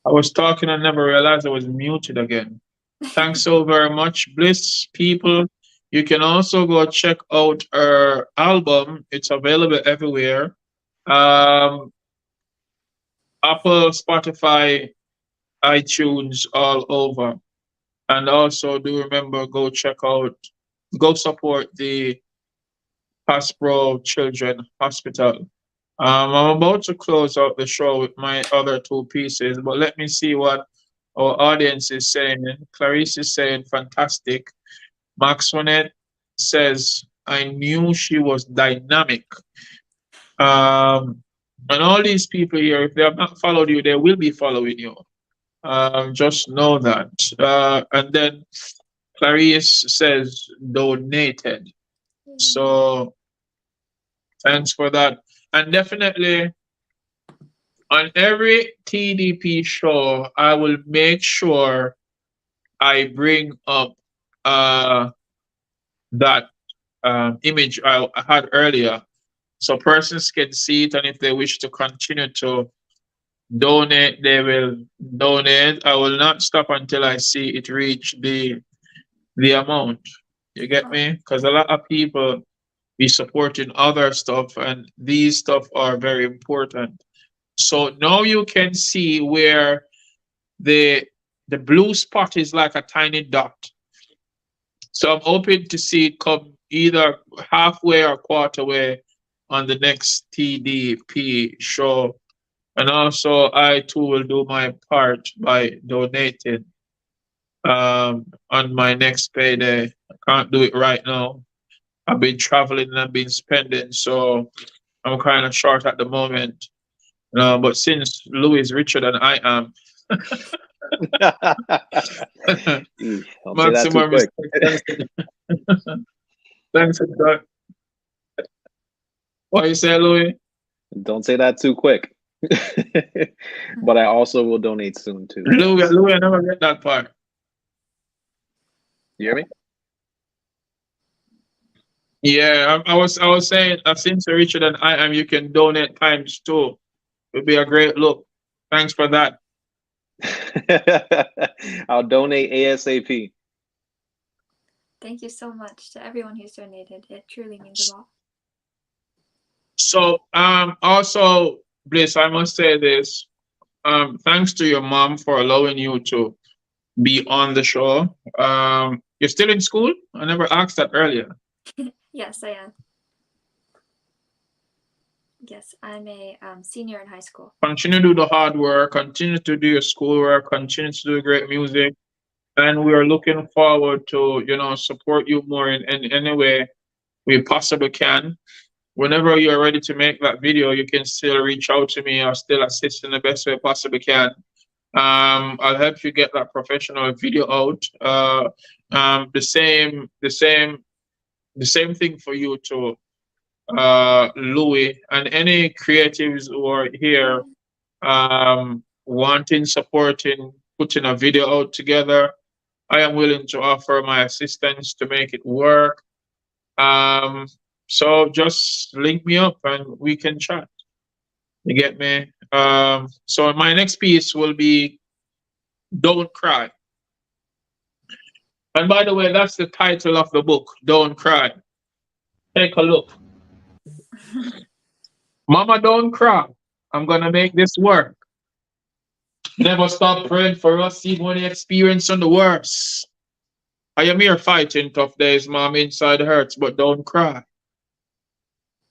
I was talking and never realized I was muted again. Thanks so very much, Bliss people. You can also go check out her album. It's available everywhere. Um, Apple, Spotify, iTunes, all over. And also do remember go support the Hasbro Children Hospital. I'm about to close out the show with my other two pieces, but let me see what our audience is saying. Clarice is saying fantastic. Maxwell says, I knew she was dynamic. And all these people here, if they have not followed you, they will be following you. Just know that. And then Clarice says, donated. So thanks for that. And definitely on every TDP show, I will make sure I bring up that image I had earlier, so persons can see it, and if they wish to continue to donate, they will donate. I will not stop until I see it reach the amount. You get me? Because a lot of people be supporting other stuff, and these stuff are very important. So now you can see where the blue spot is like a tiny dot. So I'm hoping to see it come either halfway or quarter way on the next TDP show. And also I too will do my part by donating on my next payday. I can't do it right now. I've been traveling and I've been spending, so I'm kind of short at the moment. But since Louis is richer than I am, Don't say that too maximum quick. respect. Thanks for that. What you say, Louis? Don't say that too quick. But I also will donate soon too. Louis, I never get that part. You hear me? Yeah, I was saying, since Richard and I am, you can donate times two. It'd be a great look. Thanks for that. I'll donate ASAP. Thank you so much to everyone who's donated. It truly means a lot. So also, Bliss, I must say this. Thanks to your mom for allowing you to be on the show. You're still in school? I never asked that earlier. Yes, I am. Yes, I'm a senior in high school. Continue to do the hard work, continue to do your schoolwork, continue to do great music. And we are looking forward to, support you more in any way we possibly can. Whenever you're ready to make that video, you can still reach out to me. I'll still assist in the best way I possibly can. I'll help you get that professional video out. The same thing for you too, Louie, and any creatives who are here, wanting, supporting, putting a video out together. I am willing to offer my assistance to make it work. So just link me up and we can chat. You get me? So my next piece will be Don't Cry. And by the way, that's the title of the book, Don't Cry. Take a look. Mama, don't cry. I'm gonna make this work. Never stop praying for us, even when you experience the worst. I am here fighting tough days, mom. Inside hurts, but don't cry.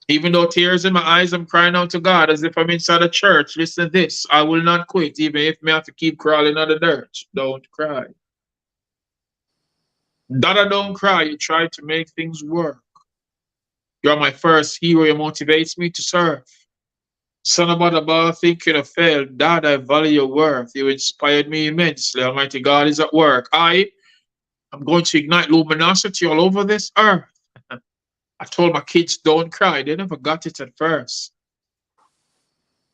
Even though tears in my eyes, I'm crying out to God as if I'm inside a church. Listen to this. I will not quit, even if me have to keep crawling on the dirt. Don't cry. Dada, don't cry. You try to make things work. You're my first hero. You motivates me to serve. Son about the ball, think you have failed. Dad, I value your worth. You inspired me immensely. Almighty God is at work. I'm going to ignite luminosity all over this earth. I told my kids, don't cry. They never got it at first.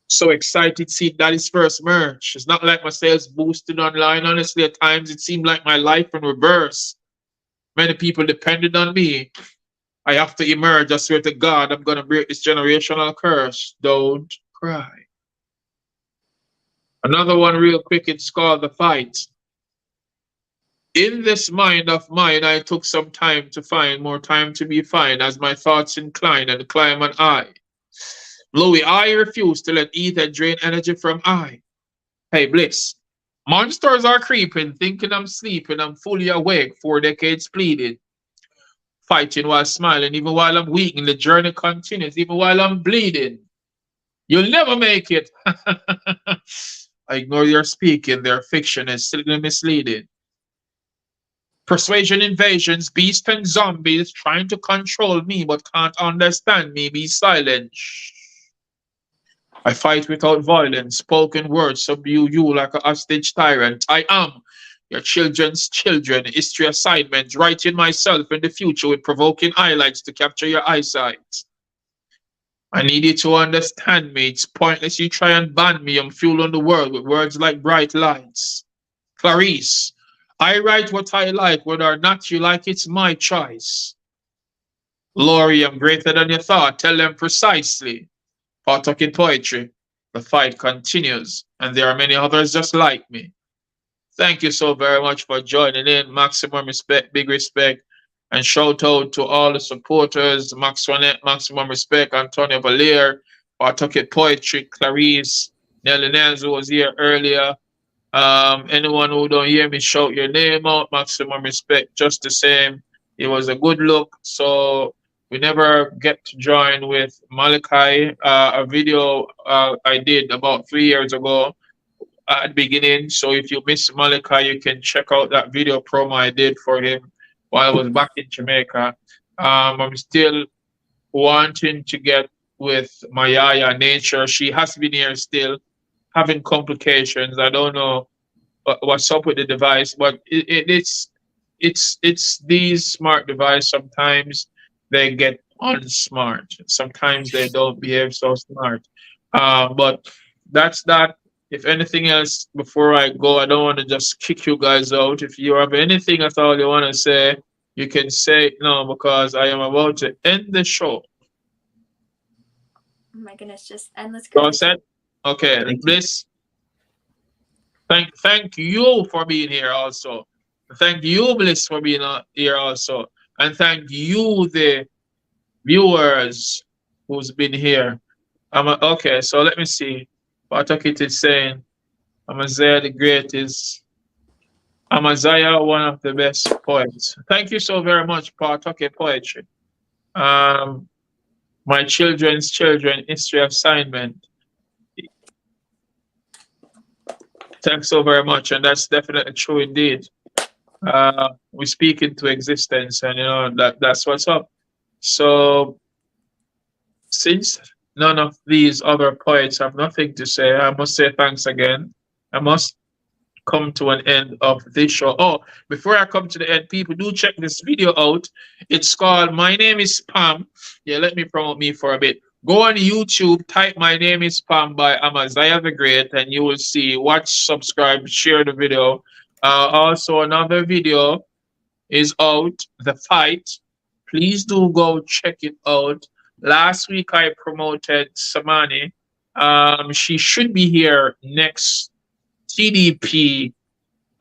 So excited to see Daddy's first merch. It's not like my sales boosted online. Honestly, at times it seemed like my life in reverse. Many people depended on me. I have to emerge. I swear to God, I'm going to break this generational curse. Don't cry. Another one real quick, it's called The Fight. In this mind of mine, I took some time to find, more time to be fine, as my thoughts incline and climb an eye. Louie, I refuse to let ether drain energy from I. Hey, Bliss. Monsters are creeping, thinking I'm sleeping. I'm fully awake, 4 decades pleaded. Fighting while smiling, even while I'm weak, and the journey continues, even while I'm bleeding. You'll never make it. I ignore your speaking, their fiction is still misleading. Persuasion invasions, beasts and zombies trying to control me but can't understand me. Be silent. Shh. I fight without violence. Spoken words subdue you like a hostage tyrant. I am your children's children. History assignment. Writing myself in the future with provoking highlights to capture your eyesight. I need you to understand me. It's pointless you try and ban me. I'm fueling the world with words like bright lights. Clarice, I write what I like, whether or not you like it's my choice. Laurie, I'm greater than you thought. Tell them precisely. Talking poetry. The fight continues, and there are many others just like me. Thank you so very much for joining in. Maximum respect, big respect, and shout out to all the supporters. Maxwannette, maximum respect. Antonio Valier, Talking poetry. Clarice, Nelly Nels, who was here earlier. Anyone who don't hear me shout your name out, maximum respect. Just the same, it was a good look. So we never get to join with Malachi. A video I did about 3 years ago at the beginning. So if you miss Malachi, you can check out that video promo I did for him while I was back in Jamaica. I'm still wanting to get with Mayaya Nature. She has been here still, having complications. I don't know what's up with the device, but it's these smart devices. Sometimes they get unsmart. Sometimes they don't behave so smart. But that's that. If anything else, before I go, I don't want to just kick you guys out. If you have anything at all you want to say, you can say it now because I am about to end the show. Oh my goodness, just endless All gratitude. set? Okay, Bliss. Thank you for being here also. Thank you, Bliss, for being here also. And thank you, the viewers who's been here. Okay, so let me see. Patakit is saying, Amaziyah the Great is Amaziyah, one of the best poets. Thank you so very much, Patakit Poetry. My children's children, history assignment. Thanks so very much, and that's definitely true indeed. We speak into existence, and you know that's what's up. So, since none of these other poets have nothing to say, I must say thanks again. I must come to an end of this show. Oh, before I come to the end, people do check this video out. It's called My Name is Pam. Yeah, let me promote me for a bit. Go on YouTube, type My Name is Pam by Amaziyah the Great, and you will see, watch, subscribe, share the video. Also, another video is out, The Fight. Please do go check it out. Last week I promoted Samani. She should be here next TDP.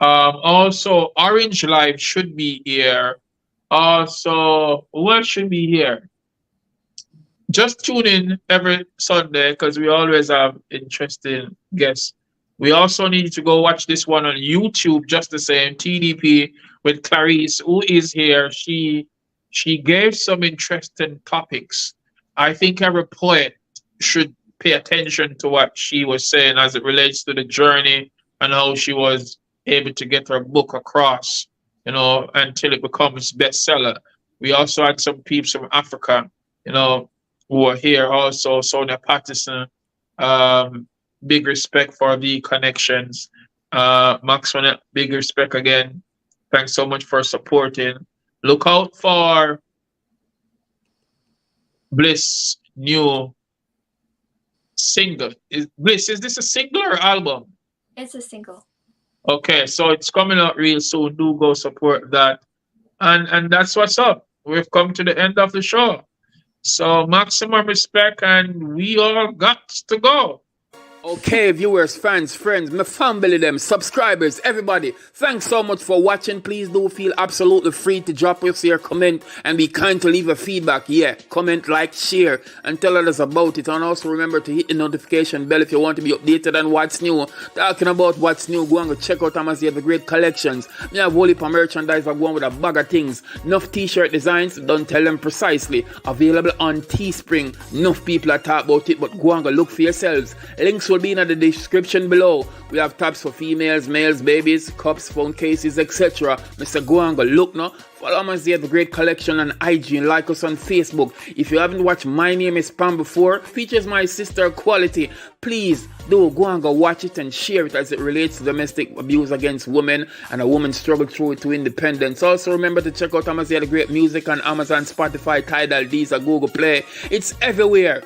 Also, Orange Live should be here. Also, what should be here? Just tune in every Sunday because we always have interesting guests. We also need to go watch this one on YouTube, just the same, TDP with Clarice, who is here. She gave some interesting topics. I think every poet should pay attention to what she was saying as it relates to the journey and how she was able to get her book across, you know, until it becomes bestseller. We also had some peeps from Africa, you know, who are here also. Sonia Patterson, big respect for the connections. Maxwell, big respect again. Thanks so much for supporting. Look out for Bliss new single. Bliss, is this a single or album? It's a single. Okay, so it's coming out real soon. Do go support that. And that's what's up. We've come to the end of the show. So maximum respect, and we all got to go. Okay, viewers, fans, friends, my family, them, subscribers, everybody, thanks so much for watching. Please do feel absolutely free to drop us your comment and be kind to leave a feedback. Yeah, comment, like, share, and tell others about it. And also remember to hit the notification bell if you want to be updated on what's new. Talking about what's new, go and go check out Amaziyah the Great collections. We have whole heap of merchandise. I'm going with a bag of things. Enough t-shirt designs, don't tell them precisely. Available on Teespring. Enough people are talking about it, but go and go look for yourselves. Links will be in the description below. We have tabs for females, males, babies, cups, phone cases, etc. Mr. Go and go look now. Follow Amaziyah the Great collection on IG and like us on Facebook. If you haven't watched My Name is Pam before, features my sister Quality. Please do go and go watch it and share it as it relates to domestic abuse against women and a woman's struggle through it to independence. Also remember to check out Amaziyah the Great music on Amazon, Spotify, Tidal, Deezer, Google Play. It's everywhere.